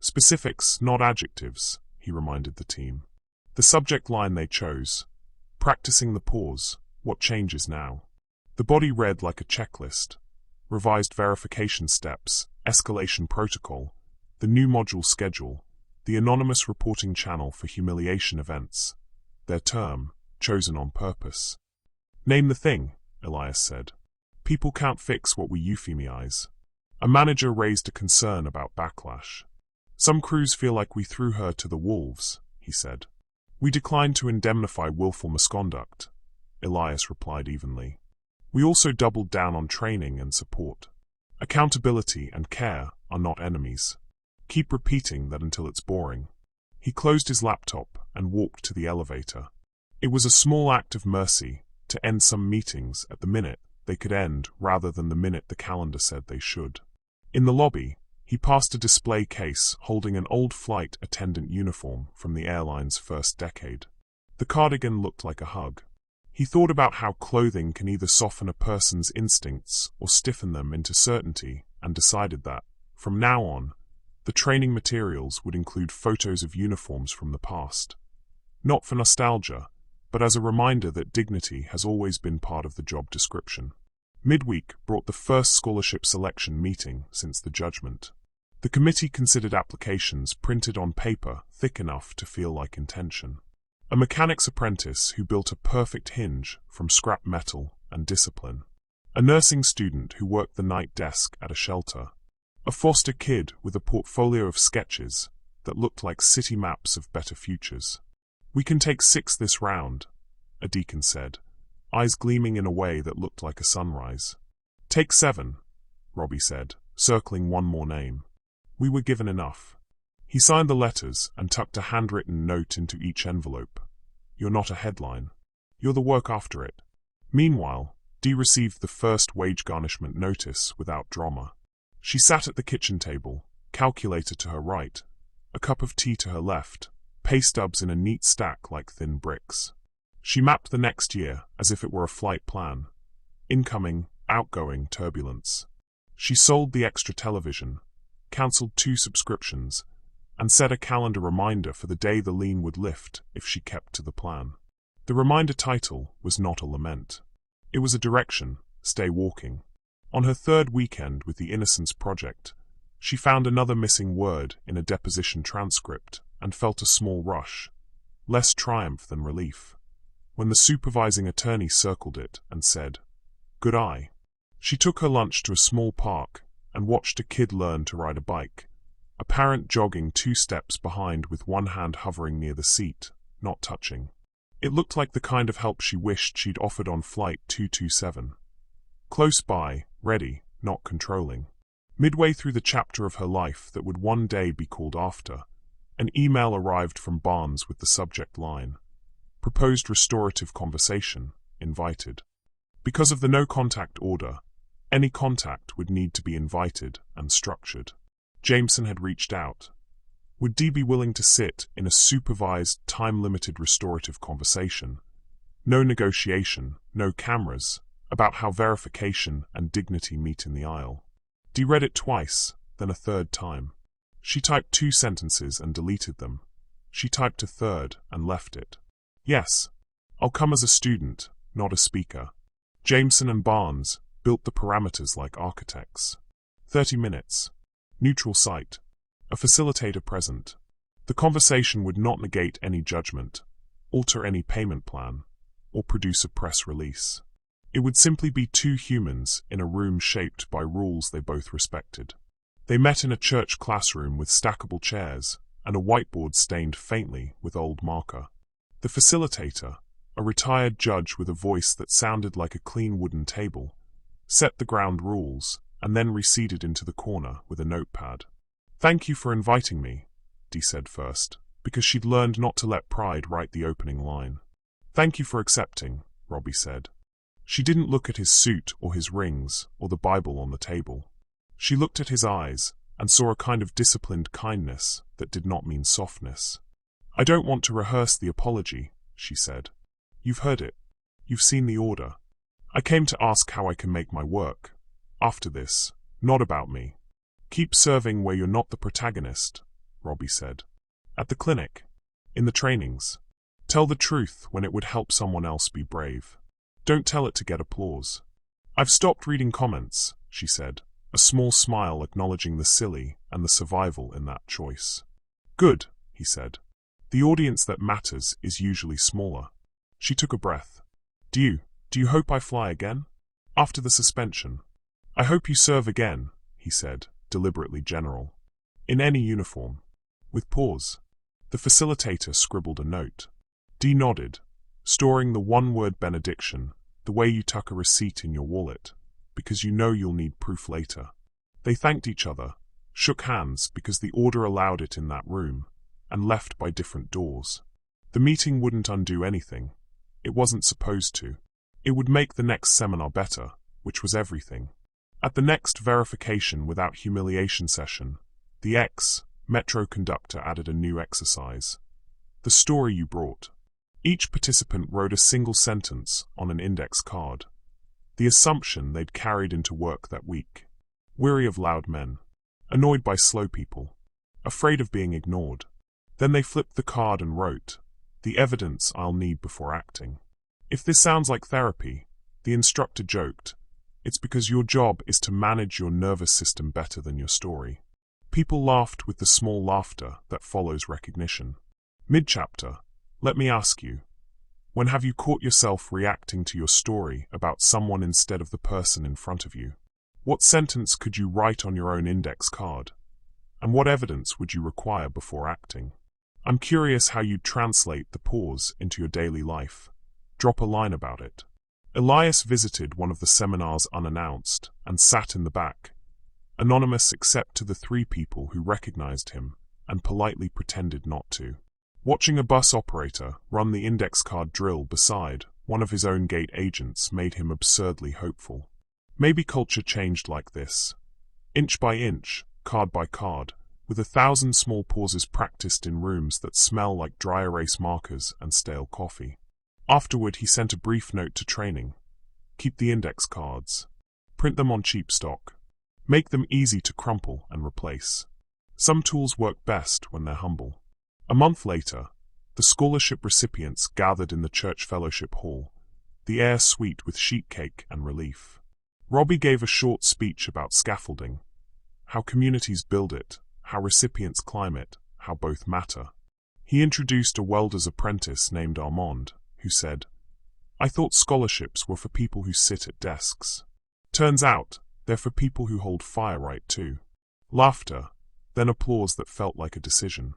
Specifics, not adjectives, he reminded the team. The subject line they chose, "Practicing the pause, what changes now?" The body read like a checklist, revised verification steps, escalation protocol, the new module schedule, the anonymous reporting channel for humiliation events, their term, chosen on purpose. "Name the thing," Elias said. "People can't fix what we euphemize." A manager raised a concern about backlash. "Some crews feel like we threw her to the wolves," he said. "We declined to indemnify willful misconduct," Elias replied evenly. "We also doubled down on training and support. Accountability and care are not enemies. Keep repeating that until it's boring." He closed his laptop and walked to the elevator. It was a small act of mercy to end some meetings at the minute they could end rather than the minute the calendar said they should. In the lobby, he passed a display case holding an old flight attendant uniform from the airline's first decade. The cardigan looked like a hug. He thought about how clothing can either soften a person's instincts or stiffen them into certainty, and decided that, from now on, the training materials would include photos of uniforms from the past. Not for nostalgia, but as a reminder that dignity has always been part of the job description. Midweek brought the first scholarship selection meeting since the judgment. The committee considered applications printed on paper thick enough to feel like intention. A mechanic's apprentice who built a perfect hinge from scrap metal and discipline. A nursing student who worked the night desk at a shelter. A foster kid with a portfolio of sketches that looked like city maps of better futures. "We can take 6 this round," a deacon said, eyes gleaming in a way that looked like a sunrise. "Take 7, Robbie said, circling one more name. We were given enough. He signed the letters and tucked a handwritten note into each envelope. "You're not a headline. You're the work after it." Meanwhile, Dee received the first wage garnishment notice without drama. She sat at the kitchen table, calculator to her right, a cup of tea to her left, pay stubs in a neat stack like thin bricks. She mapped the next year as if it were a flight plan. Incoming, outgoing, turbulence. She sold the extra television, cancelled 2 subscriptions, and set a calendar reminder for the day the lien would lift if she kept to the plan. The reminder title was not a lament. It was a direction: stay walking. On her 3rd weekend with the Innocence Project, she found another missing word in a deposition transcript and felt a small rush, less triumph than relief, when the supervising attorney circled it and said, "Good eye." She took her lunch to a small park and watched a kid learn to ride a bike, a parent jogging 2 steps behind with one hand hovering near the seat, not touching. It looked like the kind of help she wished she'd offered on Flight 227. Close by, ready, not controlling. Midway through the chapter of her life that would one day be called after, an email arrived from Barnes with the subject line, "Proposed restorative conversation, invited." Because of the no-contact order, any contact would need to be invited and structured. Jameson had reached out. Would Dee be willing to sit in a supervised, time-limited restorative conversation? No negotiation, no cameras, about how verification and dignity meet in the aisle. Dee read it twice, then a 3rd time. She typed 2 sentences and deleted them. She typed a 3rd and left it. "Yes, I'll come as a student, not a speaker." Jameson and Barnes built the parameters like architects. 30 minutes. Neutral site. A facilitator present. The conversation would not negate any judgment, alter any payment plan, or produce a press release. It would simply be 2 humans in a room shaped by rules they both respected. They met in a church classroom with stackable chairs and a whiteboard stained faintly with old marker. The facilitator, a retired judge with a voice that sounded like a clean wooden table, set the ground rules and then receded into the corner with a notepad. "Thank you for inviting me," Dee said first, because she'd learned not to let pride write the opening line. "Thank you for accepting," Robbie said. She didn't look at his suit or his rings or the Bible on the table. She looked at his eyes and saw a kind of disciplined kindness that did not mean softness. "I don't want to rehearse the apology," she said. "You've heard it. You've seen the order. I came to ask how I can make my work. After this, not about me." "Keep serving where you're not the protagonist," Robbie said. "At the clinic. In the trainings. Tell the truth when it would help someone else be brave. Don't tell it to get applause." "I've stopped reading comments," she said, a small smile acknowledging the silly and the survival in that choice. "Good," he said. "The audience that matters is usually smaller." She took a breath. Do you hope I fly again? After the suspension." "I hope you serve again," he said, deliberately general. "In any uniform." With pause. The facilitator scribbled a note. Dee nodded, storing the one-word benediction, the way you tuck a receipt in your wallet, because you know you'll need proof later. They thanked each other, shook hands because the order allowed it in that room, and left by different doors. The meeting wouldn't undo anything. It wasn't supposed to. It would make the next seminar better, which was everything. At the next verification without humiliation session, the ex-Metro conductor added a new exercise. The story you brought. Each participant wrote a single sentence on an index card. The assumption they'd carried into work that week. Weary of loud men. Annoyed by slow people. Afraid of being ignored. Then they flipped the card and wrote, "The evidence I'll need before acting." "If this sounds like therapy," the instructor joked, "it's because your job is to manage your nervous system better than your story." People laughed with the small laughter that follows recognition. Mid-chapter, let me ask you, when have you caught yourself reacting to your story about someone instead of the person in front of you? What sentence could you write on your own index card? And what evidence would you require before acting? I'm curious how you'd translate the pause into your daily life. Drop a line about it. Elias visited one of the seminars unannounced and sat in the back, anonymous except to the 3 people who recognized him and politely pretended not to. Watching a bus operator run the index card drill beside one of his own gate agents, made him absurdly hopeful. Maybe culture changed like this. Inch by inch, card by card, with 1,000 small pauses practiced in rooms that smell like dry erase markers and stale coffee. Afterward, he sent a brief note to training. Keep the index cards. Print them on cheap stock. Make them easy to crumple and replace. Some tools work best when they're humble. A month later, the scholarship recipients gathered in the church fellowship hall, the air sweet with sheet cake and relief. Robbie gave a short speech about scaffolding, how communities build it, how recipients climb it, how both matter. He introduced a welder's apprentice named Armand, who said, "I thought scholarships were for people who sit at desks. Turns out, they're for people who hold fire right too." Laughter, then applause that felt like a decision.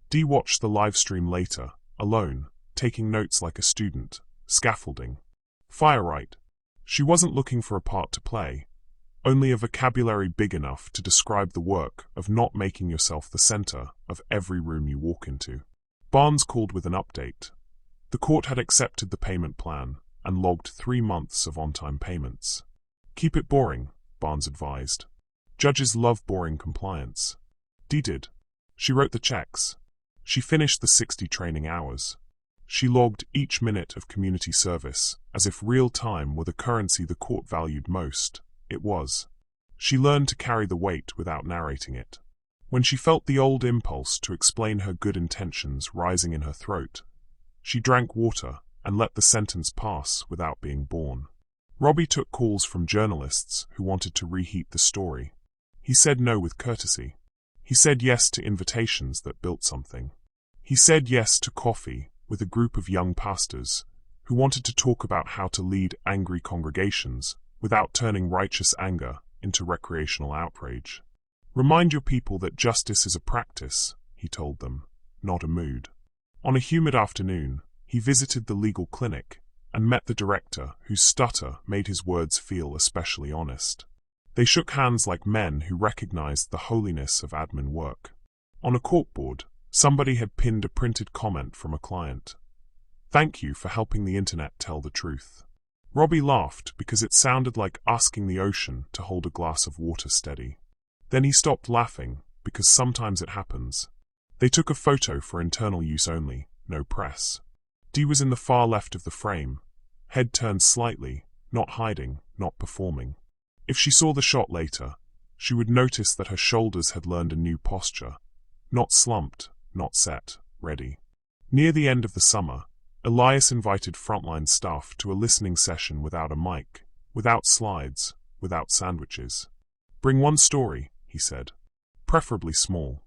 Dee watched the live stream later, alone, taking notes like a student. Scaffolding. Fire right. She wasn't looking for a part to play, only a vocabulary big enough to describe the work of not making yourself the center of every room you walk into. Barnes called with an update. The court had accepted the payment plan and logged 3 months of on-time payments. "Keep it boring," Barnes advised. "Judges love boring compliance." Dee did. She wrote the checks. She finished the 60 training hours. She logged each minute of community service, as if real time were the currency the court valued most. It was. She learned to carry the weight without narrating it. When she felt the old impulse to explain her good intentions rising in her throat, she drank water and let the sentence pass without being born. Robbie took calls from journalists who wanted to reheat the story. He said no with courtesy. He said yes to invitations that built something. He said yes to coffee with a group of young pastors who wanted to talk about how to lead angry congregations without turning righteous anger into recreational outrage. "Remind your people that justice is a practice," he told them, "not a mood." On a humid afternoon, he visited the legal clinic and met the director whose stutter made his words feel especially honest. They shook hands like men who recognized the holiness of admin work. On a corkboard, somebody had pinned a printed comment from a client. "Thank you for helping the internet tell the truth." Robbie laughed because it sounded like asking the ocean to hold a glass of water steady. Then he stopped laughing because sometimes it happens. They took a photo for internal use only, no press. Dee was in the far left of the frame, head turned slightly, not hiding, not performing. If she saw the shot later, she would notice that her shoulders had learned a new posture, not slumped, not set, ready. Near the end of the summer, Elias invited frontline staff to a listening session without a mic, without slides, without sandwiches. "Bring one story," he said. "Preferably small."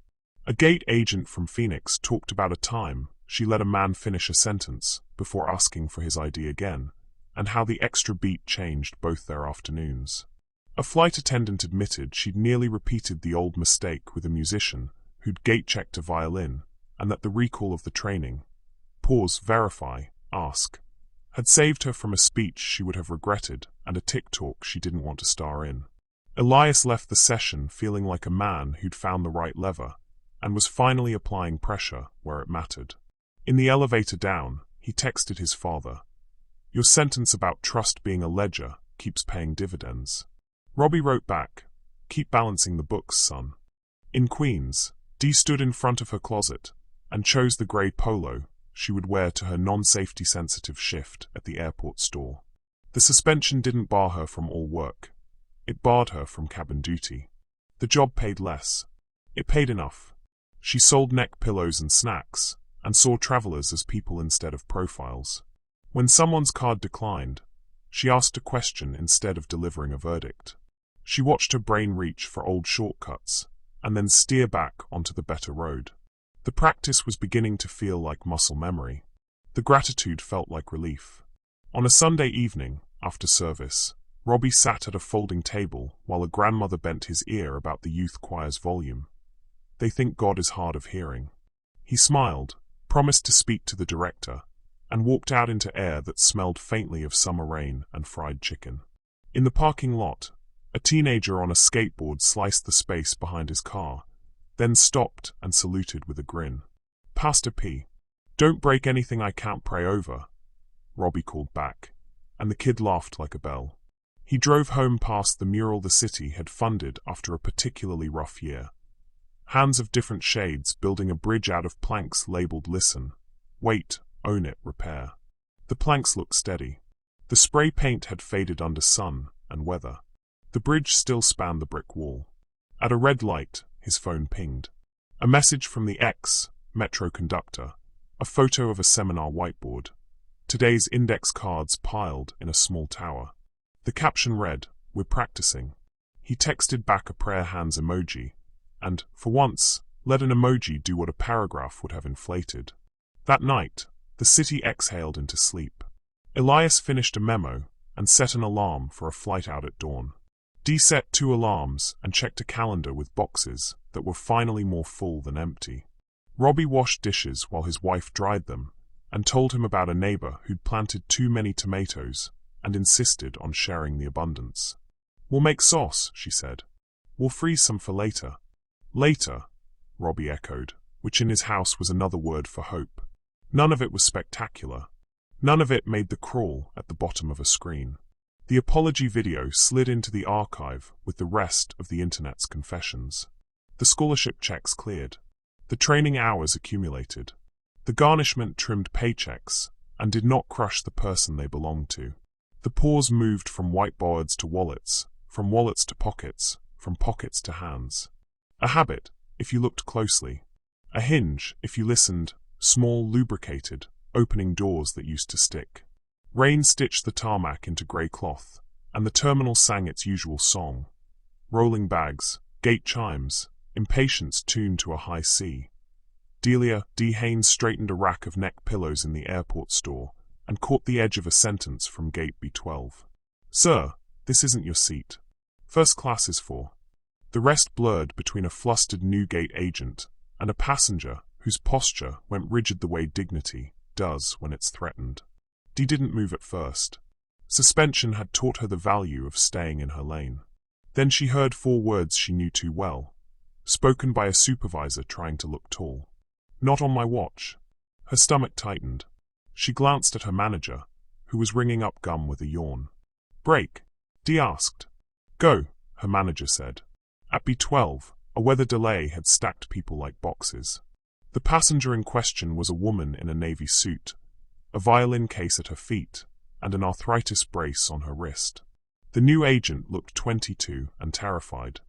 A gate agent from Phoenix talked about a time she let a man finish a sentence before asking for his ID again, and how the extra beat changed both their afternoons. A flight attendant admitted she'd nearly repeated the old mistake with a musician who'd gate-checked a violin, and that the recall of the training, pause, verify, ask, had saved her from a speech she would have regretted and a TikTok she didn't want to star in. Elias left the session feeling like a man who'd found the right lever and was finally applying pressure where it mattered. In the elevator down, he texted his father, "Your sentence about trust being a ledger keeps paying dividends." Robbie wrote back, "Keep balancing the books, son." In Queens, Dee stood in front of her closet and chose the grey polo she would wear to her non-safety sensitive shift at the airport store. The suspension didn't bar her from all work. It barred her from cabin duty. The job paid less. It paid enough. She sold neck pillows and snacks, and saw travelers as people instead of profiles. When someone's card declined, she asked a question instead of delivering a verdict. She watched her brain reach for old shortcuts, and then steer back onto the better road. The practice was beginning to feel like muscle memory. The gratitude felt like relief. On a Sunday evening, after service, Robbie sat at a folding table while a grandmother bent his ear about the youth choir's volume. "They think God is hard of hearing." He smiled, promised to speak to the director, and walked out into air that smelled faintly of summer rain and fried chicken. In the parking lot, a teenager on a skateboard sliced the space behind his car, then stopped and saluted with a grin. "Pastor P. Don't break anything I can't pray over." Robbie called back, and the kid laughed like a bell. He drove home past the mural the city had funded after a particularly rough year. Hands of different shades building a bridge out of planks labeled Listen, Wait, Own It, Repair. The planks looked steady. The spray paint had faded under sun and weather. The bridge still spanned the brick wall. At a red light, his phone pinged. A message from the ex-metro conductor, a photo of a seminar whiteboard. Today's index cards piled in a small tower. The caption read, "We're practicing." He texted back a prayer hands emoji, and, for once, let an emoji do what a paragraph would have inflated. That night, the city exhaled into sleep. Elias finished a memo and set an alarm for a flight out at dawn. Dee set 2 alarms and checked a calendar with boxes that were finally more full than empty. Robbie washed dishes while his wife dried them and told him about a neighbor who'd planted too many tomatoes and insisted on sharing the abundance. "We'll make sauce," she said. "We'll freeze some for later." Later, Robbie echoed, which in his house was another word for hope. None of it was spectacular. None of it made the crawl at the bottom of a screen. The apology video slid into the archive with the rest of the internet's confessions. The scholarship checks cleared. The training hours accumulated. The garnishment trimmed paychecks and did not crush the person they belonged to. The paws moved from whiteboards to wallets, from wallets to pockets, from pockets to hands. A habit, if you looked closely. A hinge, if you listened, small, lubricated, opening doors that used to stick. Rain stitched the tarmac into grey cloth, and the terminal sang its usual song. Rolling bags, gate chimes, impatience tuned to a high C. Delia Haines straightened a rack of neck pillows in the airport store and caught the edge of a sentence from gate B12. "Sir, this isn't your seat. First class is for." The rest blurred between a flustered new gate agent and a passenger whose posture went rigid the way dignity does when it's threatened. Dee didn't move at first. Suspension had taught her the value of staying in her lane. Then she heard 4 words she knew too well, spoken by a supervisor trying to look tall. "Not on my watch." Her stomach tightened. She glanced at her manager, who was ringing up gum with a yawn. "Break?" Dee asked. "Go," her manager said. At B12, a weather delay had stacked people like boxes. The passenger in question was a woman in a navy suit, a violin case at her feet, and an arthritis brace on her wrist. The new agent looked 22 and terrified.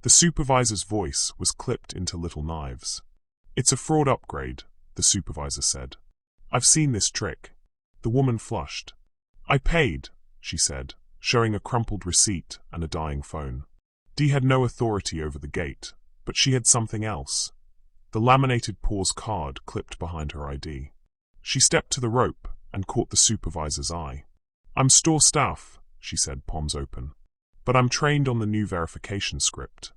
The supervisor's voice was clipped into little knives. "It's a fraud upgrade," the supervisor said. "I've seen this trick." The woman flushed. "I paid," she said, showing a crumpled receipt and a dying phone. Dee had no authority over the gate, but she had something else. The laminated pause card clipped behind her ID. She stepped to the rope and caught the supervisor's eye. "I'm store staff," she said, palms open. "But I'm trained on the new verification script.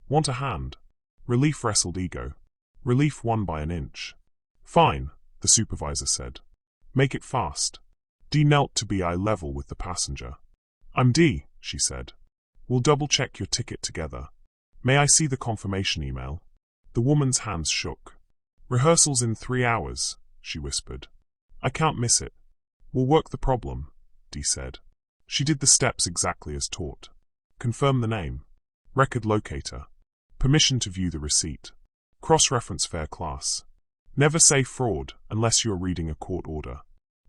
Want a hand?" Relief wrestled ego. Relief won by an inch. "Fine," the supervisor said. "Make it fast." Dee knelt to be eye level with the passenger. "I'm Dee," she said. "We'll double-check your ticket together. May I see the confirmation email?" The woman's hands shook. "Rehearsal's in 3 hours," she whispered. "I can't miss it." "We'll work the problem," Dee said. She did the steps exactly as taught. Confirm the name. Record locator. Permission to view the receipt. Cross-reference fair class. Never say fraud unless you are reading a court order.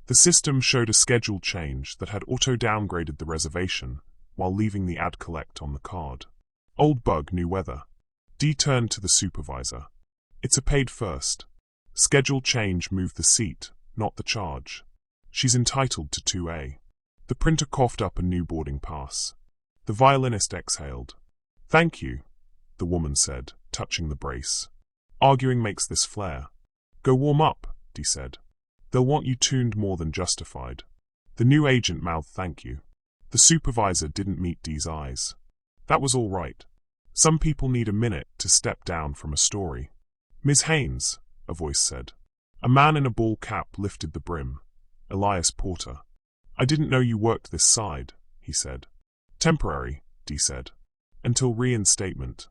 The system showed a schedule change that had auto-downgraded the reservation while leaving the ad collect on the card. Old bug, new weather. Dee turned to the supervisor. "It's a paid first. Schedule change moved the seat, not the charge. She's entitled to 2A. The printer coughed up a new boarding pass. The violinist exhaled. "Thank you," the woman said, touching the brace. "Arguing makes this flare." "Go warm up," Dee said. "They'll want you tuned more than justified." The new agent mouthed thank you. The supervisor didn't meet Dee's eyes. That was all right. Some people need a minute to step down from a story. "Ms. Haines," a voice said. A man in a ball cap lifted the brim. Elias Porter. "I didn't know you worked this side," he said. "Temporary," Dee said. "Until reinstatement."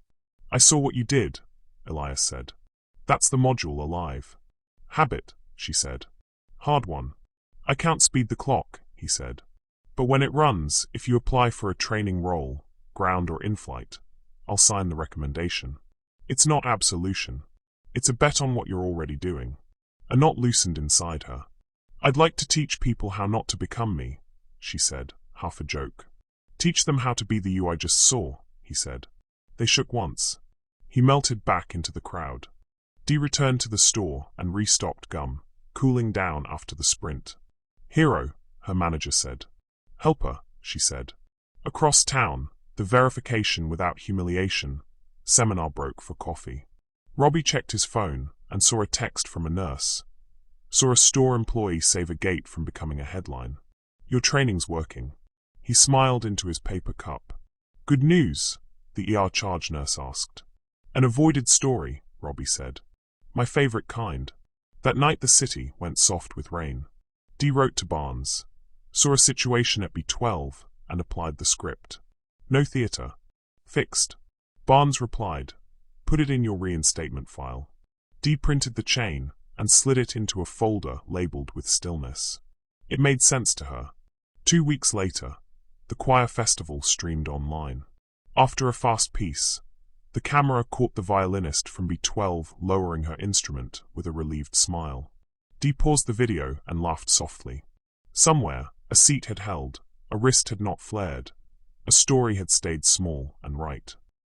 "I saw what you did," Elias said. "That's the module alive." "Habit," she said. "Hard one." I can't speed the clock, he said. But when it runs, if you apply for a training role, ground or in-flight, I'll sign the recommendation. It's not absolution. It's a bet on what you're already doing. A knot loosened inside her. I'd like to teach people how not to become me, she said, half a joke. Teach them how to be the you I just saw, he said. They shook once. He melted back into the crowd. Dee returned to the store and restocked gum, cooling down after the sprint. Hero, her manager said. Helper, she said. Across town, the verification without humiliation seminar broke for coffee. Robbie checked his phone and saw a text from a nurse. Saw a store employee save a gate from becoming a headline. Your training's working. He smiled into his paper cup. Good news, the ER charge nurse asked. An avoided story, Robbie said. My favorite kind. That night the city went soft with rain. Dee wrote to Barnes. Saw a situation at B12 and applied the script. No theater. Fixed. Barnes replied. Put it in your reinstatement file. Dee printed the chain and slid it into a folder labeled with stillness. It made sense to her. 2 weeks later, the choir festival streamed online. After a fast piece, the camera caught the violinist from B12 lowering her instrument with a relieved smile. Dee paused the video and laughed softly. Somewhere, a seat had held, a wrist had not flared, a story had stayed small and right.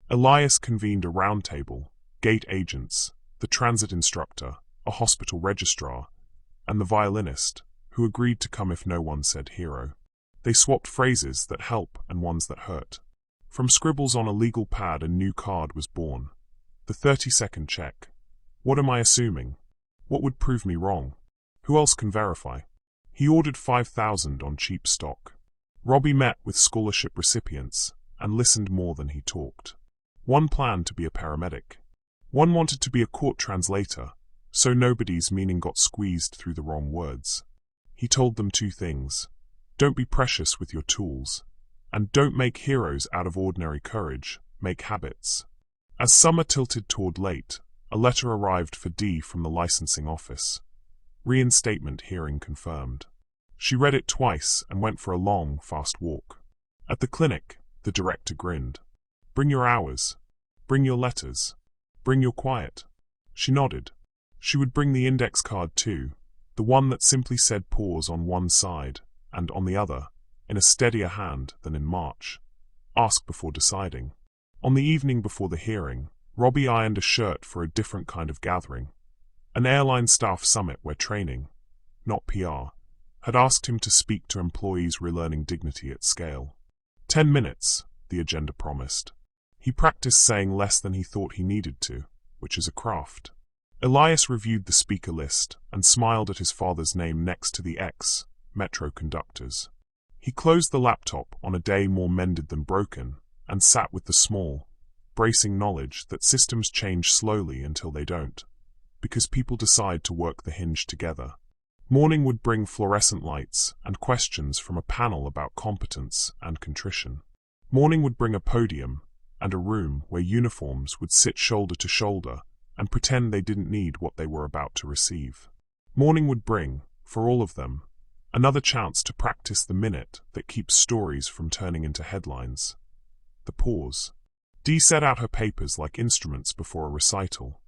Elias convened a round table, gate agents, the transit instructor, a hospital registrar, and the violinist, who agreed to come if no one said hero. They swapped phrases that help and ones that hurt. From scribbles on a legal pad a new card was born. The 30-second check. What am I assuming? What would prove me wrong? Who else can verify? He ordered 5,000 on cheap stock. Robbie met with scholarship recipients and listened more than he talked. One planned to be a paramedic. One wanted to be a court translator, so nobody's meaning got squeezed through the wrong words. He told them 2 things. Don't be precious with your tools, and don't make heroes out of ordinary courage, make habits. As summer tilted toward late, a letter arrived for Dee from the licensing office. Reinstatement hearing confirmed. She read it twice and went for a long, fast walk. At the clinic, the director grinned. Bring your hours. Bring your letters. Bring your quiet. She nodded. She would bring the index card too, the one that simply said pause on one side, and on the other, in a steadier hand than in March. Ask before deciding. On the evening before the hearing, Robbie ironed a shirt for a different kind of gathering. An airline staff summit where training, not PR, had asked him to speak to employees relearning dignity at scale. 10 minutes, the agenda promised. He practiced saying less than he thought he needed to, which is a craft. Elias reviewed the speaker list and smiled at his father's name next to the X, Metro conductors. He closed the laptop on a day more mended than broken and sat with the small, bracing knowledge that systems change slowly until they don't, because people decide to work the hinge together. Morning would bring fluorescent lights and questions from a panel about competence and contrition. Morning would bring a podium and a room where uniforms would sit shoulder to shoulder and pretend they didn't need what they were about to receive. Morning would bring, for all of them, another chance to practice the minute that keeps stories from turning into headlines. The pause. Dee set out her papers like instruments before a recital.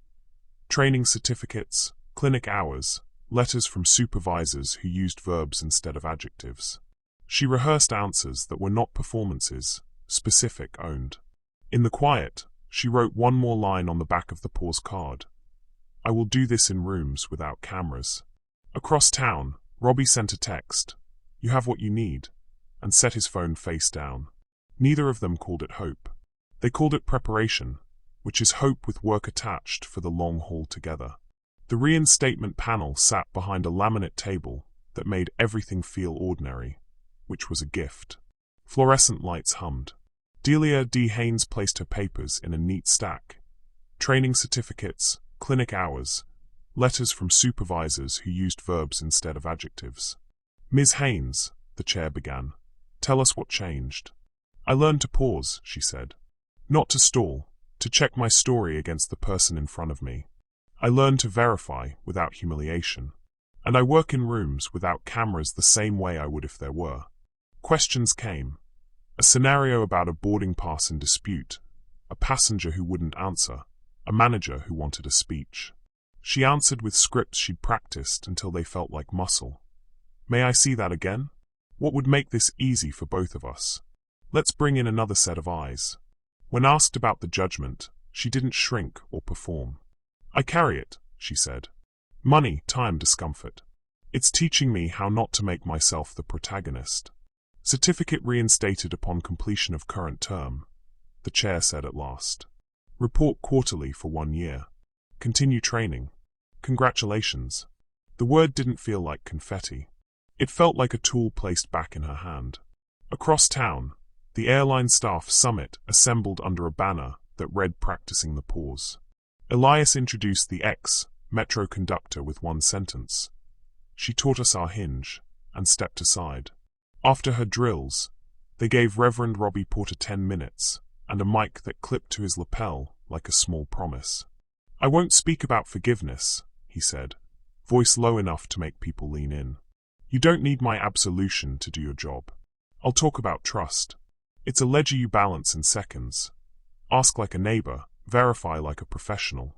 Training certificates, clinic hours, letters from supervisors who used verbs instead of adjectives. She rehearsed answers that were not performances, specific owned. In the quiet, she wrote one more line on the back of the pause card. I will do this in rooms without cameras. Across town, Robbie sent a text. You have what you need, and set his phone face down. Neither of them called it hope. They called it preparation, which is hope with work attached for the long haul together. The reinstatement panel sat behind a laminate table that made everything feel ordinary, which was a gift. Fluorescent lights hummed. Delia Haines placed her papers in a neat stack. Training certificates, clinic hours, letters from supervisors who used verbs instead of adjectives. Ms. Haines, the chair began, tell us what changed. I learned to pause, she said. Not to stall, to check my story against the person in front of me. I learned to verify without humiliation. And I work in rooms without cameras the same way I would if there were. Questions came. A scenario about a boarding pass in dispute, a passenger who wouldn't answer, a manager who wanted a speech. She answered with scripts she'd practiced until they felt like muscle. May I see that again? What would make this easy for both of us? Let's bring in another set of eyes. When asked about the judgment, she didn't shrink or perform. I carry it, she said. Money, time, discomfort. It's teaching me how not to make myself the protagonist. Certificate reinstated upon completion of current term, the chair said at last. Report quarterly for 1 year. Continue training. Congratulations. The word didn't feel like confetti. It felt like a tool placed back in her hand. Across town, the airline staff summit assembled under a banner that read practicing the pause. Elias introduced the ex-metro conductor with one sentence. She taught us our hinge, and stepped aside. After her drills, they gave Reverend Robbie Porter 10 minutes, and a mic that clipped to his lapel like a small promise. I won't speak about forgiveness, he said, voice low enough to make people lean in. You don't need my absolution to do your job. I'll talk about trust. It's a ledger you balance in seconds. Ask like a neighbor, verify like a professional.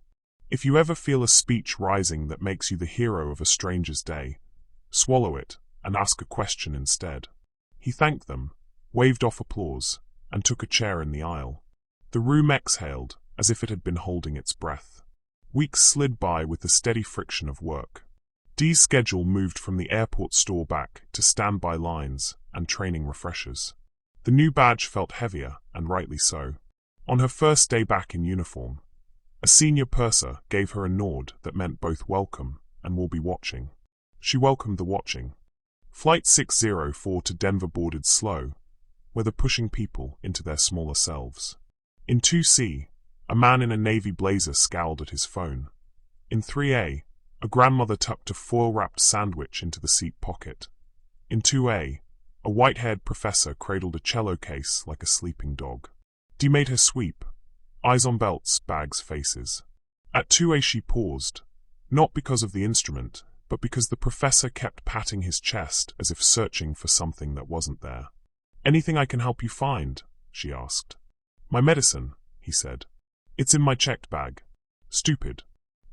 If you ever feel a speech rising that makes you the hero of a stranger's day, swallow it and ask a question instead. He thanked them, waved off applause, and took a chair in the aisle. The room exhaled as if it had been holding its breath. Weeks slid by with the steady friction of work. Dee's schedule moved from the airport store back to standby lines and training refreshers. The new badge felt heavier, and rightly so. On her first day back in uniform, a senior purser gave her a nod that meant both welcome and will be watching. She welcomed the watching. Flight 604 to Denver boarded slow, whether pushing people into their smaller selves. In 2C, a man in a navy blazer scowled at his phone. In 3A, a grandmother tucked a foil-wrapped sandwich into the seat pocket. In 2A, a white-haired professor cradled a cello case like a sleeping dog. Dee made her sweep, eyes on belts, bags, faces. At 2A she paused, not because of the instrument, but because the professor kept patting his chest as if searching for something that wasn't there. Anything I can help you find? She asked. My medicine, he said. It's in my checked bag. Stupid.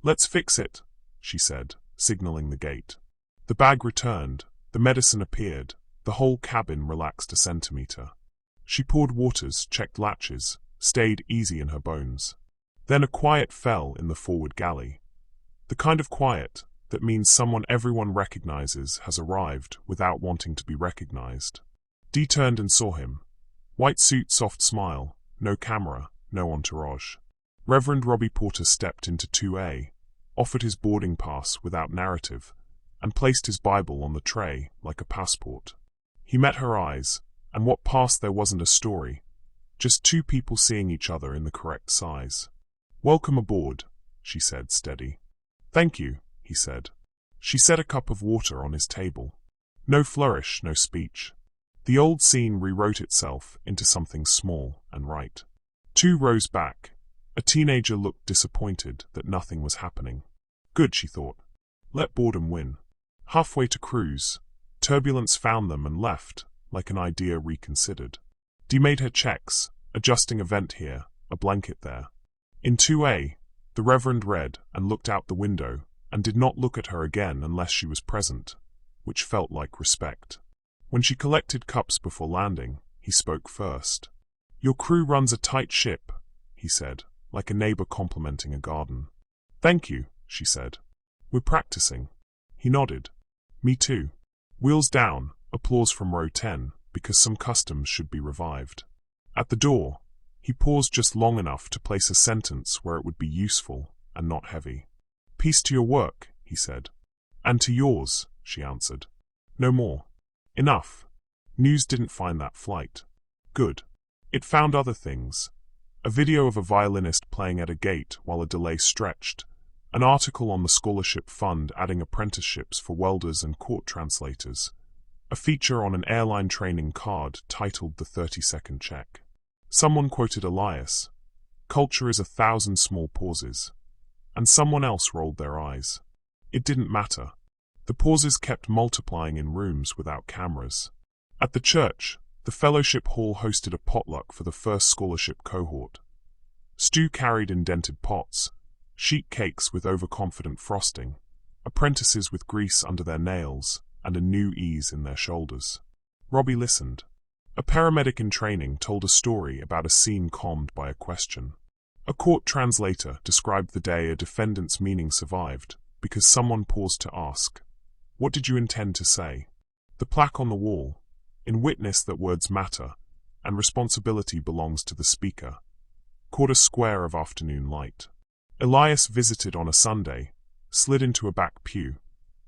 Let's fix it, she said, signaling the gate. The bag returned, the medicine appeared, the whole cabin relaxed a centimeter. She poured waters, checked latches, stayed easy in her bones. Then a quiet fell in the forward galley. The kind of quiet that means someone everyone recognizes has arrived without wanting to be recognized. Dee turned and saw him. White suit, soft smile, no camera, no entourage. Reverend Robbie Porter stepped into 2A, offered his boarding pass without narrative, and placed his Bible on the tray like a passport. He met her eyes, and what passed there wasn't a story, just two people seeing each other in the correct size. Welcome aboard, she said, steady. Thank you, he said. She set a cup of water on his table. No flourish, no speech. The old scene rewrote itself into something small and right. 2 rows back, a teenager looked disappointed that nothing was happening. Good, she thought. Let boredom win. Halfway to cruise, turbulence found them and left, like an idea reconsidered. Dee made her checks, adjusting a vent here, a blanket there. In 2A, the Reverend read and looked out the window and did not look at her again unless she was present, which felt like respect. When she collected cups before landing, he spoke first. Your crew runs a tight ship, he said, like a neighbor complimenting a garden. Thank you, she said. We're practicing. He nodded. Me too. Wheels down, applause from row 10, because some customs should be revived. At the door, he paused just long enough to place a sentence where it would be useful and not heavy. Peace to your work, he said. And to yours, she answered. No more. Enough. News didn't find that flight. Good. It found other things. A video of a violinist playing at a gate while a delay stretched, an article on the scholarship fund adding apprenticeships for welders and court translators, a feature on an airline training card titled The 30-Second Check. Someone quoted Elias, "Culture is 1,000 small pauses," and someone else rolled their eyes. It didn't matter. The pauses kept multiplying in rooms without cameras. At the church, the fellowship hall hosted a potluck for the first scholarship cohort. Stew carried in dented pots, sheet cakes with overconfident frosting, apprentices with grease under their nails, and a new ease in their shoulders. Robbie listened. A paramedic in training told a story about a scene calmed by a question. A court translator described the day a defendant's meaning survived because someone paused to ask, "What did you intend to say?" The plaque on the wall, "In witness that words matter, and responsibility belongs to the speaker," caught a square of afternoon light. Elias visited on a Sunday, slid into a back pew,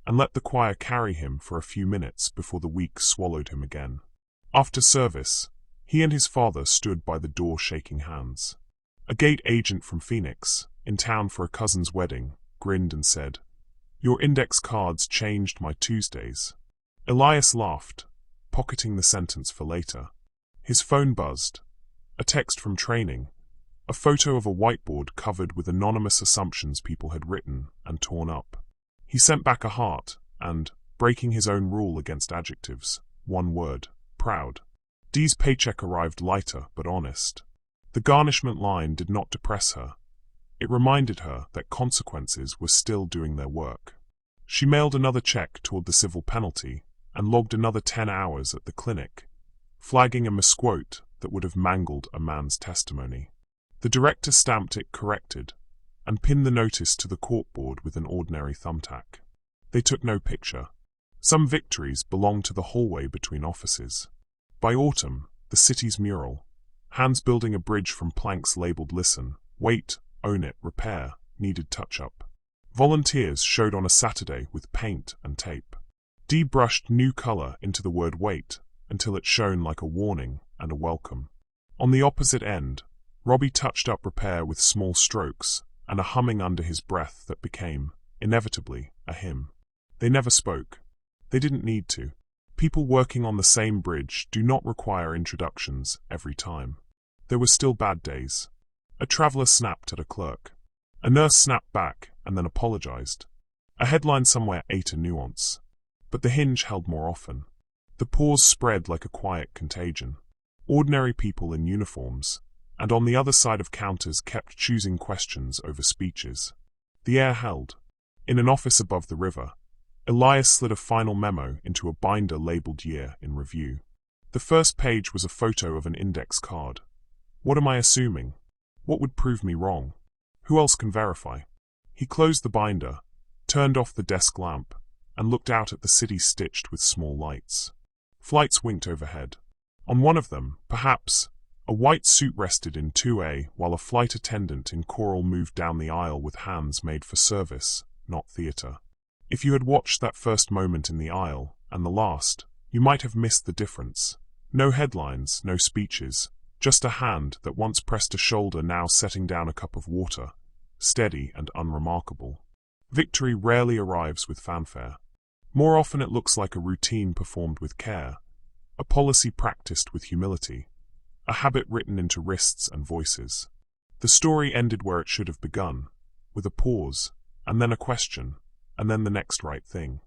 and let the choir carry him for a few minutes before the week swallowed him again. After service, he and his father stood by the door shaking hands. A gate agent from Phoenix, in town for a cousin's wedding, grinned and said, "Your index cards changed my Tuesdays." Elias laughed, pocketing the sentence for later. His phone buzzed. A text from training, a photo of a whiteboard covered with anonymous assumptions people had written and torn up. He sent back a heart and, breaking his own rule against adjectives, one word, proud. Dee's paycheck arrived lighter but honest. The garnishment line did not depress her. It reminded her that consequences were still doing their work. She mailed another check toward the civil penalty and logged another 10 hours at the clinic, flagging a misquote that would have mangled a man's testimony. The director stamped it corrected and pinned the notice to the corkboard with an ordinary thumbtack. They took no picture. Some victories belonged to the hallway between offices. By autumn, the city's mural, hands building a bridge from planks labeled "Listen, Wait, Own It, Repair," needed touch-up. Volunteers showed on a Saturday with paint and tape. Dee brushed new color into the word "wait" until it shone like a warning and a welcome. On the opposite end, Robbie touched up repair with small strokes and a humming under his breath that became, inevitably, a hymn. They never spoke. They didn't need to. People working on the same bridge do not require introductions every time. There were still bad days. A traveler snapped at a clerk. A nurse snapped back and then apologized. A headline somewhere ate a nuance. But the hinge held more often. The pause spread like a quiet contagion. Ordinary people in uniforms, and on the other side of counters kept choosing questions over speeches. The air held. In an office above the river, Elias slid a final memo into a binder labeled "Year in Review." The first page was a photo of an index card. What am I assuming? What would prove me wrong? Who else can verify? He closed the binder, turned off the desk lamp, and looked out at the city stitched with small lights. Flights winked overhead. On one of them, perhaps, a white suit rested in 2A while a flight attendant in coral moved down the aisle with hands made for service, not theater. If you had watched that first moment in the aisle, and the last, you might have missed the difference. No headlines, no speeches, just a hand that once pressed a shoulder now setting down a cup of water, steady and unremarkable. Victory rarely arrives with fanfare. More often it looks like a routine performed with care, a policy practiced with humility, a habit written into wrists and voices. The story ended where it should have begun, with a pause, and then a question, and then the next right thing.